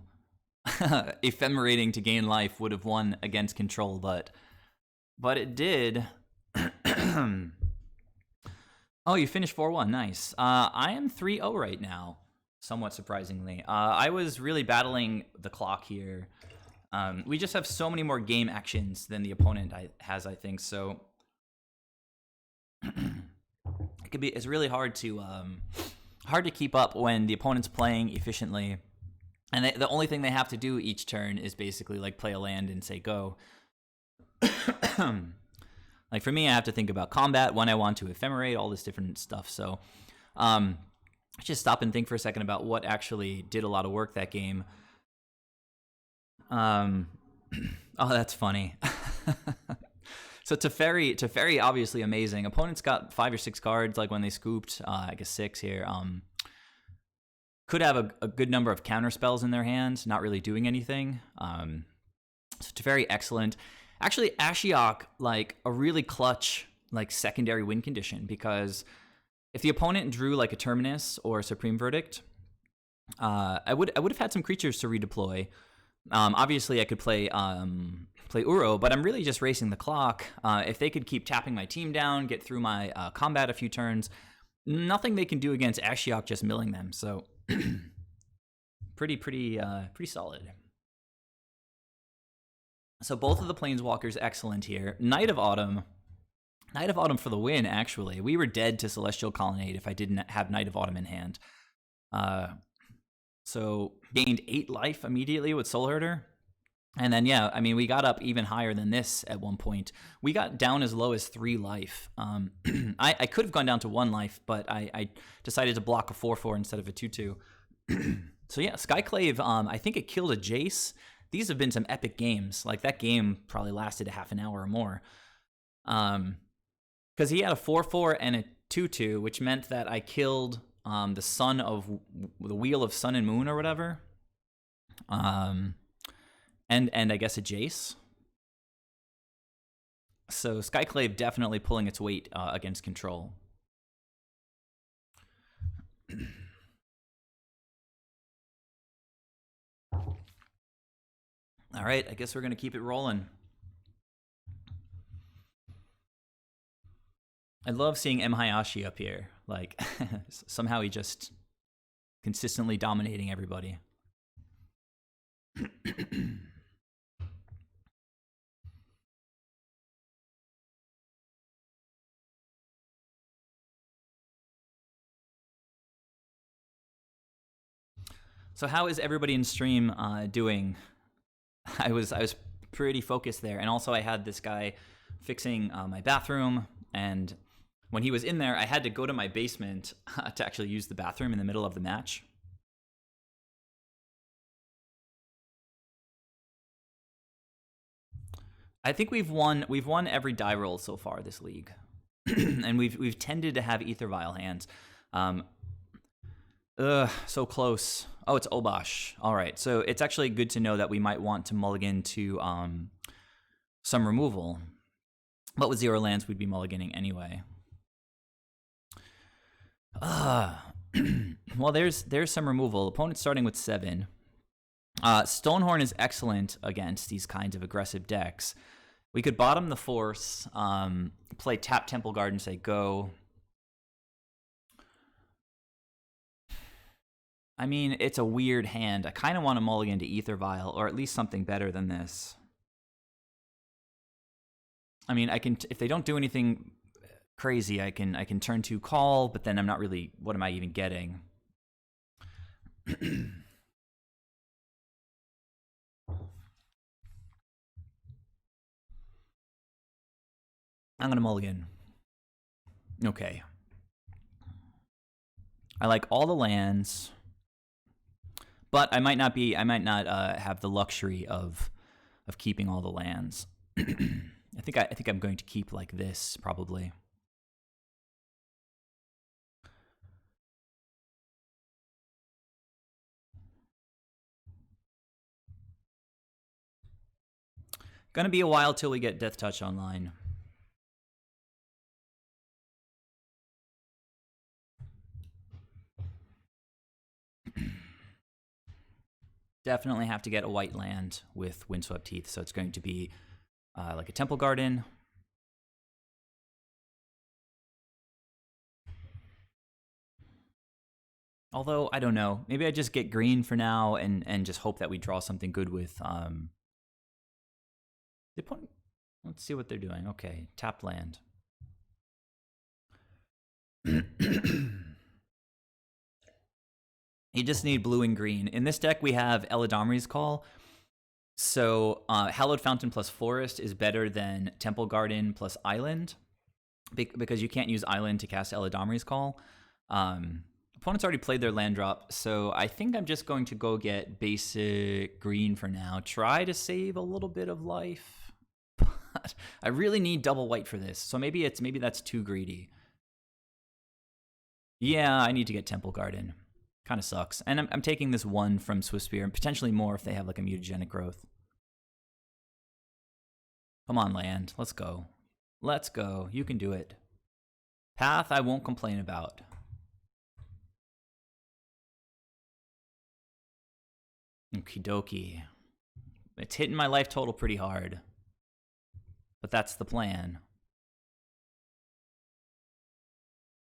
ephemerating to gain life would have won against Control, but it did. Oh, you finished 4-1. Nice. I am 3-0 right now, somewhat surprisingly. I was really battling the clock here. We just have so many more game actions than the opponent has, I think. So it's really hard to keep up when the opponent's playing efficiently, and the only thing they have to do each turn is basically like play a land and say go. Like for me, I have to think about combat, when I want to ephemerate, all this different stuff. So just stop and think for a second about what actually did a lot of work that game. Oh, that's funny. So Teferi obviously amazing. Opponents got 5 or 6 cards, like when they scooped, I guess 6 here. Could have a good number of counter spells in their hands, not really doing anything. So Teferi, excellent. Actually, Ashiok, like a really clutch, like secondary win condition, because if the opponent drew like a Terminus or a Supreme Verdict, I would have had some creatures to redeploy. Obviously, I could play Uro, but I'm really just racing the clock. If they could keep tapping my team down, get through my combat a few turns, nothing they can do against Ashiok just milling them. So pretty solid. So both of the Planeswalkers excellent here. Knight of Autumn for the win, actually. We were dead to Celestial Colonnade if I didn't have Knight of Autumn in hand. So gained 8 life immediately with Soulherder. And then, yeah, I mean, we got up even higher than this at one point. We got down as low as 3 life. I could have gone down to 1 life, but I decided to block a 4-4 instead of a 2-2. So yeah, Skyclave, I think it killed a Jace. These have been some epic games. Like, that game probably lasted a half an hour or more. Because he had a 4-4 and a 2-2, which meant that I killed the son of the Wheel of Sun and Moon or whatever. And I guess a Jace. So Skyclave definitely pulling its weight against Control. All right, I guess we're going to keep it rolling. I love seeing M. Hayashi up here. Like, somehow he just consistently dominating everybody. So how is everybody in stream doing? I was pretty focused there, and also I had this guy fixing my bathroom, and when he was in there, I had to go to my basement to actually use the bathroom in the middle of the match. I think we've won every die roll so far this league, and we've tended to have Ether Vial hands. So close. Oh, it's Obosh. All right, so it's actually good to know that we might want to mulligan to some removal. But with 0 lands, we'd be mulliganing anyway. Well, there's some removal. Opponent starting with 7. Stonehorn is excellent against these kinds of aggressive decks. We could bottom the Force, play tap Temple Guard and say go. I mean, it's a weird hand. I kind of want to mulligan to Ether Vial, or at least something better than this. I mean, I can if they don't do anything crazy, I can turn 2 call, but then I'm not really. What am I even getting? I'm gonna mulligan. Okay. I like all the lands, but I might not have the luxury of keeping all the lands. I think I'm going to keep like this probably. Gonna be a while till we get Death Touch online. Definitely have to get a white land with Windswept Heath, so it's going to be like a Temple Garden. Although, I don't know. Maybe I just get green for now and just hope that we draw something good with... Let's see what they're doing. Okay, tapped land. You just need blue and green. In this deck, we have Eladamri's Call. So Hallowed Fountain plus Forest is better than Temple Garden plus Island, because you can't use Island to cast Eladamri's Call. Opponents already played their land drop, so I think I'm just going to go get basic green for now. Try to save a little bit of life. But I really need double white for this, so maybe that's too greedy. Yeah, I need to get Temple Garden. Kind of sucks. And I'm taking this one from Swiftspear, and potentially more if they have like a mutagenic growth. Come on, land. Let's go. Let's go. You can do it. Path, I won't complain about. Okie dokie. It's hitting my life total pretty hard. But that's the plan.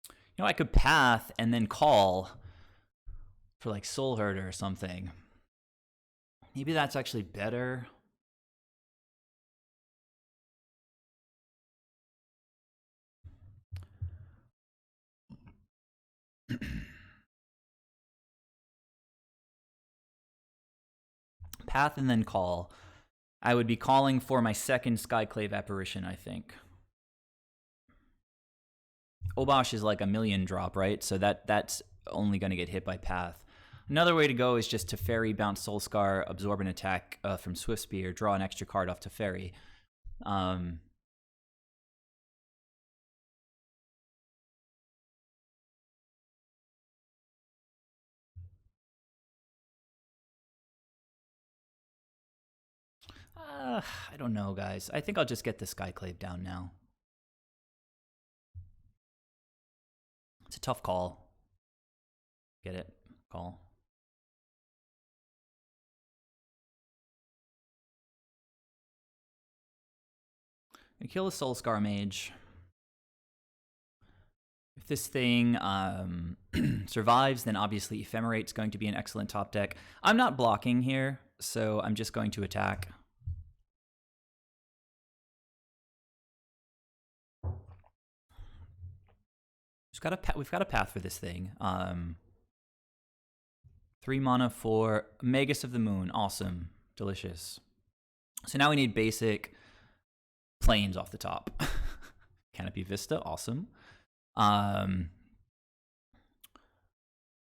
You know, I could path and then call for like Soulherder or something. Maybe that's actually better. Path and then call. I would be calling for my second Skyclave Apparition, I think. Obosh is like a million drop, right? So that's only going to get hit by Path. Another way to go is just Teferi, bounce Soulscar, absorb an attack from Swiftspear, draw an extra card off Teferi. I don't know, guys. I think I'll just get the Skyclave down now. It's a tough call. Get it? Call. I kill a Soulscar Mage. If this thing survives, then obviously Ephemerate's going to be an excellent top deck. I'm not blocking here, so I'm just going to attack. We've got a path for this thing. 3 mana for Magus of the Moon. Awesome. Delicious. So now we need basic planes off the top. Canopy Vista. Awesome.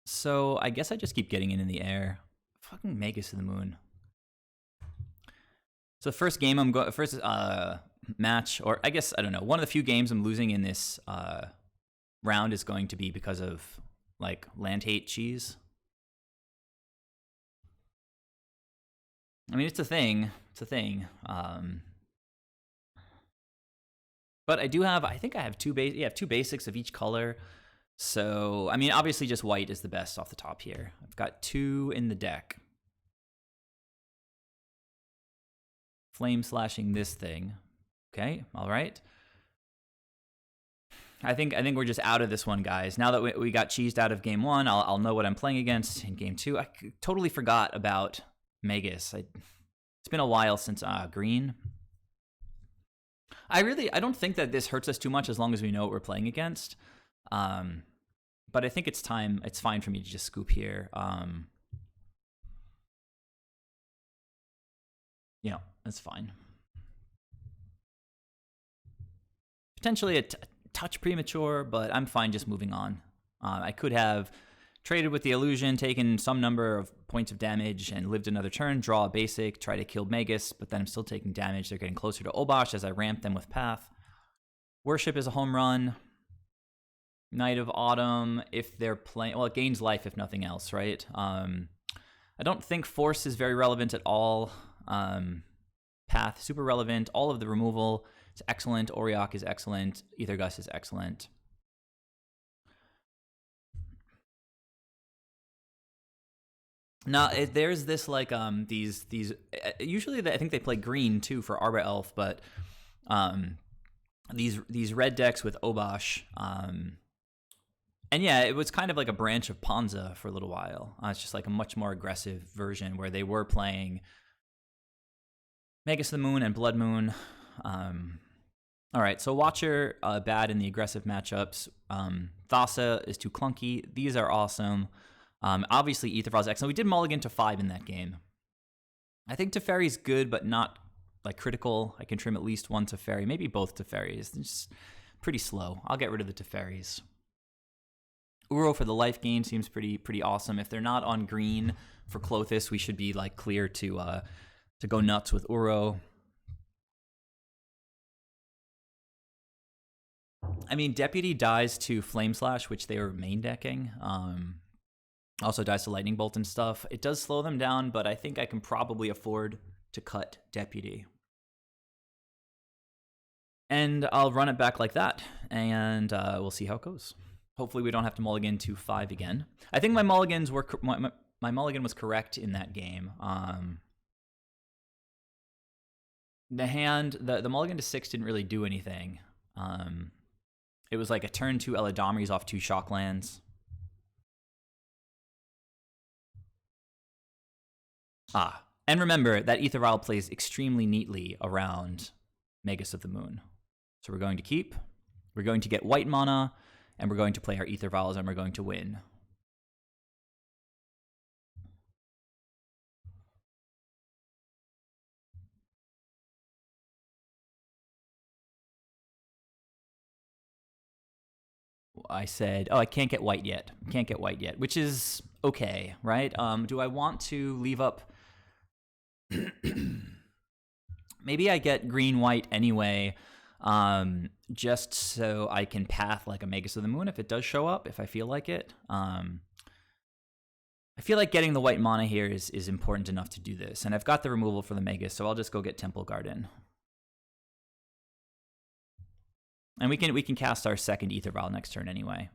So I guess I just keep getting it in the air. Fucking Magus of the Moon. So first game first match, or I guess, I don't know, one of the few games I'm losing in this round is going to be because of like land hate cheese. I mean, it's a thing. It's a thing. But I think I have two basics of each color. So, I mean, obviously just white is the best off the top here. I've got 2 in the deck. Flame slashing this thing. Okay, all right. I think we're just out of this one, guys. Now that we got cheesed out of game 1, I'll know what I'm playing against in game 2. I totally forgot about Magus. It's been a while since green. I don't think that this hurts us too much as long as we know what we're playing against. But I think it's fine for me to just scoop here. Yeah, that's fine. Potentially a touch premature, but I'm fine just moving on. I could have Traded with the illusion, taken some number of points of damage, and lived another turn. Draw a basic, try to kill Magus, but then I'm still taking damage. They're getting closer to Obosh as I ramp them with Path. Worship is a home run. Night of Autumn, if they're playing... Well, it gains life if nothing else, right? I don't think Force is very relevant at all. Path, super relevant. All of the removal is excellent. Auriok is excellent. Aether Gust is excellent. Now, there's this, like, these usually I think they play green, too, for Arbor Elf, but these red decks with Obosh, and yeah, it was kind of like a branch of Ponza for a little while. It's just like a much more aggressive version where they were playing Magus of the Moon and Blood Moon. All right, so Watcher, bad in the aggressive matchups. Thassa is too clunky. These are awesome. Obviously, Aetherfall is excellent. We did mulligan to 5 in that game. I think Teferi's good, but not like critical. I can trim at least one Teferi, maybe both Teferis. It's just pretty slow. I'll get rid of the Teferis. Uro for the life gain seems pretty awesome. If they're not on green for Klothys, we should be like clear to go nuts with Uro. I mean, Deputy dies to Flame Slash, which they were main decking. Also dies to Lightning Bolt and stuff. It does slow them down, but I think I can probably afford to cut Deputy. And I'll run it back like that, and we'll see how it goes. Hopefully we don't have to mulligan to 5 again. I think my mulligans were my mulligan was correct in that game. The hand, the mulligan to 6 didn't really do anything. It was like a turn 2 Eladamri's off 2 Shocklands. And remember that Aether Vial plays extremely neatly around Magus of the Moon. So we're going to keep, we're going to get white mana, and we're going to play our Aether Vials, and we're going to win. I said, oh, I can't get white yet. Can't get white yet, which is okay, right? Do I want to leave up... Maybe I get green-white anyway, just so I can path like a Magus of the Moon if it does show up, if I feel like it. I feel like getting the white mana here is important enough to do this, and I've got the removal for the Magus, so I'll just go get Temple Garden. And we can cast our second Aether Vial next turn anyway.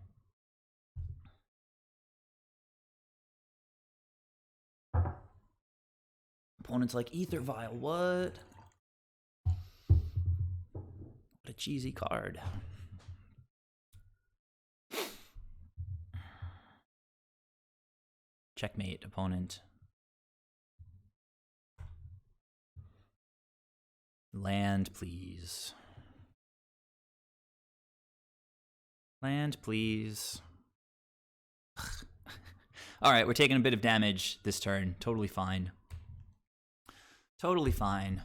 Opponent's like, Aether Vial, what? What a cheesy card. Checkmate, opponent. Land, please. Land, please. All right, we're taking a bit of damage this turn. Totally fine. Totally fine.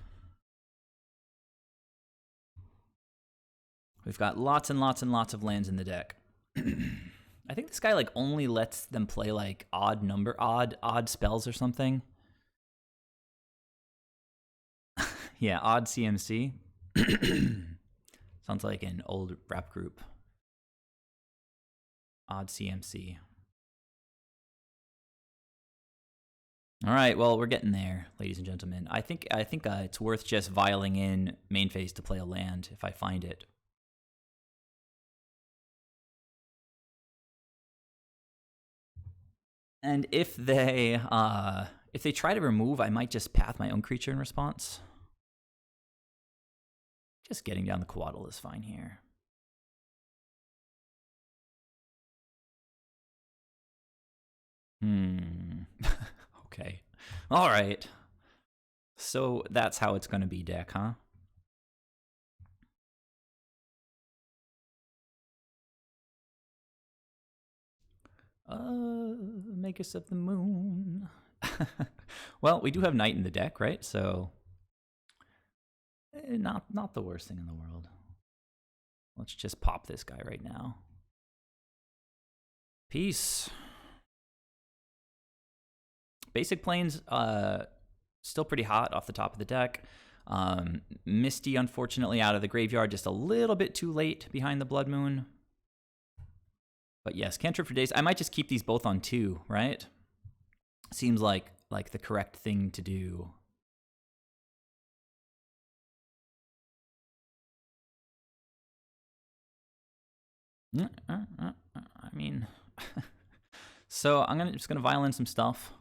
We've got lots and lots and lots of lands in the deck. I think this guy like only lets them play like odd spells or something. Yeah, odd CMC. Sounds like an old rap group. Odd CMC. All right, well, we're getting there, ladies and gentlemen. I think it's worth just vialing in main phase to play a land if I find it. And if they try to remove, I might just path my own creature in response. Just getting down the Coatl is fine here. Okay. All right. So that's how it's going to be, deck, huh? Magus of the Moon. Well, we do have Knight in the deck, right? So not the worst thing in the world. Let's just pop this guy right now. Peace. Basic planes, still pretty hot off the top of the deck. Misty, unfortunately, out of the graveyard, just a little bit too late behind the Blood Moon. But yes, Cantrip for days. I might just keep these both on 2, right? Seems like the correct thing to do. I mean, so I'm just gonna violin some stuff.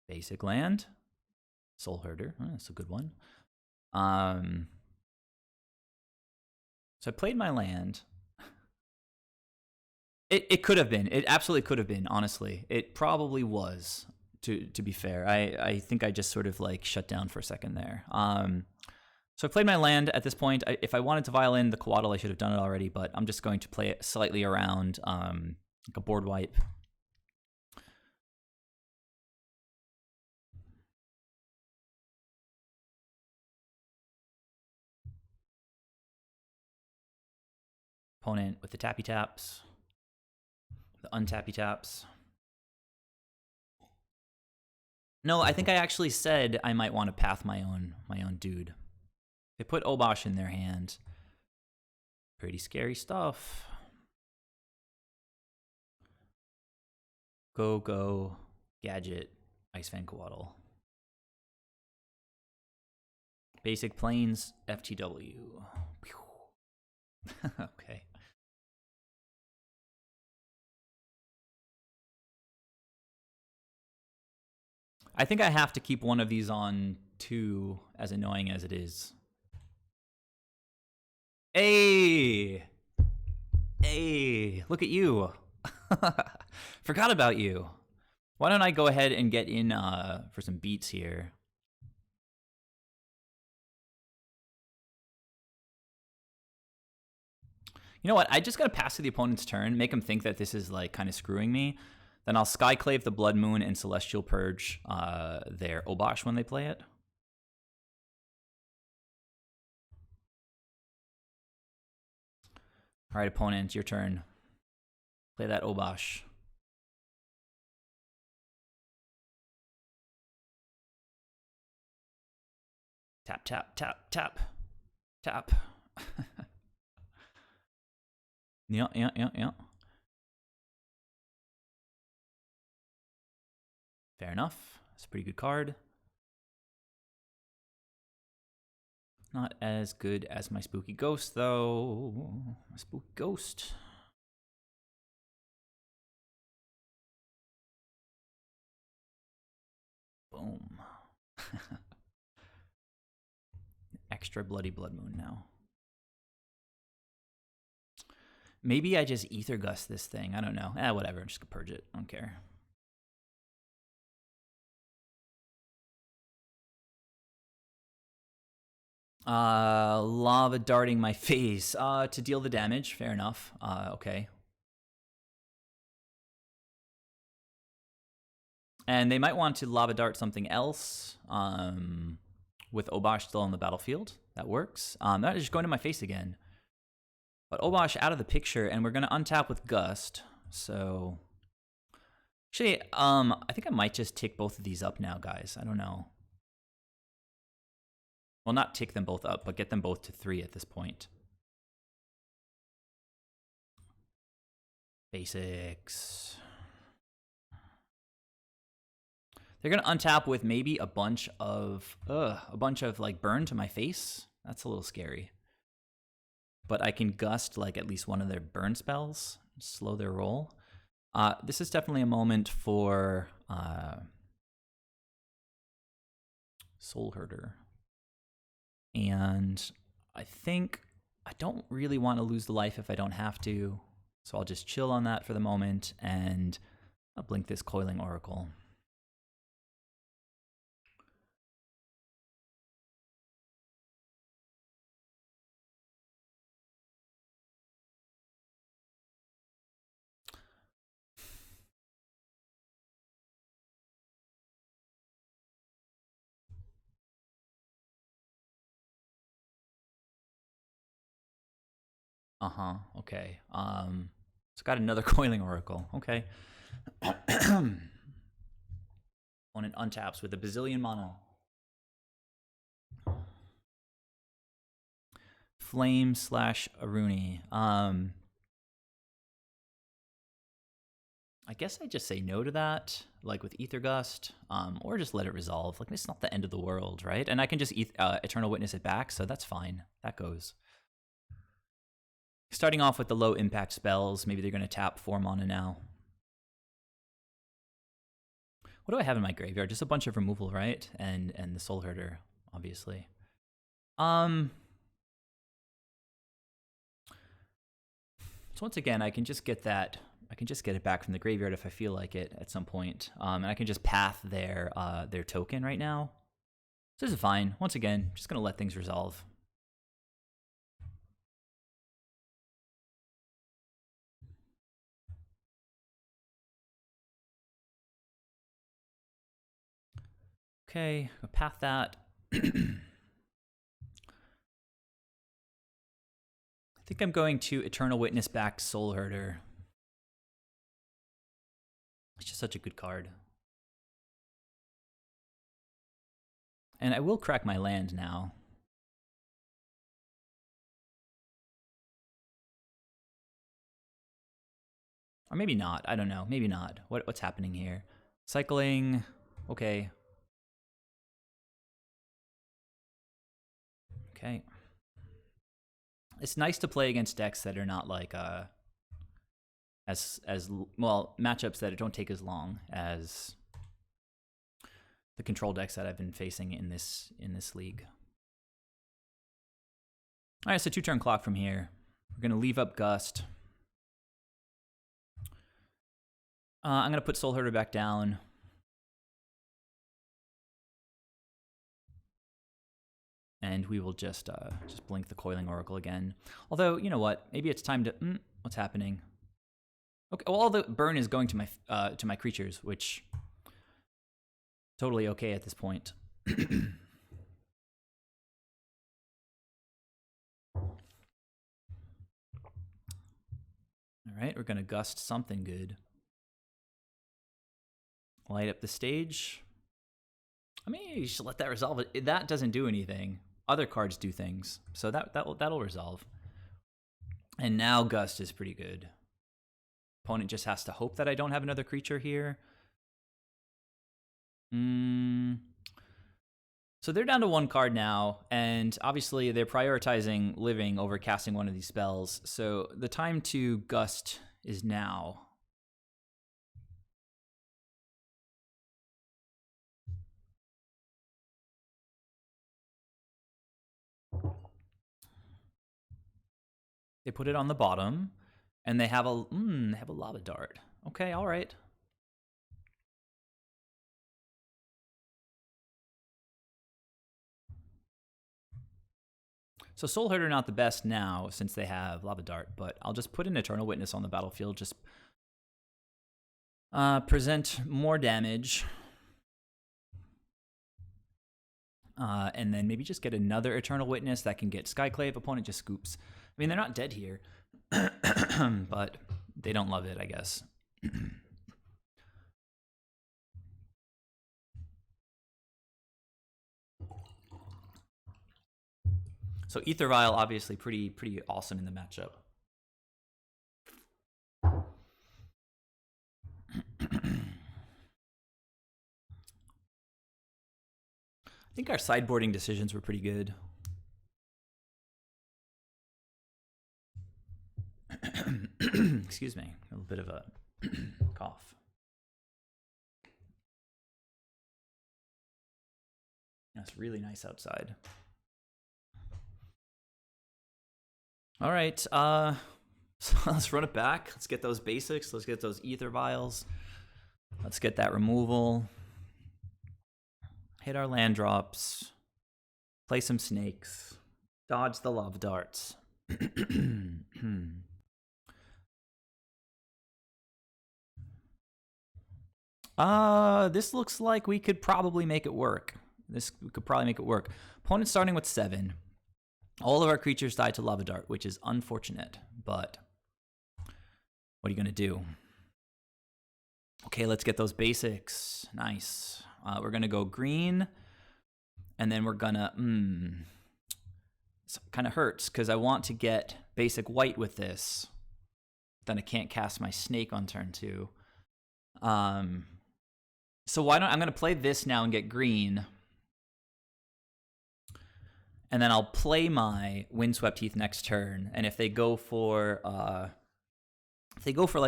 Basic land, Soulherder. Oh, that's a good one. So I played my land. It could have been. It absolutely could have been. Honestly, it probably was. To be fair, I think I just sort of like shut down for a second there. So I played my land at this point. If I wanted to violin the Coatl, I should have done it already, but I'm just going to play it slightly around, like a board wipe. Opponent with the tappy taps, the untappy taps. No, I think I actually said I might want to path my own dude. They put Obosh in their hand. Pretty scary stuff. Go, Gadget, Ice Fan Coatl. Basic Plains, FTW. Okay. I think I have to keep one of these on 2, as annoying as it is. Hey! Hey, look at you. Forgot about you. Why don't I go ahead and get in for some beats here? You know what? I just gotta pass to the opponent's turn, make him think that this is like kind of screwing me. Then I'll Skyclave the Blood Moon and Celestial Purge their Obosh when they play it. All right, opponent, your turn. Play that Obosh. Tap, tap, tap, tap, tap. Yeah. Fair enough. It's a pretty good card. Not as good as my Spooky Ghost, though. My Spooky Ghost. Boom. Extra bloody Blood Moon now. Maybe I just Ether Gust this thing. I don't know. Whatever. I'm just gonna purge it. I don't care. Lava darting my face to deal the damage. Fair enough. Okay. And they might want to lava dart something else with Obosh still on the battlefield. That works. That is just going to my face again. But Obosh out of the picture, and we're going to untap with Gust. So, actually, I think I might just tick both of these up now, guys. I don't know. Well, not tick them both up, but get them both to 3 at this point. Basics. They're gonna untap with maybe a bunch of like burn to my face. That's a little scary. But I can gust like at least one of their burn spells, slow their roll. This is definitely a moment for Soulherder. And I think I don't really want to lose the life if I don't have to. So I'll just chill on that for the moment, and I'll blink this Coiling Oracle. Okay. It's got another Coiling Oracle. Okay. Opponent untaps with a bazillion mana. Flame / Aruni. I guess I just say no to that, like with Ether Gust, or just let it resolve. Like, it's not the end of the world, right? And I can just Eternal Witness it back, so that's fine. That goes. Starting off with the low impact spells, maybe they're going to tap 4 mana now. What do I have in my graveyard? Just a bunch of removal, right? And the Soulherder, obviously. So once again, I can just get that. I can just get it back from the graveyard if I feel like it at some point. And I can just path their token right now. So this is fine. Once again, just gonna let things resolve. Okay, I'll path that. I think I'm going to Eternal Witness back Soulherder. It's just such a good card. And I will crack my land now. Or maybe not. I don't know. Maybe not. What's happening here? Cycling. Okay. Okay. It's nice to play against decks that are not like as well, matchups that don't take as long as the control decks that I've been facing in this league. All right, so 2-turn clock from here. We're gonna leave up Gust. I'm gonna put Soulherder back down. And we will just blink the Coiling Oracle again. Although, you know what? Maybe it's time to... what's happening? Okay, well, all the burn is going to my creatures, which... totally okay at this point. Alright, we're gonna Gust something good. Light up the stage. I mean, you should let that resolve. That doesn't do anything. Other cards do things, so that'll resolve. And now Gust is pretty good. Opponent just has to hope that I don't have another creature here. So they're down to 1 card now, and obviously they're prioritizing living over casting one of these spells. So the time to Gust is now. They put it on the bottom, and they have a lava dart. Okay, all right. So Soulherder not the best now since they have lava dart, but I'll just put an Eternal Witness on the battlefield. Just present more damage. And then maybe just get another Eternal Witness that can get Skyclave. Opponent just scoops. I mean, they're not dead here, but they don't love it, I guess. So Ether Vial, obviously pretty awesome in the matchup. I think our sideboarding decisions were pretty good. Excuse me, a little bit of a cough. It's really nice outside. All right, so let's run it back. Let's get those basics. Let's get those Ether Vials. Let's get that removal. Hit our land drops. Play some snakes. Dodge the lava darts. This looks like we could probably make it work. We could probably make it work. Opponent starting with 7. All of our creatures died to Lava Dart, which is unfortunate, but what are you going to do? Okay, let's get those basics. Nice. We're going to go green, and then we're going to... It kind of hurts, because I want to get basic white with this. Then I can't cast my snake on turn 2. So why don't... I'm going to play this now and get green. And then I'll play my Windswept Heath next turn. And if they go for like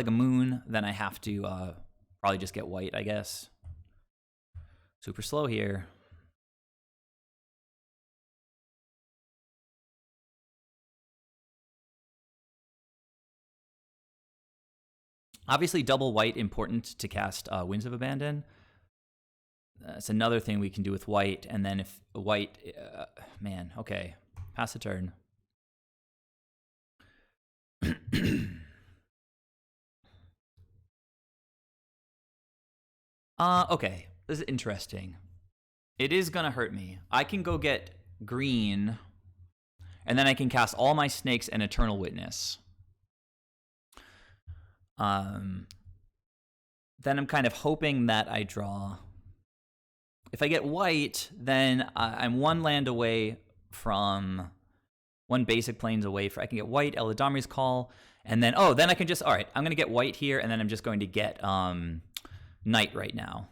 a moon, then I have to probably just get white, I guess. Super slow here. Obviously, double white important to cast Winds of Abandon. That's another thing we can do with white. And then if white... man, okay. Pass the turn. Okay. This is interesting. It is going to hurt me. I can go get green, and then I can cast all my snakes and Eternal Witness. Then I'm kind of hoping that I draw... If I get white, then I'm one land away from... One basic planes away. I can get white, Eladamri's Call, and then... Oh, then I can just... All right, I'm going to get white here, and then I'm just going to get Knight right now.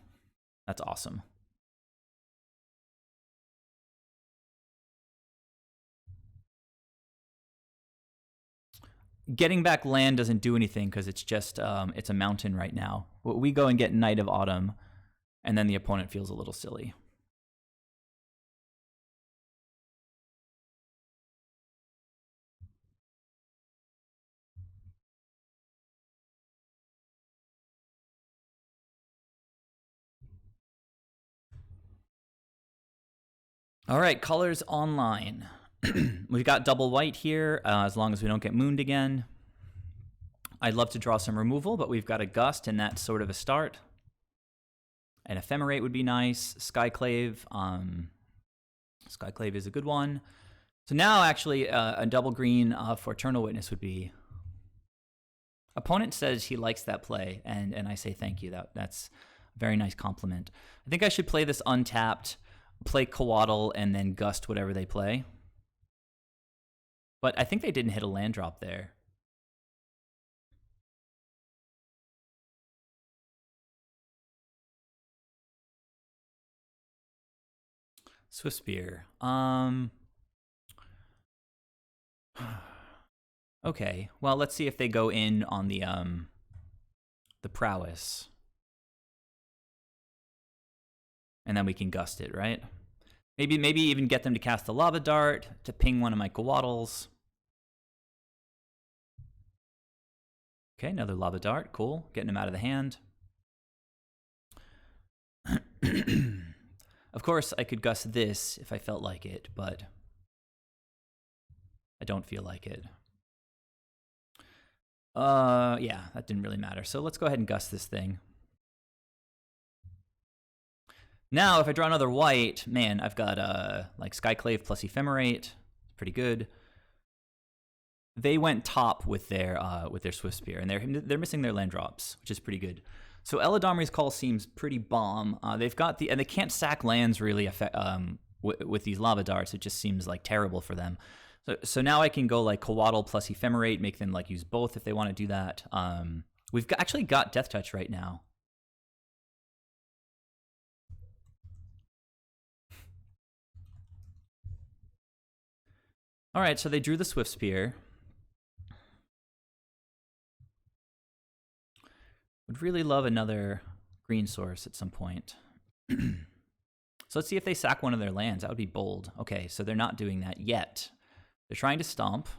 That's awesome. Getting back land doesn't do anything because it's just... it's a mountain right now. We go and get Knight of Autumn, and then the opponent feels a little silly. All right, colors online. We've got double white here, as long as we don't get mooned again. I'd love to draw some removal, but we've got a Gust, and that's sort of a start. An Ephemerate would be nice. Skyclave. Skyclave is a good one. So now, actually, a double green for Eternal Witness would be... Opponent says he likes that play, and I say thank you. That's a very nice compliment. I think I should play this untapped, play Coatl, and then Gust whatever they play. But I think they didn't hit a land drop there. Swiftspear. Okay. Well, let's see if they go in on the prowess. And then we can Gust it, right? Maybe even get them to cast the Lava Dart to ping one of my Coatls. Okay, another Lava Dart. Cool. Getting him out of the hand. Of course, I could Gust this if I felt like it, but I don't feel like it. Yeah, that didn't really matter. So let's go ahead and Gust this thing. Now, if I draw another white, man, I've got like Skyclave plus Ephemerate. Pretty good. They went top with their Swiftspear, and they're missing their land drops, which is pretty good. So Eladamri's Call seems pretty bomb. They've got and they can't sack lands really with these Lava Darts. It just seems like terrible for them. So now I can go like Coatl plus Ephemerate, make them like use both if they want to do that. We've actually got Death Touch right now. All right, so they drew the Swiftspear. Would really love another green source at some point. So let's see if they sack one of their lands. That would be bold. Okay, so they're not doing that yet. They're trying to stomp.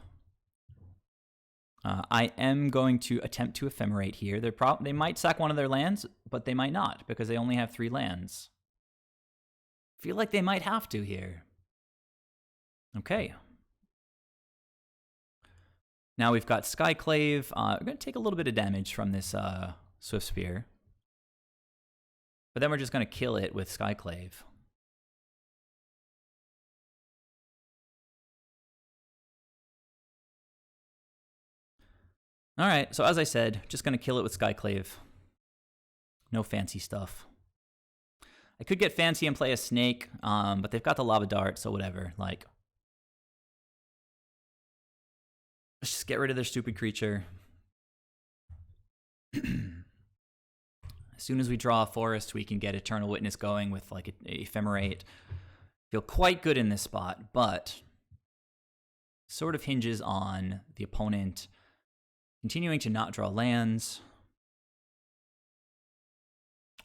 I am going to attempt to Ephemerate here. They might sack one of their lands, but they might not because they only have 3 lands. Feel like they might have to here. Okay. Now we've got Skyclave. We're going to take a little bit of damage from this Swiftspear. But then we're just going to kill it with Skyclave. All right, so as I said, just going to kill it with Skyclave. No fancy stuff. I could get fancy and play a snake, but they've got the lava dart, so whatever. Like, let's just get rid of their stupid creature. As soon as we draw a forest, we can get Eternal Witness going with like a Ephemerate. Feel quite good in this spot, but sort of hinges on the opponent continuing to not draw lands.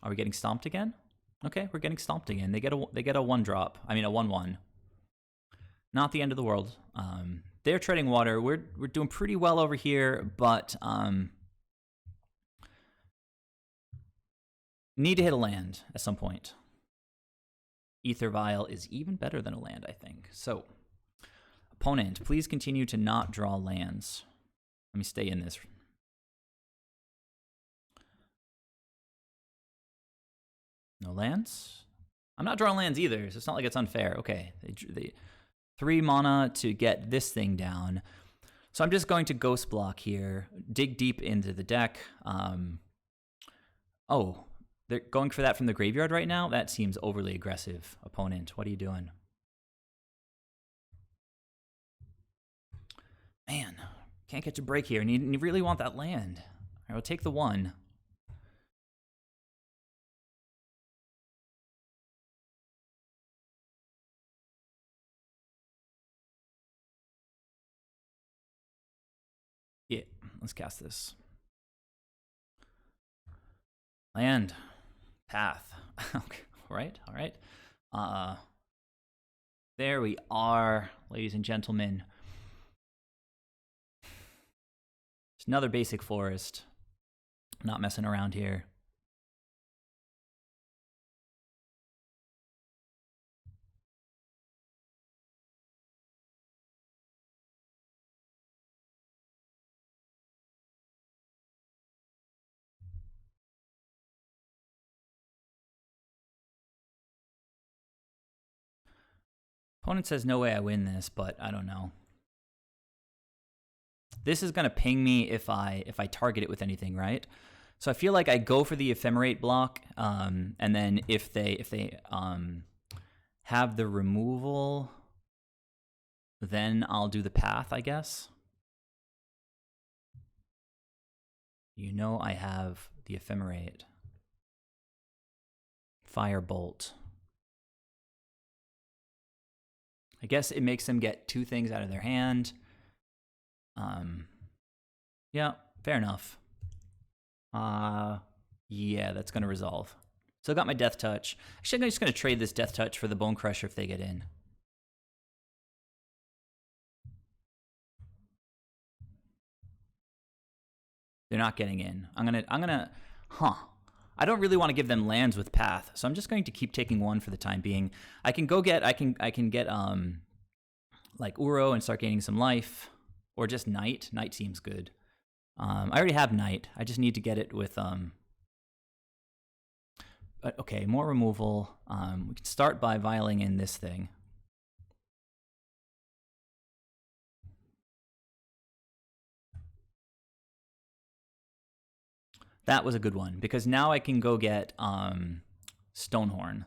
Are we getting stomped again? Okay, we're getting stomped again. They get a 1-drop. I mean a 1/1. Not the end of the world. They're treading water. We're doing pretty well over here, but need to hit a land at some point. Ether Vial is even better than a land, I think. So, opponent, please continue to not draw lands. Let me stay in this. No lands? I'm not drawing lands either, so it's not like it's unfair. Okay, they 3 mana to get this thing down. So I'm just going to Ghost Block here, dig deep into the deck. Oh, they're going for that from the graveyard right now? That seems overly aggressive. Opponent, what are you doing? Man, can't catch a break here, and you really want that land. All right, we'll take the 1. Yeah, let's cast this. Land. Path. Okay, all right. There we are, ladies and gentlemen. It's another basic forest. Not messing around here. Opponent says no way I win this, but I don't know. This is gonna ping me if I target it with anything, right? So I feel like I go for the Ephemerate block, and then if they have the removal, then I'll do the path, I guess. You know I have the Ephemerate. Firebolt. I guess it makes them get 2 things out of their hand. Yeah, fair enough. Yeah, that's going to resolve. So I got my Death Touch. Actually, I'm just going to trade this Death Touch for the Bone Crusher if they get in. They're not getting in. I'm gonna, I don't really want to give them lands with Path, so I'm just going to keep taking 1 for the time being. I can get like Uro and start gaining some life, or just Knight. Knight seems good. I already have Knight. I just need to get it with But okay, more removal. We can start by vialing in this thing. That was a good one, because now I can go get Stonehorn.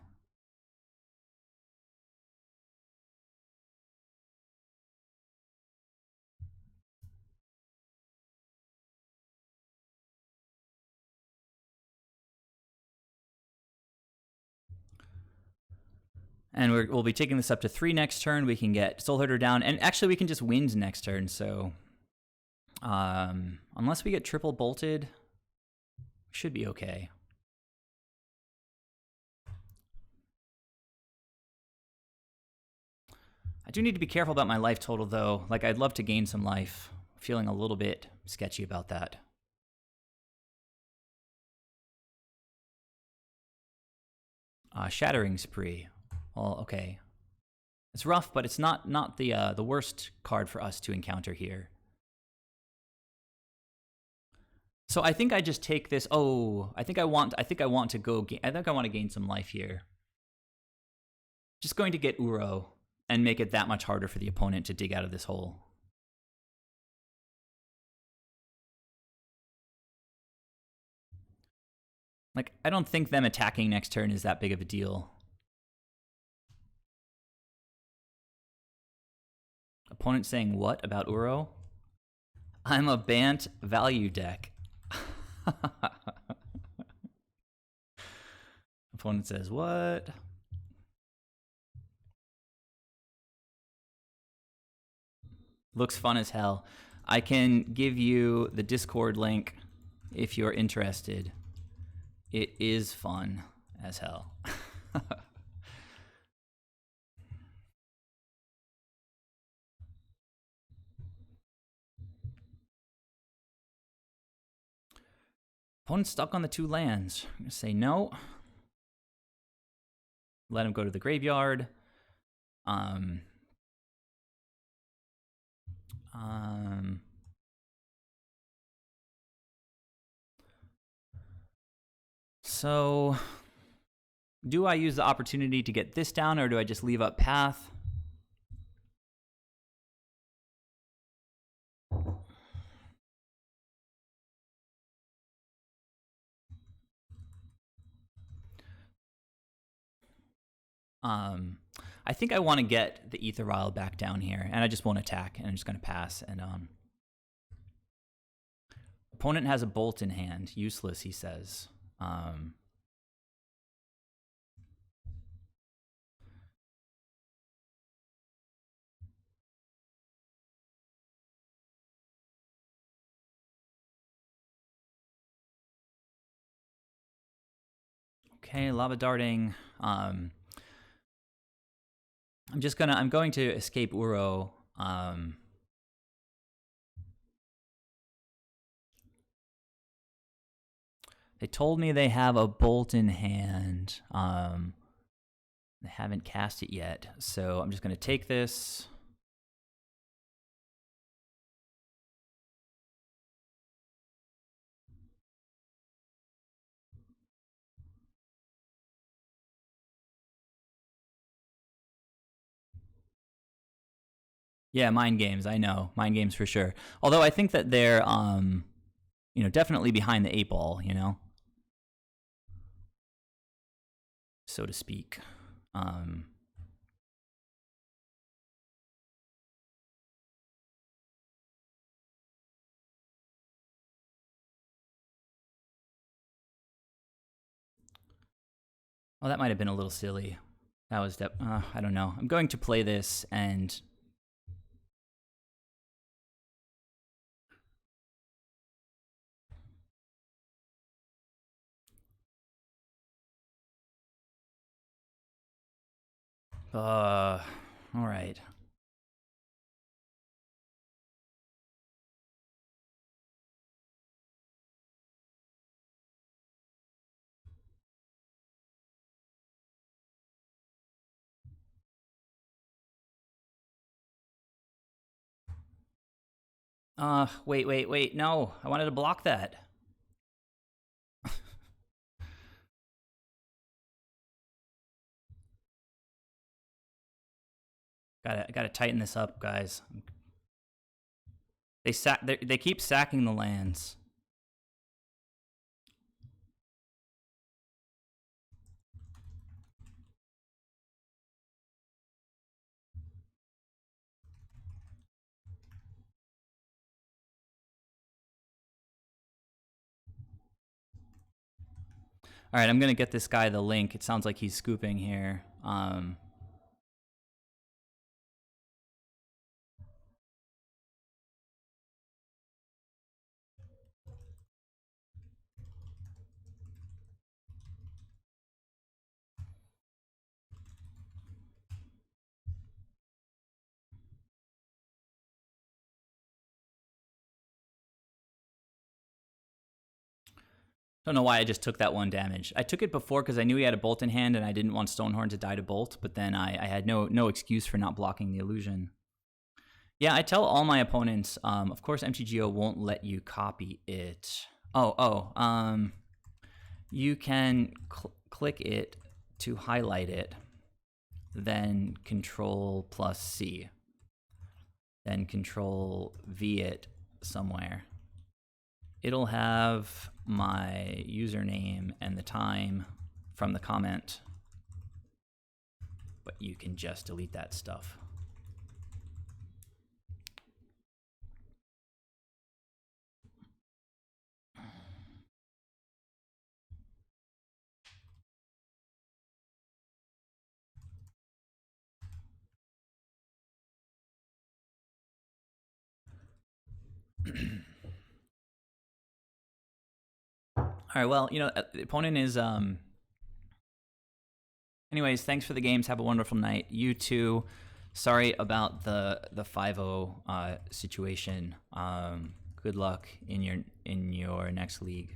And we'll be taking this up to 3 next turn. We can get Soulherder down, and actually we can just wind next turn, so unless we get triple bolted, we should be okay. I do need to be careful about my life total, though. Like, I'd love to gain some life. Feeling a little bit sketchy about that. Shattering Spree. Well, okay. It's rough, but it's not the worst card for us to encounter here. So I think I just take this. Oh, I think I want to go. I think I want to gain some life here. Just going to get Uro and make it that much harder for the opponent to dig out of this hole. Like, I don't think them attacking next turn is that big of a deal. Opponent saying what about Uro? I'm a Bant value deck. Opponent says what? Looks fun as hell. I can give you the Discord link if you're interested. It is fun as hell. Opponent's stuck on the 2 lands. I'm going to say no. Let him go to the graveyard. So, do I use the opportunity to get this down, or do I just leave up path? I think I want to get the Ether Vial back down here, and I just won't attack, and I'm just going to pass. And opponent has a Bolt in hand. Useless, he says. Okay, Lava Darting. I'm going to escape Uro. They told me they have a Bolt in hand. They haven't cast it yet, so I'm just going to take this. Yeah, mind games. I know, mind games for sure. Although I think that they're, definitely behind the 8 ball. So to speak. Oh, that might have been a little silly. That was I don't know. I'm going to play this and. All right. Wait. No, I wanted to block that. Gotta tighten this up, guys. They keep sacking the lands. All right, I'm gonna get this guy the link. It sounds like he's scooping here. Don't know why I just took that 1 damage. I took it before because I knew he had a Bolt in hand and I didn't want Stonehorn to die to Bolt, but then I had no excuse for not blocking the illusion. Yeah, I tell all my opponents, of course MTGO won't let you copy it. You can click it to highlight it, then Control+C, then Control-V it somewhere. It'll have my username and the time from the comment, but you can just delete that stuff. All right, well, the opponent is anyways, thanks for the games. Have a wonderful night. You too. Sorry about the 5-0 situation. Good luck in your next league.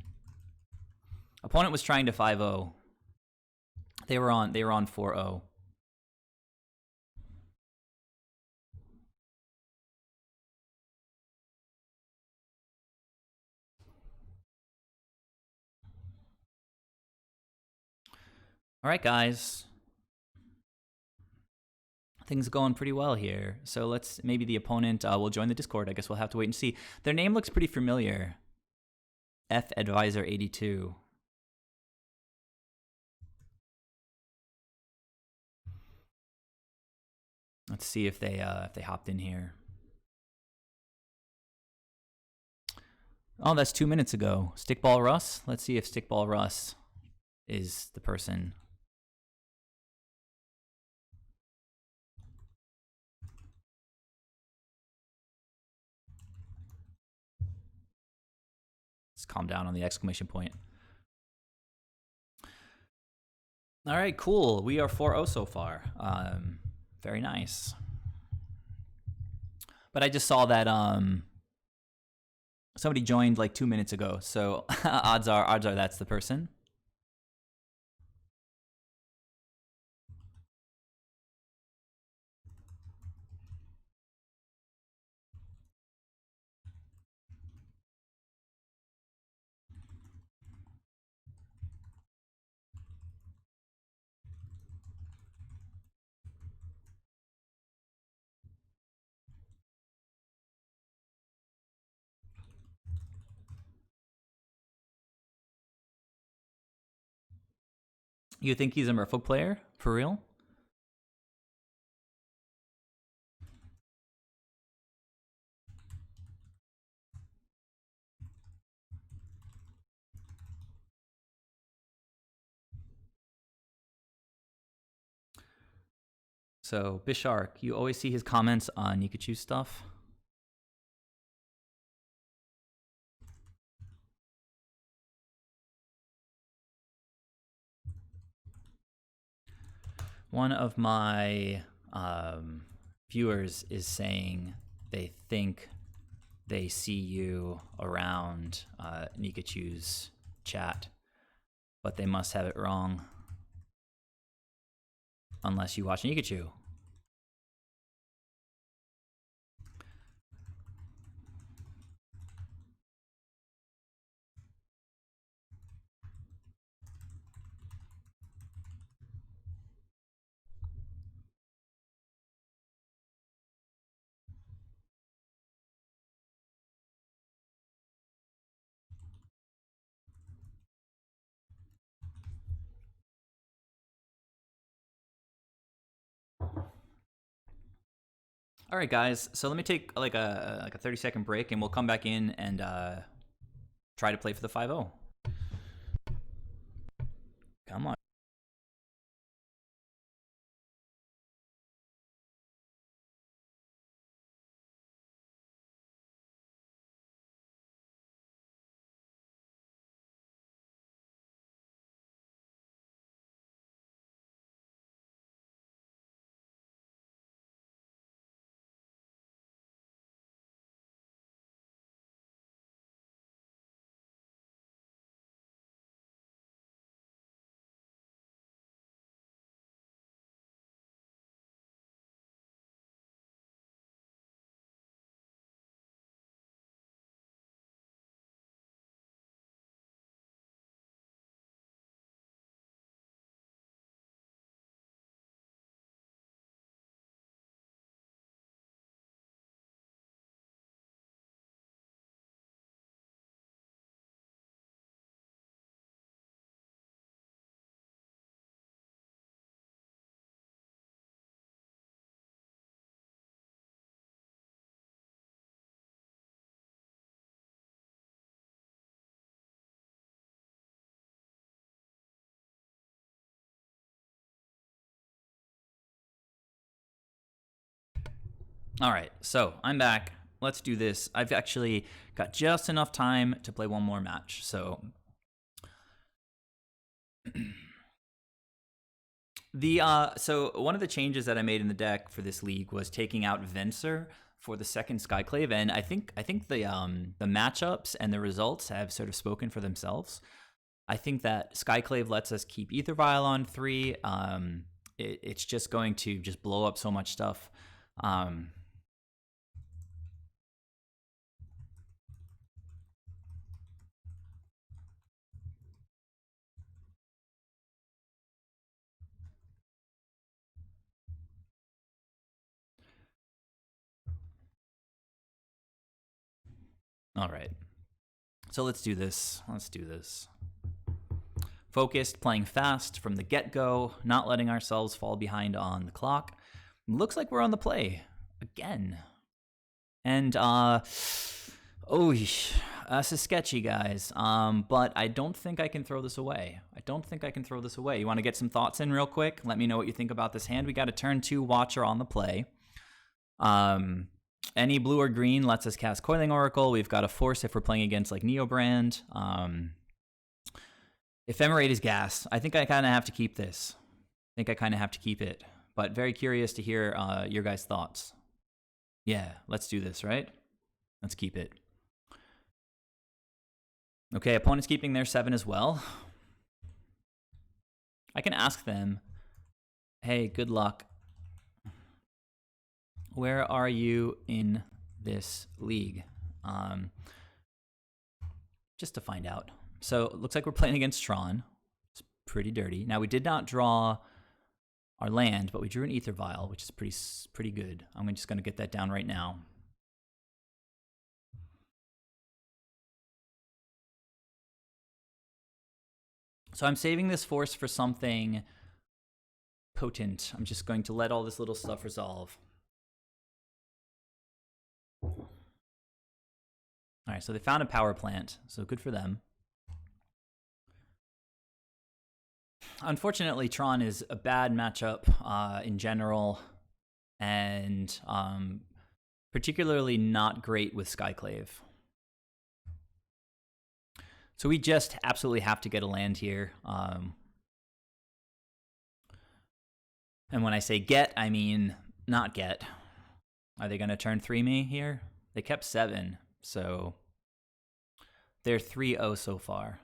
Opponent was trying to 5-0. They were on 4-0. All right, guys. Things are going pretty well here. So maybe the opponent will join the Discord. I guess we'll have to wait and see. Their name looks pretty familiar. F Advisor 82. Let's see if they hopped in here. Oh, that's 2 minutes ago. Stickball Russ. Let's see if Stickball Russ is the person. Let's calm down on the exclamation point. All right, cool. We are 4-0 so far. Very nice. But I just saw that somebody joined like 2 minutes ago. So odds are that's the person. You think he's a Merfolk player? For real? So, Bishark, you always see his comments on Nikachu stuff? One of my viewers is saying they think they see you around Nikachu's chat, but they must have it wrong unless you watch Nikachu. All right, guys. So let me take like a 30-second break, and we'll come back in and try to play for the 5-0. Come on. All right, so I'm back. Let's do this. I've actually got just enough time to play one more match. So so one of the changes that I made in the deck for this league was taking out Venser for the second Skyclave, and I think the matchups and the results have sort of spoken for themselves. I think that Skyclave lets us keep Ether Vial on 3. It's just going to just blow up so much stuff. All right. So let's do this. Focused, playing fast from the get-go, not letting ourselves fall behind on the clock. Looks like we're on the play again. And, this is sketchy, guys. But I don't think I can throw this away. You want to get some thoughts in real quick? Let me know what you think about this hand. We got a turn 2 Watcher on the play. Any blue or green lets us cast Coiling Oracle. We've got a Force if we're playing against like Neobrand. Ephemerate is gas. I think I kind of have to keep this. But very curious to hear your guys' thoughts. Yeah, let's do this, right? Let's keep it. Okay, opponent's keeping their 7 as well. I can ask them, hey, good luck. Where are you in this league? Just to find out. So it looks like we're playing against Tron. It's pretty dirty. Now we did not draw our land, but we drew an Ether Vial, which is pretty good. I'm just going to get that down right now. So I'm saving this Force for something potent. I'm just going to let all this little stuff resolve. All right, so they found a power plant, so good for them. Unfortunately, Tron is a bad matchup in general, and particularly not great with Skyclave. So we just absolutely have to get a land here. And when I say get, I mean not get. Are they going to turn 3 me here? They kept 7, so they're 3-0 so far.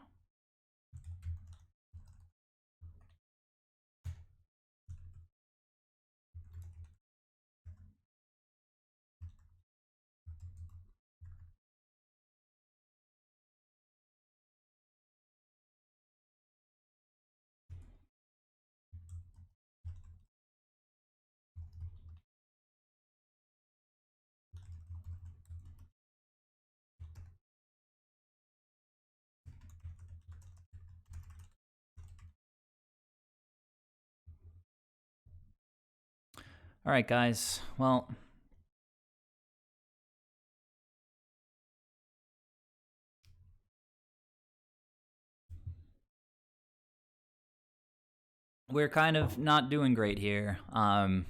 All right, guys. Well, we're kind of not doing great here. I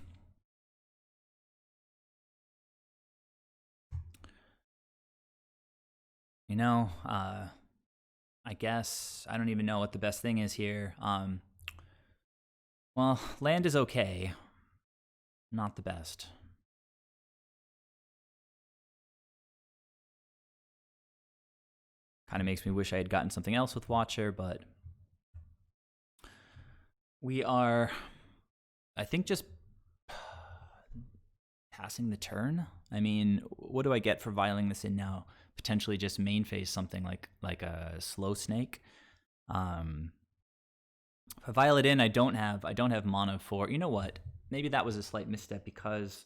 guess I don't even know what the best thing is here. Well, land is okay. Not the best. Kind of makes me wish I had gotten something else with Watcher, but we are, I think, just passing the turn. I mean, what do I get for vialing this in now? Potentially just main phase something like a slow snake. If I vial it in, I don't have mana for. You know what? Maybe that was a slight misstep because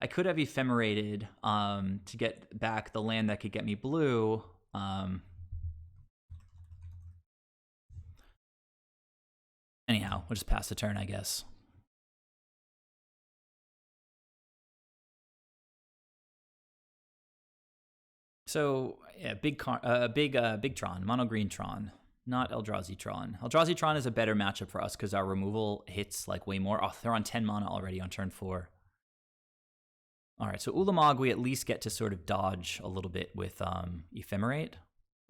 I could have ephemerated to get back the land that could get me blue. Anyhow, we'll just pass the turn, I guess. So yeah, big Tron, mono green Tron, not Eldrazi Tron. Eldrazi Tron is a better matchup for us because our removal hits like way more. Oh, they're on 10 mana already on turn 4. All right, so Ulamog, we at least get to sort of dodge a little bit with Ephemerate.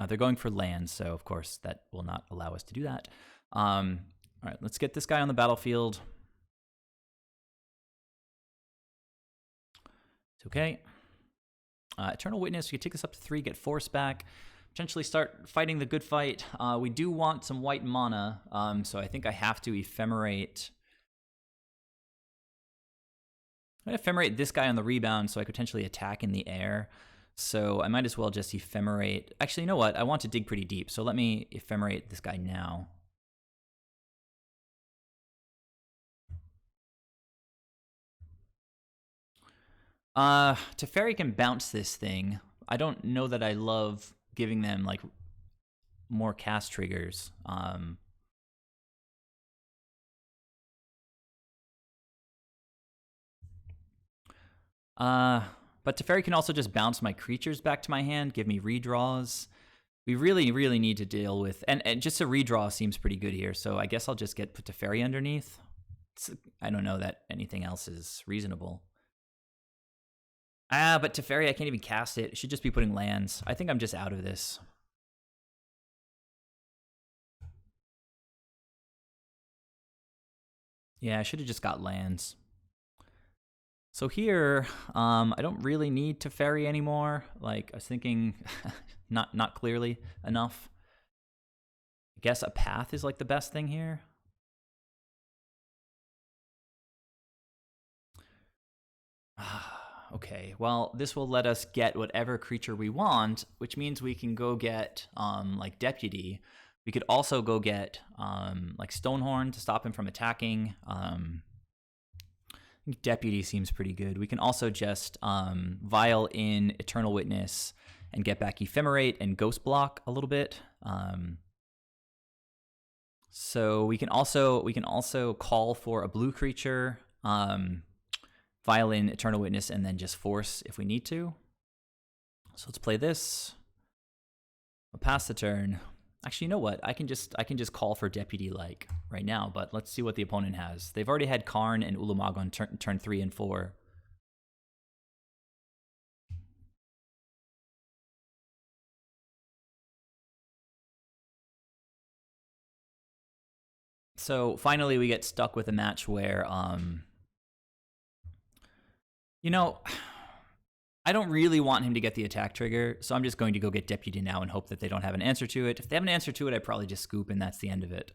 They're going for land, so of course that will not allow us to do that. All right, let's get this guy on the battlefield. It's okay. Eternal Witness, we can take this up to 3, get Force back, potentially start fighting the good fight. We do want some white mana, so I think I have to Ephemerate. I'm going to Ephemerate this guy on the rebound so I could potentially attack in the air. So I might as well just Ephemerate. Actually, you know what? I want to dig pretty deep, so let me Ephemerate this guy now. Teferi can bounce this thing. I don't know that I love giving them, like, more cast triggers. But Teferi can also just bounce my creatures back to my hand, give me redraws. We really, really need to deal with... And just a redraw seems pretty good here, so I guess I'll just put Teferi underneath. I don't know that anything else is reasonable. But Teferi, I can't even cast it. It should just be putting lands. I think I'm just out of this. Yeah, I should have just got lands. So here, I don't really need Teferi anymore. Like, I was thinking, not clearly enough. I guess a path is like the best thing here. Okay, well, this will let us get whatever creature we want, which means we can go get, like, Deputy. We could also go get, like, Stonehorn to stop him from attacking. Deputy seems pretty good. We can also just Vial in Eternal Witness and get back Ephemerate and Ghost Block a little bit. So we can also call for a blue creature, Vial in Eternal Witness, and then just Force if we need to. So let's play this. We'll pass the turn. Actually, you know what? I can just call for Deputy like right now, but let's see what the opponent has. They've already had Karn and Ulamog on turn 3 and 4. So finally we get stuck with a match where you know, I don't really want him to get the attack trigger, so I'm just going to go get Deputy now and hope that they don't have an answer to it. If they have an answer to it, I probably just scoop, and that's the end of it.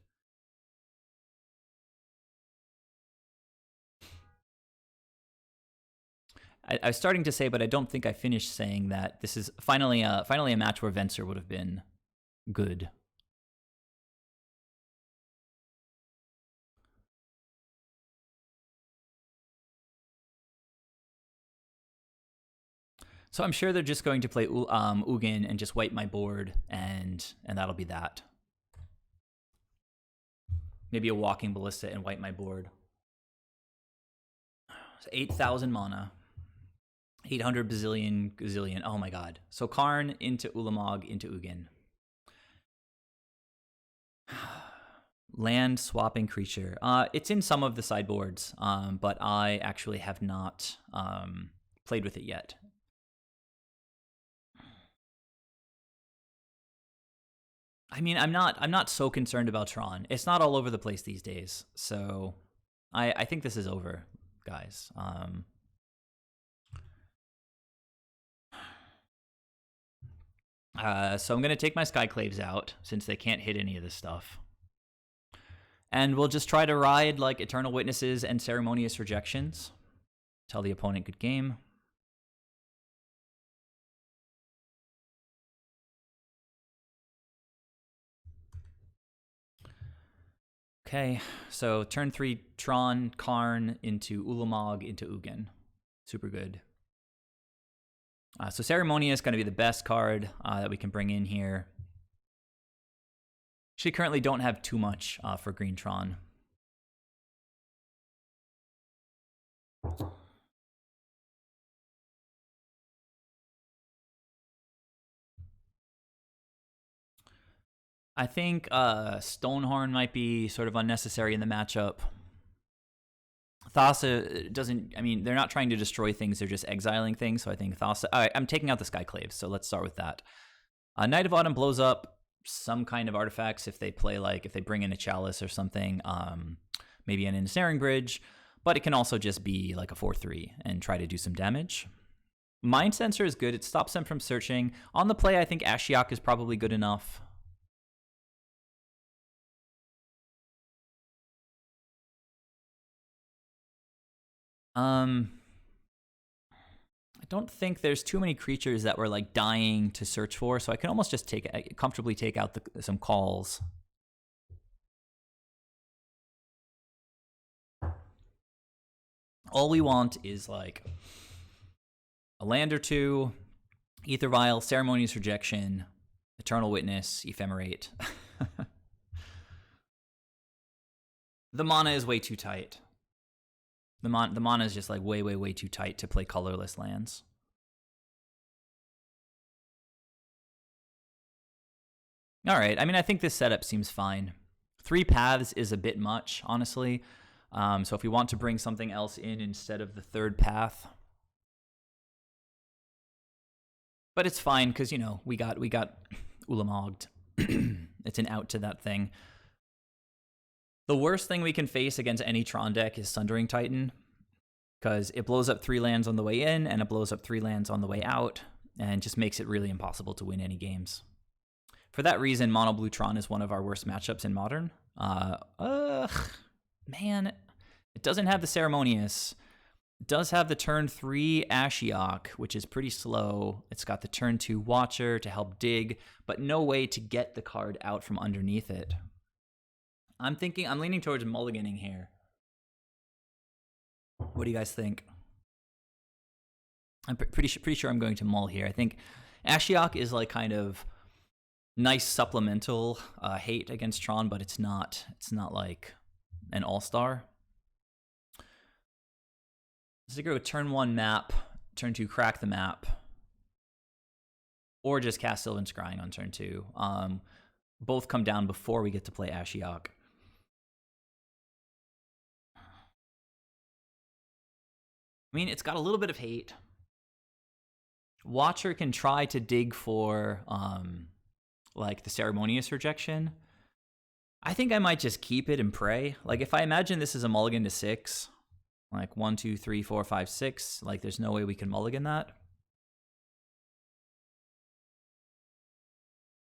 I was starting to say, but I don't think I finished saying that this is finally a match where Venser would have been good. So I'm sure they're just going to play Ugin and just wipe my board, and that'll be that. Maybe a Walking Ballista and wipe my board. So 8,000 mana. 800 bazillion gazillion. Oh my god. So Karn into Ulamog into Ugin. Land swapping creature. It's in some of the sideboards, but I actually have not played with it yet. I mean, I'm not so concerned about Tron. It's not all over the place these days, so I think this is over, guys. So I'm gonna take my Skyclaves out since they can't hit any of this stuff, and we'll just try to ride like Eternal Witnesses and Ceremonious Rejections. Tell the opponent good game. Okay, so turn 3 Tron, Karn into Ulamog into Ugin. Super good. So Ceremonious is going to be the best card that we can bring in here. Actually, currently don't have too much for Green Tron. I think Stonehorn might be sort of unnecessary in the matchup. Thassa doesn't, I mean, they're not trying to destroy things, they're just exiling things, so I think Thassa, all right, I'm taking out the Skyclaves, so let's start with that. Knight of Autumn blows up some kind of artifacts if they play, like, if they bring in a Chalice or something, maybe an Ensnaring Bridge, but it can also just be like a 4-3 and try to do some damage. Mind Sensor is good, it stops them from searching. On the play, I think Ashiok is probably good enough. I don't think there's too many creatures that we're like dying to search for, so I can almost just comfortably take out some calls. All we want is like a land or two, Ether Vial, Ceremonious Rejection, Eternal Witness, Ephemerate. The mana is way too tight. The mana is just like way too tight to play colorless lands. All right, I mean, I think this setup seems fine. 3 paths is a bit much, honestly. So if we want to bring something else in instead of the 3rd path. But it's fine, because, you know, we got Ulamogd. It's an out to that thing. The worst thing we can face against any Tron deck is Sundering Titan, because it blows up 3 lands on the way in, and it blows up 3 lands on the way out, and just makes it really impossible to win any games. For that reason, Mono Blue Tron is one of our worst matchups in Modern. Man, it doesn't have the Ceremonious. It does have the turn 3 Ashiok, which is pretty slow. It's got the turn 2 Watcher to help dig, but no way to get the card out from underneath it. I'm leaning towards mulliganing here. What do you guys think? I'm pretty sure I'm going to mull here. I think Ashiok is like kind of nice supplemental hate against Tron, but it's not like an all-star. Let's go turn 1 map, turn 2 crack the map, or just cast Sylvan Scrying on turn 2. Both come down before we get to play Ashiok. I mean, it's got a little bit of hate. Watcher can try to dig for like the Ceremonious Rejection. I think I might just keep it and pray. Like, if I imagine this is a mulligan to 6, like 1, 2, 3, 4, 5, 6, like there's no way we can mulligan that.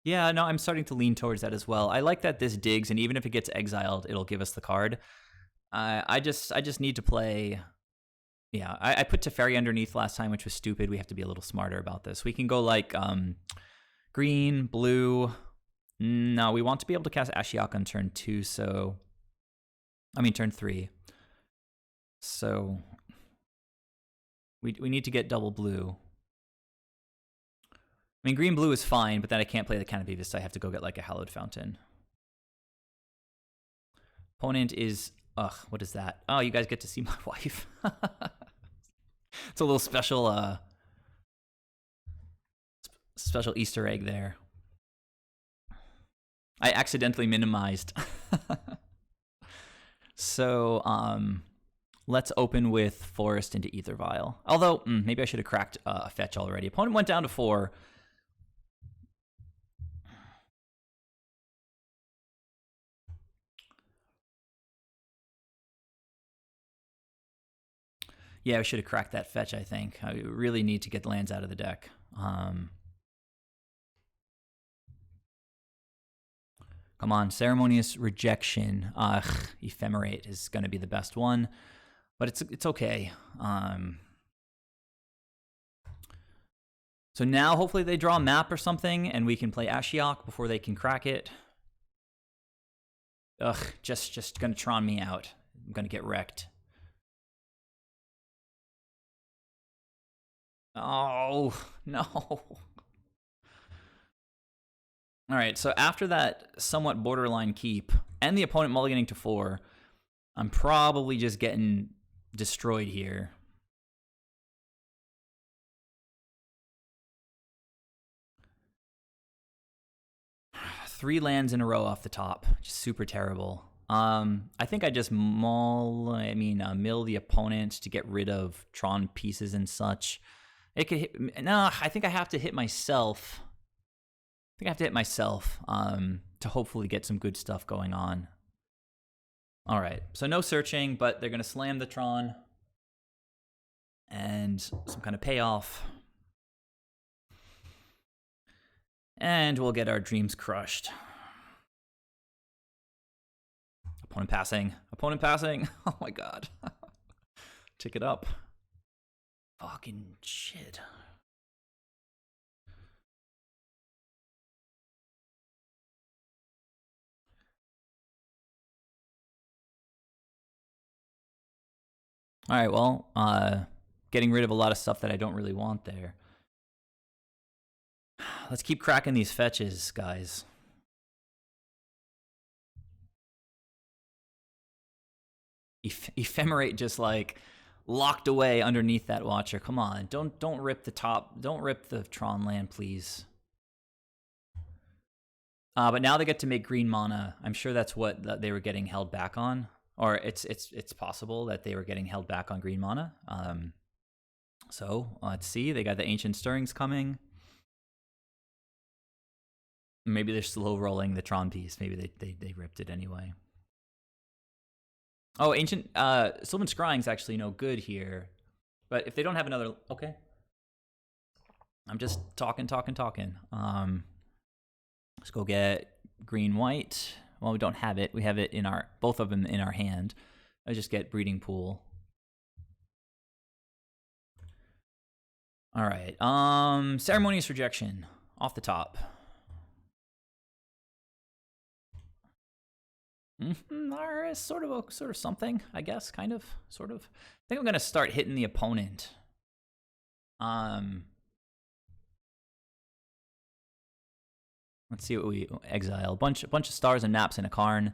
Yeah, no, I'm starting to lean towards that as well. I like that this digs, and even if it gets exiled, it'll give us the card. I just need to play. Yeah, I put Teferi underneath last time, which was stupid. We have to be a little smarter about this. We can go like green, blue. No, we want to be able to cast Ashiok on turn 2, so... I mean, turn 3. So... We need to get double blue. I mean, green-blue is fine, but then I can't play the Canopy Vista. I have to go get like a Hallowed Fountain. Opponent is... Ugh, what is that? Oh, you guys get to see my wife. It's a little special, special Easter egg there. I accidentally minimized. So, let's open with Forest into Ether Vial. Although, maybe I should have cracked a fetch already. Opponent went down to 4. Yeah, I should have cracked that fetch, I think. I really need to get the lands out of the deck. Come on, Ceremonious Rejection. Ephemerate is going to be the best one, but it's okay. So now hopefully they draw a map or something, and we can play Ashiok before they can crack it. Ugh, just going to Tron me out. I'm going to get wrecked. Oh, no. All right, so after that somewhat borderline keep and the opponent mulliganing to 4, I'm probably just getting destroyed here. Three lands in a row off the top. Just super terrible. I think I just mill the opponent to get rid of Tron pieces and such. It could hit, no, I think I have to hit myself. To hopefully get some good stuff going on. All right, so no searching, but they're going to slam the Tron. And some kind of payoff. And we'll get our dreams crushed. Opponent passing. Oh my god. Tick it up. Fucking shit. All right, well, getting rid of a lot of stuff that I don't really want there. Let's keep cracking these fetches, guys. Ephemerate just like locked away underneath that Watcher. Come on, don't rip the top. Don't rip the Tron land, please. But now they get to make green mana. I'm sure that's what they were getting held back on. Or it's possible that they were getting held back on green mana. So let's see. They got the Ancient Stirrings coming. Maybe they're slow rolling the Tron piece. Maybe they ripped it anyway. Oh, Ancient Sylvan Scrying's actually no good here. But if they don't have another, okay. I'm just talking. Let's go get green white. Well, we don't have it. We have it in both of them in our hand. I just get Breeding Pool. All right. Ceremonious Rejection off the top. Sort of something, I guess, kind of, sort of. I think I'm gonna start hitting the opponent. Let's see what we exile. A bunch of stars and naps and a Karn.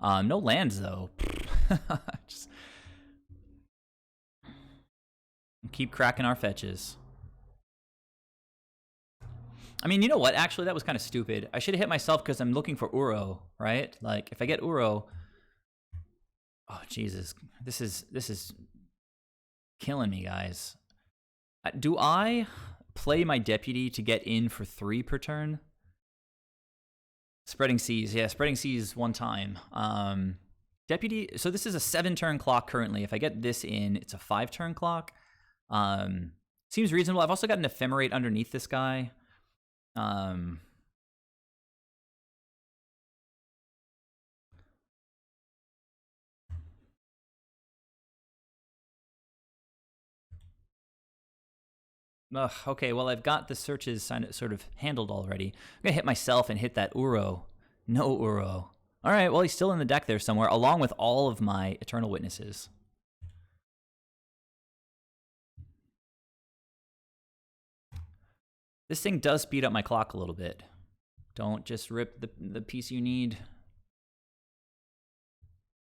No lands though. Just keep cracking our fetches. I mean, you know what? Actually, that was kind of stupid. I should have hit myself because I'm looking for Uro, right? Like, if I get Uro... Oh, Jesus. This is killing me, guys. Do I play my Deputy to get in for 3 per turn? Spreading Seas. Yeah, Spreading Seas one time. Deputy... So this is a 7-turn clock currently. If I get this in, it's a 5-turn clock. Seems reasonable. I've also got an Ephemerate underneath this guy. Okay, well, I've got the searches sort of handled already. I'm going to hit myself and hit that Uro. No Uro. All right, well, he's still in the deck there somewhere, along with all of my Eternal Witnesses. This thing does speed up my clock a little bit. Don't just rip the piece you need.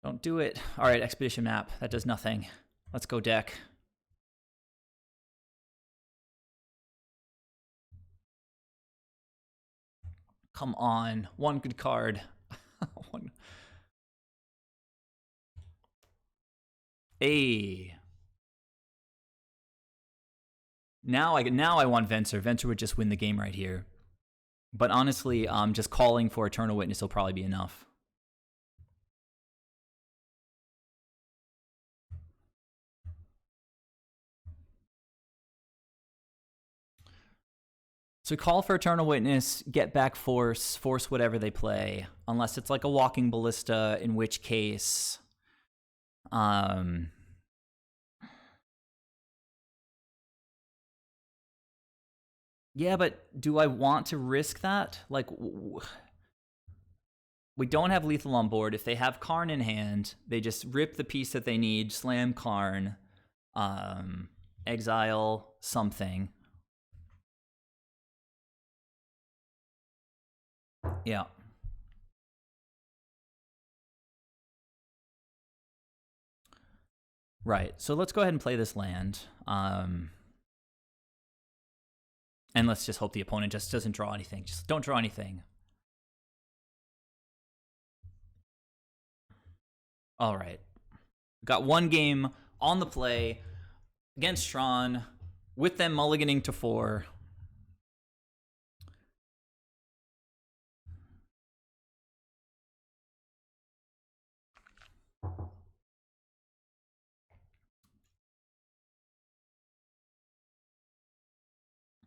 Don't do it. All right, Expedition Map. That does nothing. Let's go deck. Come on. One good card. One. Hey. Now I want Venser. Venser would just win the game right here. But honestly, just calling for Eternal Witness will probably be enough. So call for Eternal Witness, get back force whatever they play. Unless it's like a Walking Ballista, in which case... Yeah, but do I want to risk that? Like, we don't have lethal on board. If they have Karn in hand, they just rip the piece that they need, slam Karn, exile something. Yeah. Right, so let's go ahead and play this land. And let's just hope the opponent just doesn't draw anything. Just don't draw anything. All right. Got one game on the play against Tron with them mulliganing to 4.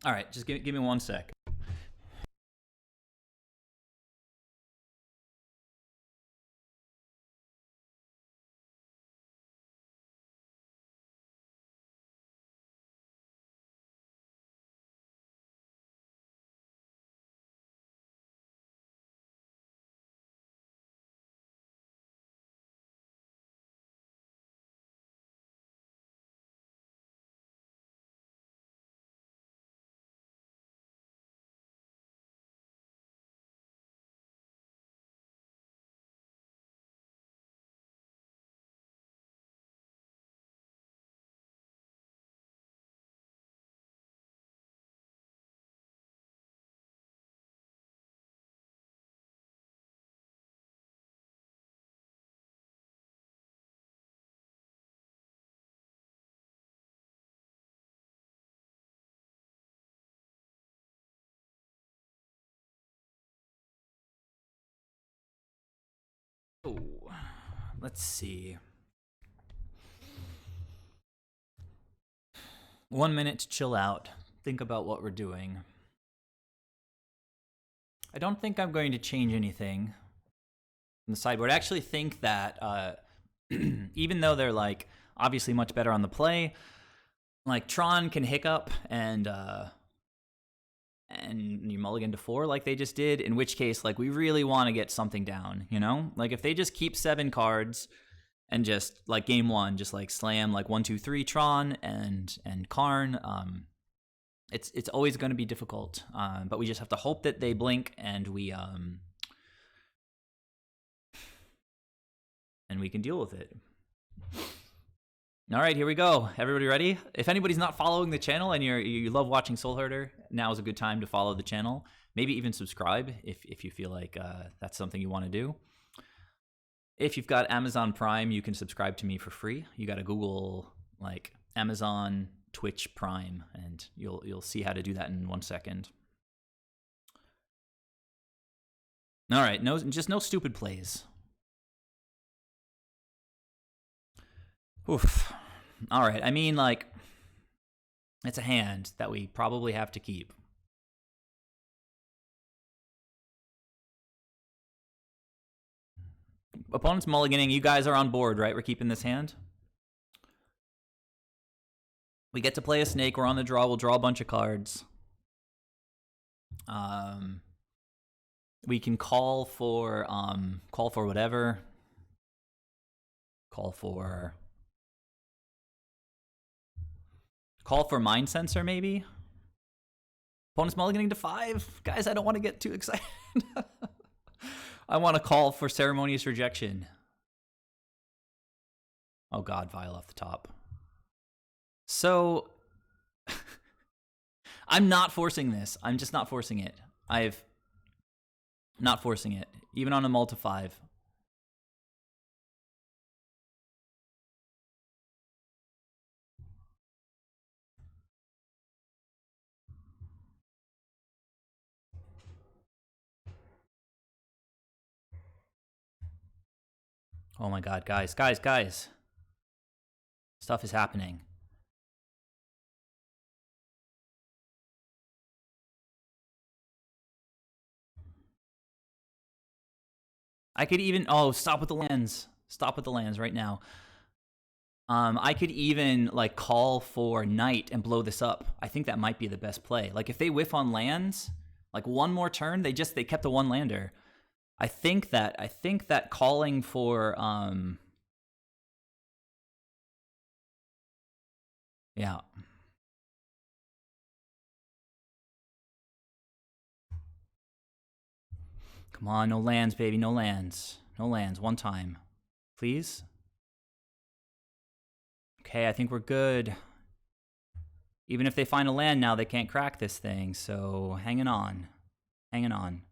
All right, just give me 1 sec. Oh, let's see. 1 minute to chill out. Think about what we're doing. I don't think I'm going to change anything on the sideboard. I actually think that even though they're like obviously much better on the play, like Tron can hiccup and you mulligan to 4 like they just did, in which case like we really want to get something down, you know? Like if they just keep 7 cards and just like game 1 just like slam like 1 2 3 Tron and Karn, it's always going to be difficult, but we just have to hope that they blink and we can deal with it. All right, here we go. Everybody ready? If anybody's not following the channel and you love watching Soulherder, now is a good time to follow the channel. Maybe even subscribe if you feel like that's something you want to do. If you've got Amazon Prime, you can subscribe to me for free. You got to Google like Amazon Twitch Prime, and you'll see how to do that in 1 second. All right, just no stupid plays. Oof. All right, I mean, like, it's a hand that we probably have to keep. Opponent's mulliganing. You guys are on board, right? We're keeping this hand. We get to play a snake. We're on the draw. We'll draw a bunch of cards. We can call for whatever. Call for Mind Sensor, maybe? Opponent's mulliganing to 5. Guys, I don't want to get too excited. I want to call for Ceremonious Rejection. Oh god, Vial off the top. So, I'm not forcing this. I'm just not forcing it. Not forcing it. Even on a multi 5. Oh my god, guys. Stuff is happening. I could even... Oh, stop with the lands. Stop with the lands right now. I could even like call for Knight and blow this up. I think that might be the best play. Like if they whiff on lands, like one more turn, they kept the 1 lander. I think that calling for yeah. Come on, no lands, baby, no lands. No lands, 1 time. Please? Okay, I think we're good. Even if they find a land now, they can't crack this thing, so hanging on. Hanging on.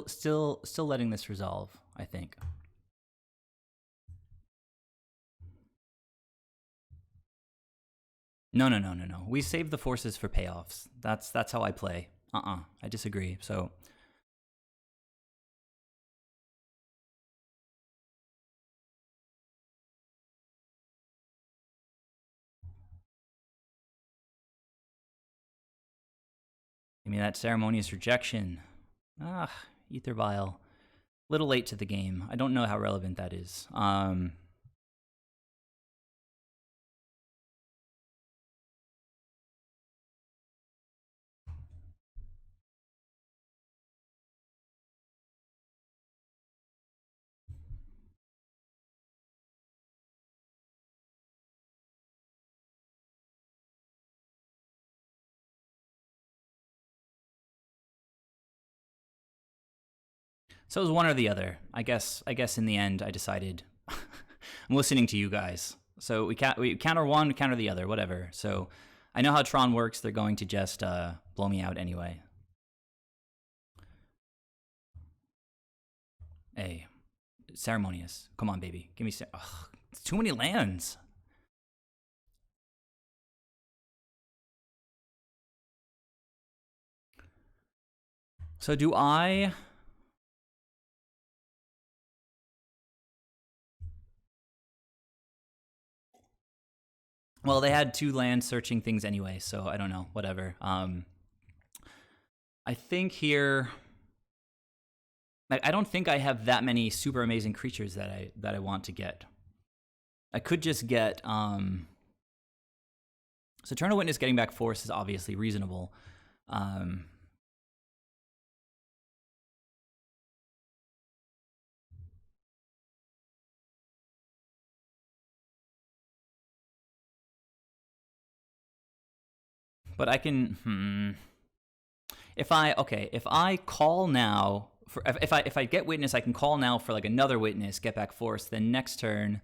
Still letting this resolve, I think. No. We save the forces for payoffs. That's how I play. I disagree. So give me that ceremonious rejection. Ether Vial. Little late to the game. I don't know how relevant that is. So it was one or the other. I guess in the end I decided I'm listening to you guys. So we counter one, we counter the other, whatever. So I know how Tron works. They're going to just blow me out anyway. Hey, ceremonious. Come on, baby. Give me it's too many lands. So do I... Well, they had 2 land searching things anyway, so I don't know. Whatever. I think here... Like, I don't think I have that many super amazing creatures that I want to get. I could just get... So Eternal Witness getting back Force is obviously reasonable. But I can... If I call now... If I get Witness, I can call now for like another Witness, get back Force. Then next turn,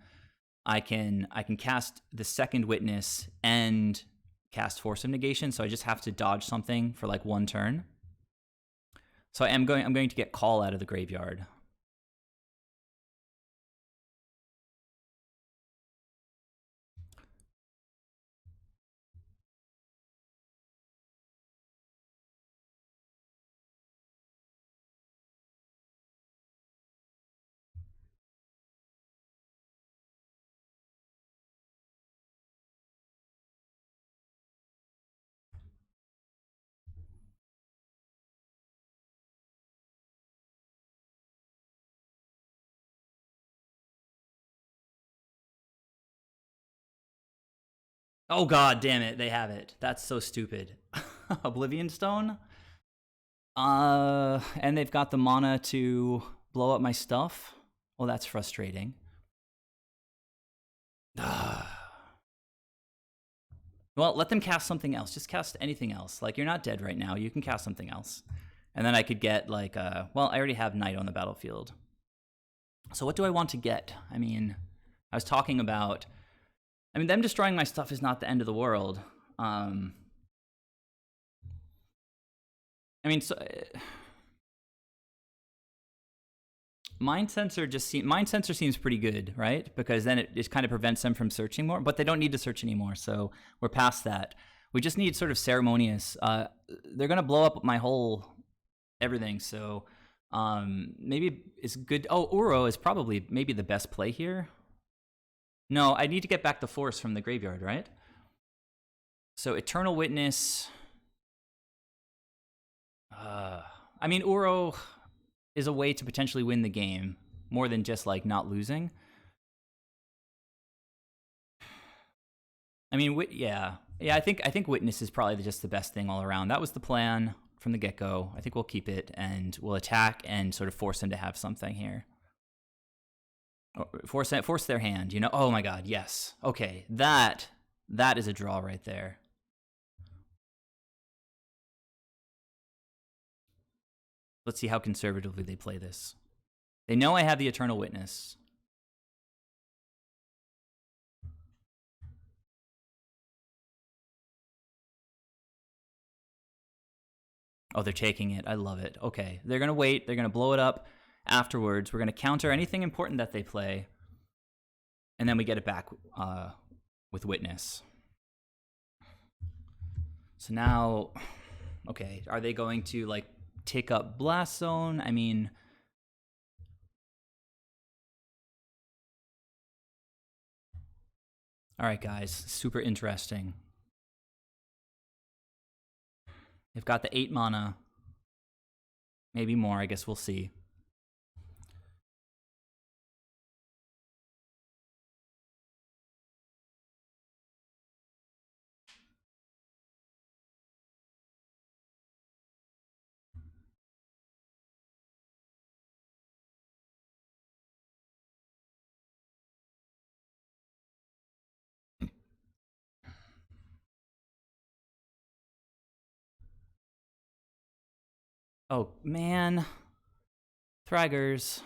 I can cast the second Witness and cast Force of Negation. So I just have to dodge something for like 1 turn. So I'm going to get Call out of the graveyard. Oh god damn it, they have it. That's so stupid. Oblivion Stone? And they've got the mana to blow up my stuff. Well, that's frustrating. Well, let them cast something else. Just cast anything else. Like, you're not dead right now. You can cast something else. And then I could get, like, well, I already have Knight on the battlefield. So what do I want to get? I mean, I was talking about... I mean, them destroying my stuff is not the end of the world. I mean, so... Mind Sensor seems pretty good, right? Because then it kind of prevents them from searching more, but they don't need to search anymore, so we're past that. We just need sort of ceremonious. They're gonna blow up my whole everything, so maybe it's good. Oh, Uro is probably maybe the best play here. No, I need to get back the Force from the graveyard, right? So Eternal Witness. I mean, Uro is a way to potentially win the game more than just like not losing. I mean, yeah. I think Witness is probably just the best thing all around. That was the plan from the get-go. I think we'll keep it and we'll attack and sort of force them to have something here. Force their hand, you know? Oh my god, yes. Okay, that is a draw right there. Let's see how conservatively they play this. They know I have the Eternal Witness. Oh, they're taking it. I love it. Okay. They're going to wait. They're going to blow it up afterwards. We're going to counter anything important that they play. And then we get it back with Witness. So now, okay, are they going to like take up Blast Zone? I mean, all right, guys, super interesting. They've got the 8 mana, maybe more. I guess we'll see. Oh, man. Thragers.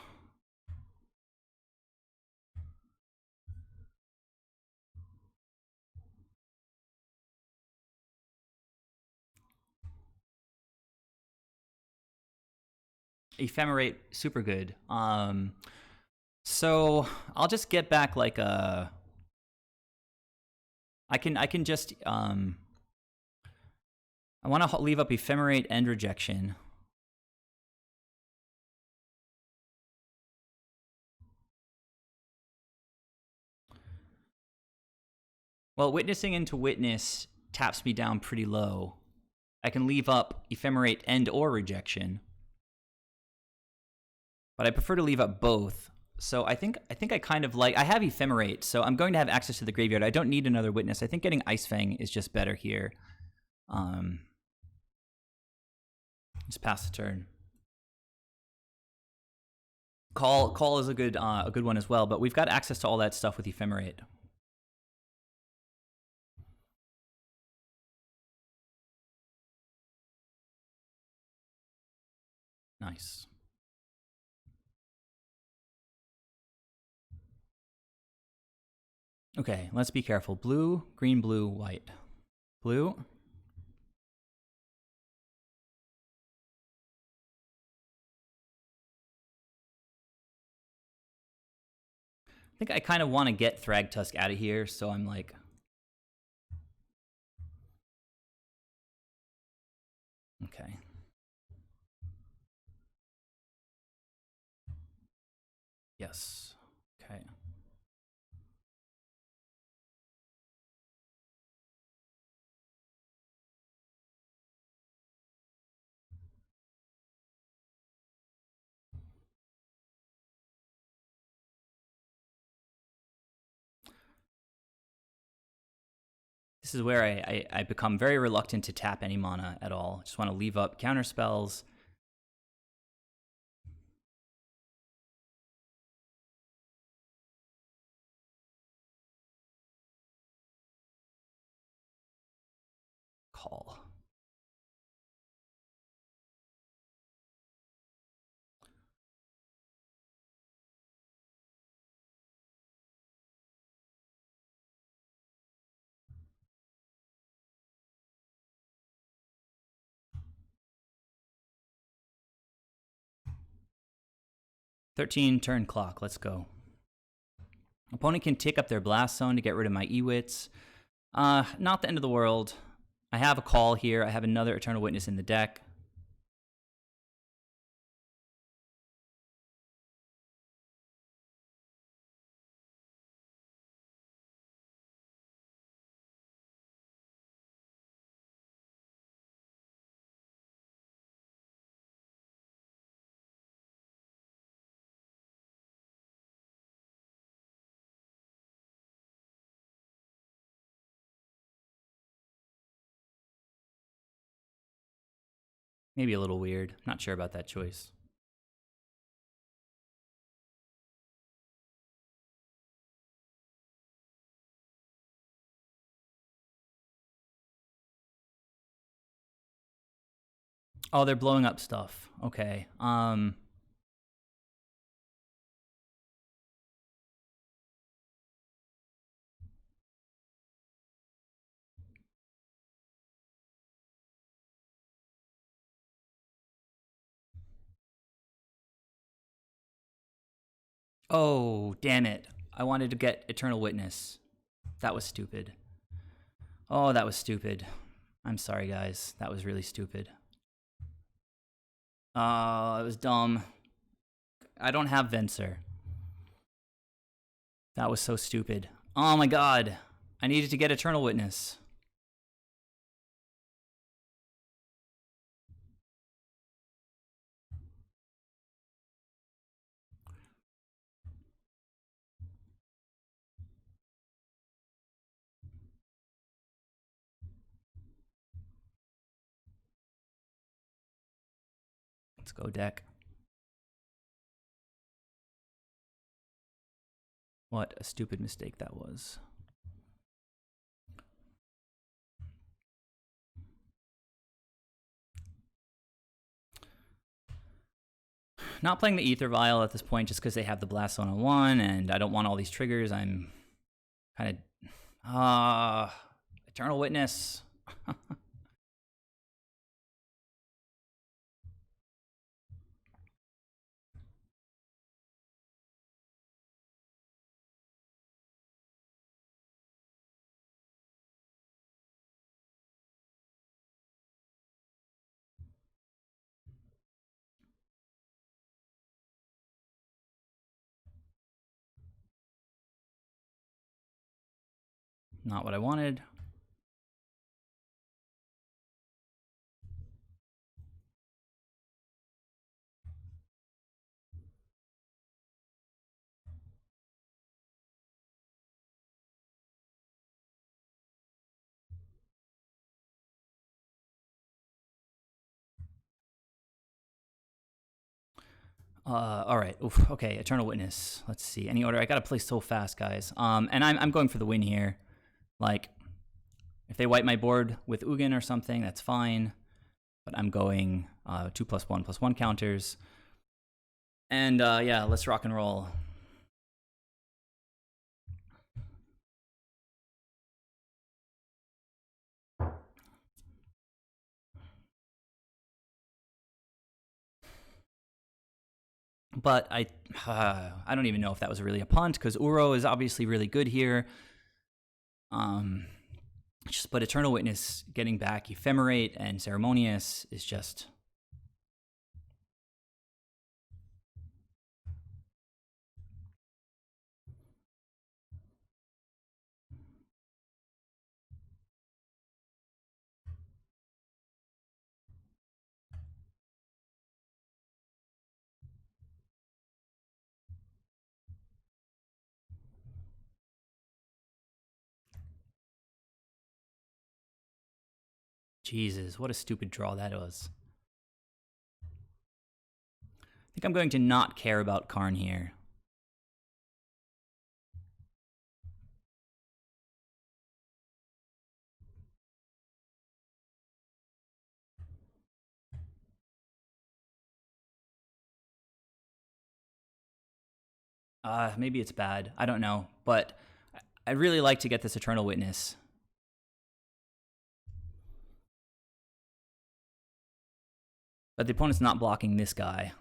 Ephemerate, super good. So I'll just get back like a. I can just I want to leave up Ephemerate and Rejection. Well, Witnessing into Witness taps me down pretty low. I can leave up Ephemerate and or Rejection. But I prefer to leave up both. So I think I kind of like, I have Ephemerate, so I'm going to have access to the graveyard. I don't need another Witness. I think getting Ice Fang is just better here. Just pass the turn. Call is a good one as well, but we've got access to all that stuff with Ephemerate. Nice. Okay, let's be careful. Blue, green, blue, white. Blue. I think I kind of want to get Thragtusk out of here, so I'm like... Okay. Yes. Okay. This is where I become very reluctant to tap any mana at all. Just want to leave up counter spells. Call. Turn clock. Let's go. Opponent can take up their Blast Zone to get rid of my Ewits. Not the end of the world. I have a call here. I have another Eternal Witness in the deck. Maybe a little weird. Not sure about that choice. Oh, they're blowing up stuff. Okay. Oh, damn it. I wanted to get Eternal Witness. That was stupid. Oh, that was stupid. I'm sorry, guys. That was really stupid. It was dumb. I don't have Venser. That was so stupid. Oh my god. I needed to get Eternal Witness. Let's go, deck. What a stupid mistake that was. Not playing the Ether Vial at this point just because they have the Blast Zone on 1, and I don't want all these triggers. I'm kind of... Eternal Witness. Not what I wanted. All right. Oof, okay, Eternal Witness. Let's see. Any order? I gotta play so fast, guys. And I'm going for the win here. Like, if they wipe my board with Ugin or something, that's fine. But I'm going 2+1/+1 counters. And yeah, let's rock and roll. But I don't even know if that was really a punt because Uro is obviously really good here. But Eternal Witness getting back Ephemerate and Ceremonious is just... Jesus, what a stupid draw that was. I think I'm going to not care about Karn here. Maybe it's bad. I don't know. But I'd really like to get this Eternal Witness. But the opponent's not blocking this guy.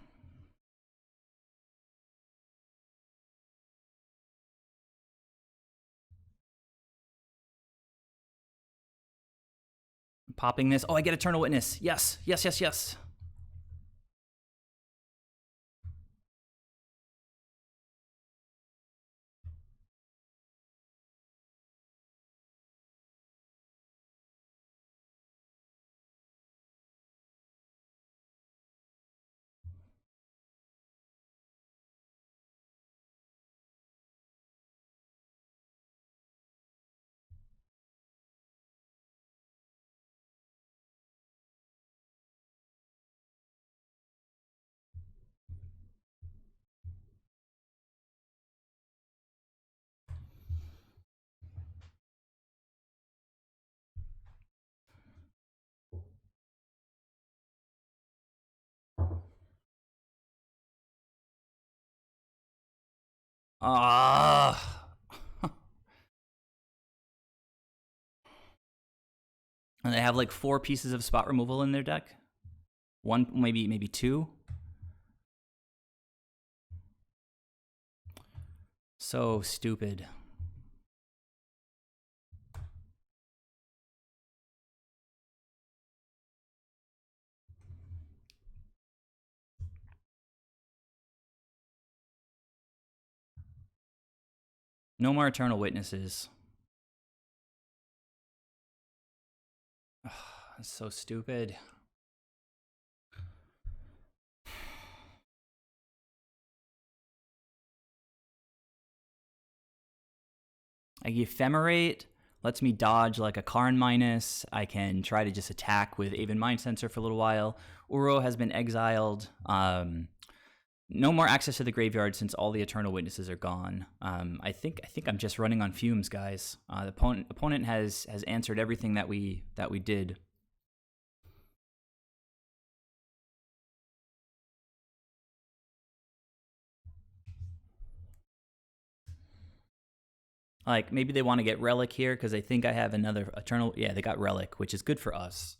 Popping this. Oh, I get Eternal Witness. Yes, yes, yes, yes. And they have like 4 pieces of spot removal in their deck. 1, maybe 2. So stupid. No more Eternal Witnesses. That's so stupid. I Ephemerate lets me dodge like a Karn minus. I can try to just attack with Aven Mind Sensor for a little while. Uro has been exiled. No more access to the graveyard since all the Eternal Witnesses are gone. I think I'm just running on fumes, guys. The opponent has answered everything that we did. Like, maybe they want to get Relic here because they think I have another Eternal. Yeah, they got Relic, which is good for us.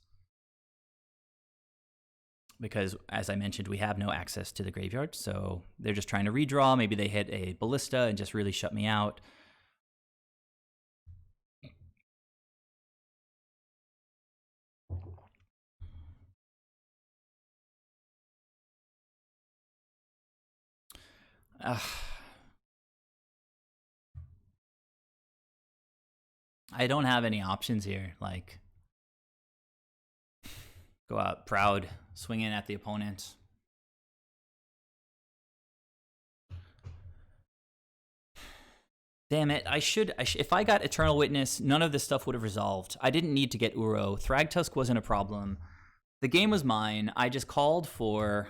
Because, as I mentioned, we have no access to the graveyard, so they're just trying to redraw. Maybe they hit a Ballista and just really shut me out. I don't have any options here. Like, go out proud, swing in at the opponent. Damn it, I should if I got Eternal Witness, none of this stuff would have resolved. I didn't need to get Uro. Thragtusk wasn't a problem. The game was mine. I just called for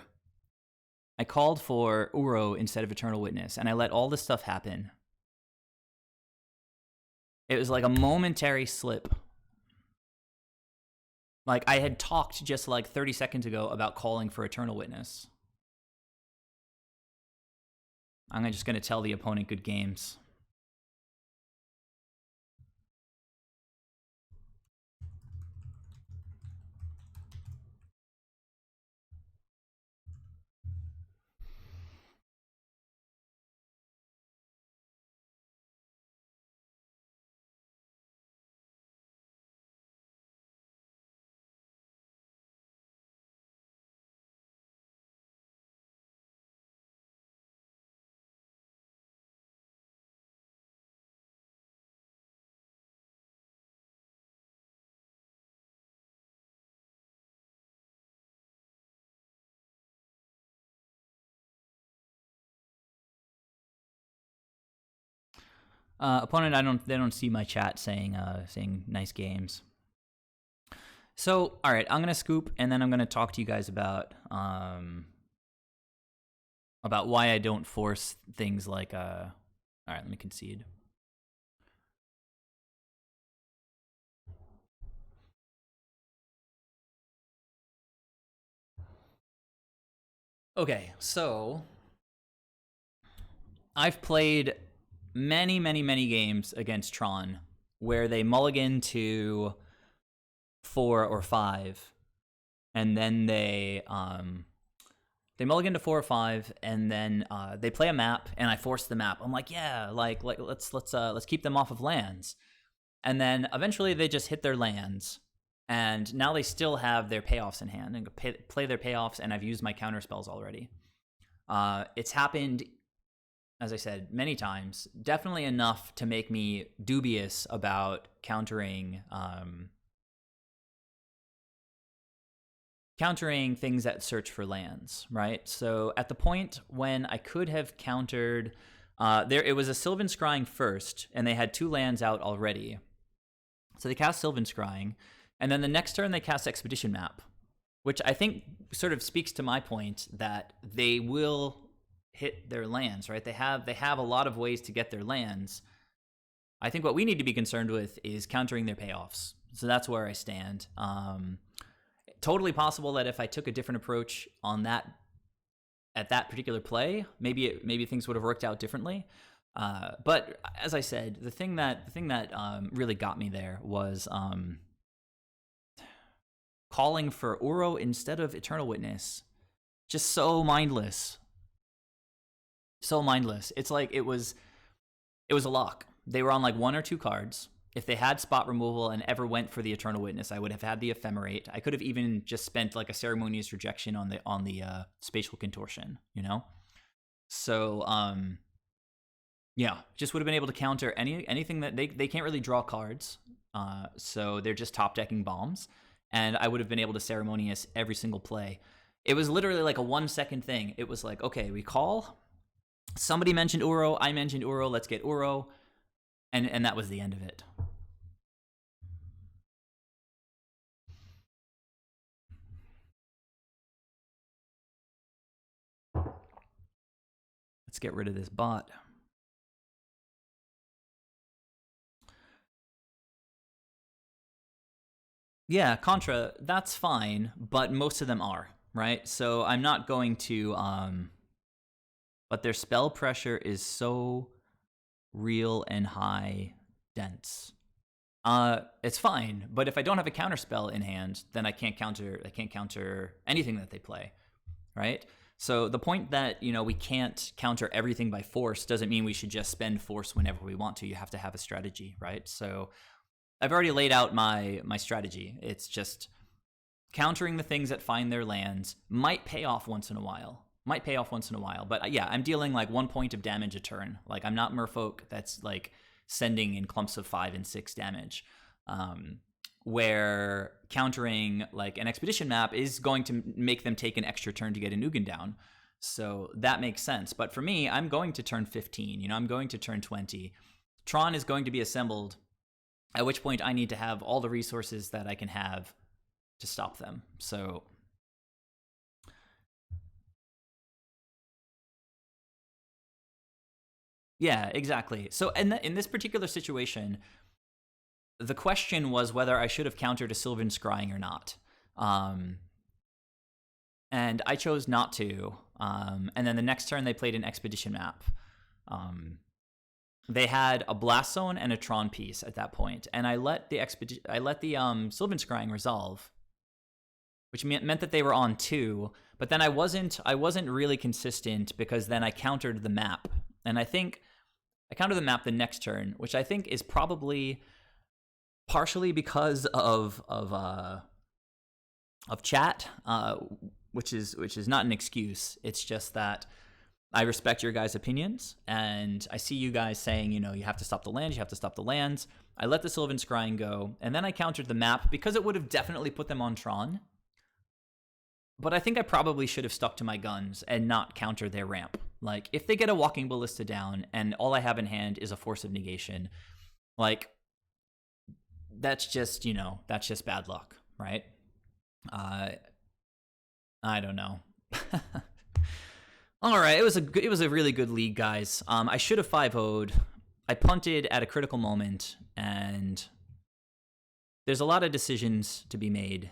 Uro instead of Eternal Witness, and I let all this stuff happen. It was like a momentary slip. Like, I had talked just like 30 seconds ago about calling for Eternal Witness. I'm just going to tell the opponent good games. Opponent, they don't see my chat saying nice games. So, all right, I'm gonna scoop, and then I'm gonna talk to you guys about why I don't force things like all right, let me concede. Okay, so I've played many games against Tron where they mulligan to 4 or 5, and then they mulligan to 4 or 5, and then they play a map, and I force the map. I'm like, yeah, like let's keep them off of lands, and then eventually they just hit their lands, and now they still have their payoffs in hand and play their payoffs, and I've used my counter spells already. It's happened, as I said, many times, definitely enough to make me dubious about countering things that search for lands, right? So at the point when I could have countered, it was a Sylvan Scrying first, and they had 2 lands out already. So they cast Sylvan Scrying, and then the next turn they cast Expedition Map, which I think sort of speaks to my point that they will hit their lands, right? They have a lot of ways to get their lands. I think what we need to be concerned with is countering their payoffs. So that's where I stand. Totally possible that if I took a different approach on that at that particular play, maybe things would have worked out differently. But as I said, the thing that really got me there was calling for Uro instead of Eternal Witness. Just so mindless. So mindless. It's like it was It was a lock. They were on like 1 or 2 cards. If they had spot removal and ever went for the Eternal Witness, I would have had the Ephemerate. I could have even just spent like a Ceremonious Rejection on the Spatial Contortion, you know? So, yeah, just would have been able to counter anything that they can't really draw cards. So they're just top decking bombs. And I would have been able to Ceremonious every single play. It was literally like a 1-second thing. It was like, okay, we call. Somebody mentioned Uro. I mentioned Uro. Let's get Uro. And that was the end of it. Let's get rid of this bot. Yeah, Contra, that's fine, but most of them are, right? So I'm not going to, but their spell pressure is so real and high dense. It's fine, but if I don't have a counter spell in hand, then I can't counter anything that they play, right? So the point that, you know, we can't counter everything by force doesn't mean we should just spend force whenever we want to. You have to have a strategy, right? So I've already laid out my strategy. It's just countering the things that find their lands might pay off once in a while. But yeah, I'm dealing like 1 point of damage a turn. Like, I'm not Merfolk that's like sending in clumps of 5 and 6 damage. Where countering like an expedition map is going to make them take an extra turn to get a Nugan down. So that makes sense. But for me, I'm going to turn 15. You know, I'm going to turn 20. Tron is going to be assembled, at which point I need to have all the resources that I can have to stop them. So yeah, exactly. So in this particular situation, the question was whether I should have countered a Sylvan Scrying or not. And I chose not to. And then the next turn they played an Expedition map. They had a Blast Zone and a Tron piece at that point, and I let the Sylvan Scrying resolve, which meant that they were on 2. But then I wasn't really consistent, because then I countered the map, and I think I countered the map the next turn, which I think is probably partially because of chat, which is not an excuse. It's just that I respect your guys' opinions, and I see you guys saying, you know, you have to stop the lands, I let the Sylvan Scrying go, and then I countered the map because it would have definitely put them on Tron. But I think I probably should have stuck to my guns and not counter their ramp. Like, if they get a Walking Ballista down and all I have in hand is a Force of Negation, like, that's just, you know, that's just bad luck, right? I don't know. All right, it was a really good league, guys. I should have 5-0'd. I punted at a critical moment, and there's a lot of decisions to be made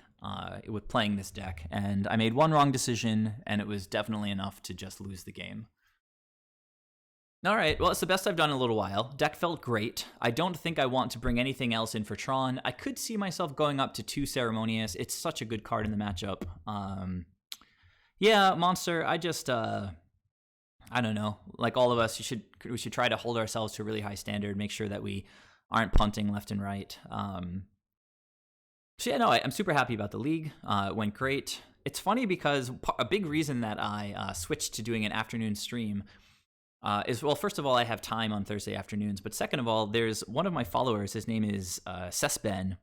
with playing this deck, and I made one wrong decision, and it was definitely enough to just lose the game. All right, well, it's the best I've done in a little while. Deck felt great. I don't think I want to bring anything else in for Tron. I could see myself going up to 2 Ceremonious. It's such a good card in the matchup. Yeah, Monster, I just, I don't know. Like all of us, we should try to hold ourselves to a really high standard, make sure that we aren't punting left and right. So yeah, no, I'm super happy about the league. It went great. It's funny because a big reason that I switched to doing an afternoon stream is, well, first of all, I have time on Thursday afternoons, but second of all, there's one of my followers, his name is Sesben.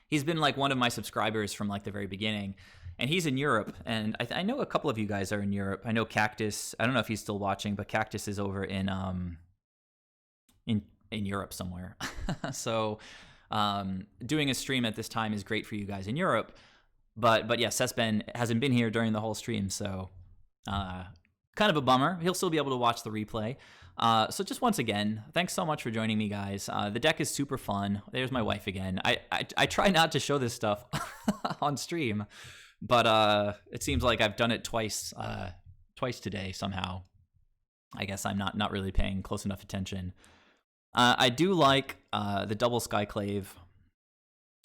He's been like one of my subscribers from like the very beginning, and he's in Europe, and I know a couple of you guys are in Europe. I know Cactus, I don't know if he's still watching, but Cactus is over in Europe somewhere. So doing a stream at this time is great for you guys in Europe, but yeah, Sesben hasn't been here during the whole stream, so kind of a bummer. He'll still be able to watch the replay. So just once again, thanks so much for joining me, guys. The deck is super fun. There's my wife again. I try not to show this stuff on stream, but it seems like I've done it twice today somehow. I guess I'm not really paying close enough attention. I do like the double Skyclave.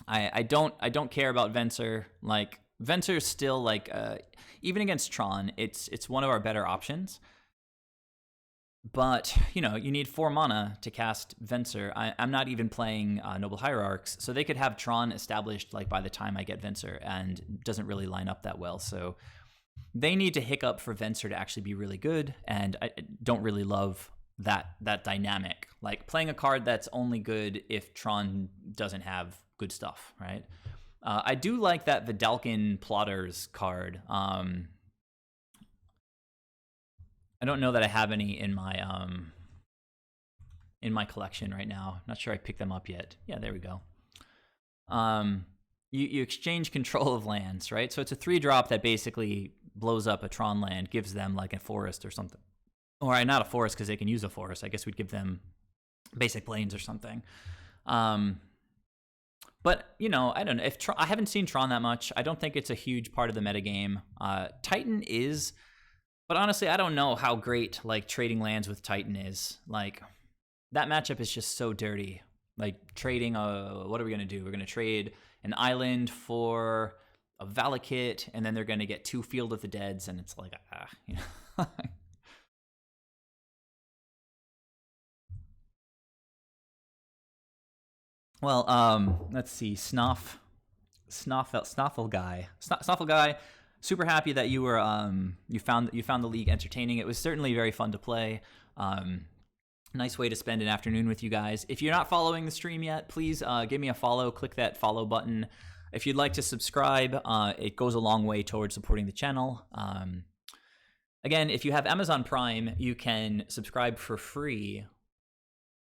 I don't care about Venser. Like, Venser's still like even against Tron, it's one of our better options. But, you know, you need 4 mana to cast Venser. I'm not even playing Noble Hierarchs, so they could have Tron established like by the time I get Venser, and it doesn't really line up that well. So they need to hiccup for Venser to actually be really good, and I don't really love that dynamic. Like playing a card that's only good if Tron doesn't have good stuff, right? I do like that Vidalcan Plotters card. I don't know that I have any in my collection right now. Not sure I picked them up yet. Yeah, there we go. You exchange control of lands, right? So it's a 3-drop that basically blows up a Tron land, gives them like a forest or something. Or not a forest because they can use a forest. I guess we'd give them basic plains or something. But, you know, I don't know. I haven't seen Tron that much. I don't think it's a huge part of the metagame. Titan is, but honestly, I don't know how great like trading lands with Titan is. Like that matchup is just so dirty. Like trading what are we going to do? We're going to trade an island for a Valakut, and then they're going to get 2 Field of the Deads, and it's like, you know. Well, let's see. Snoffle guy. Super happy that you were you found the league entertaining. It was certainly very fun to play. Nice way to spend an afternoon with you guys. If you're not following the stream yet, please give me a follow. Click that follow button. If you'd like to subscribe, it goes a long way towards supporting the channel. Again, if you have Amazon Prime, you can subscribe for free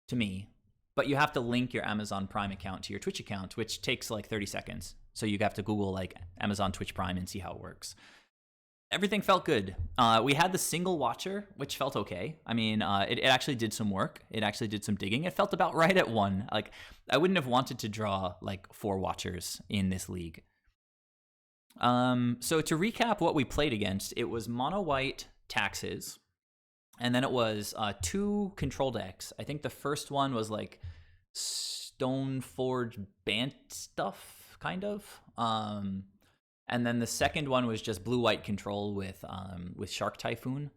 to me, but you have to link your Amazon Prime account to your Twitch account, which takes like 30 seconds. So you have to Google like Amazon Twitch Prime and see how it works. Everything felt good. We had the single watcher, which felt okay. I mean, it actually did some work. It actually did some digging. It felt about right at 1. Like, I wouldn't have wanted to draw like 4 watchers in this league. So to recap what we played against, it was mono white taxes, and then it was 2 control decks. I think the first one was like Stoneforge Bant stuff, kind of. And then the second one was just blue-white control with Shark Typhoon.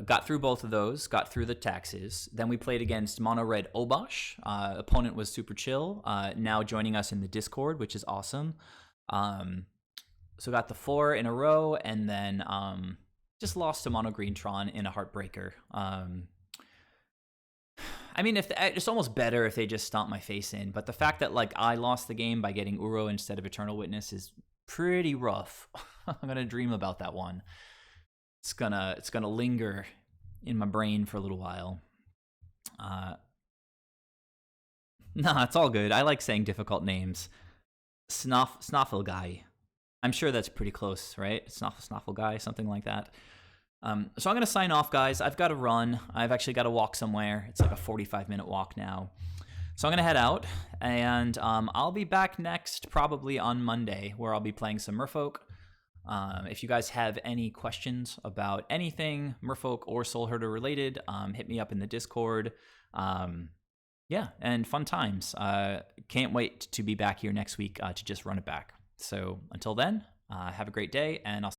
Got through both of those, got through the taxes. Then we played against mono-red Obosh. Opponent was super chill, now joining us in the Discord, which is awesome. So got the 4 in a row, and then just lost to mono-green Tron in a Heartbreaker. I mean, it's almost better if they just stomp my face in, but the fact that like I lost the game by getting Uro instead of Eternal Witness is pretty rough. I'm gonna dream about that one. It's gonna linger in my brain for a little while. No, it's all good. I like saying difficult names. Snoffle guy. I'm sure that's pretty close, right? Snoffle guy, something like that. So I'm gonna sign off, guys. I've got to run. I've actually got to walk somewhere. It's like a 45-minute walk now. So I'm going to head out, and I'll be back next probably on Monday, where I'll be playing some Merfolk. If you guys have any questions about anything Merfolk or Soulherder related, hit me up in the Discord. Yeah, and fun times. Can't wait to be back here next week to just run it back. So until then, have a great day, and I'll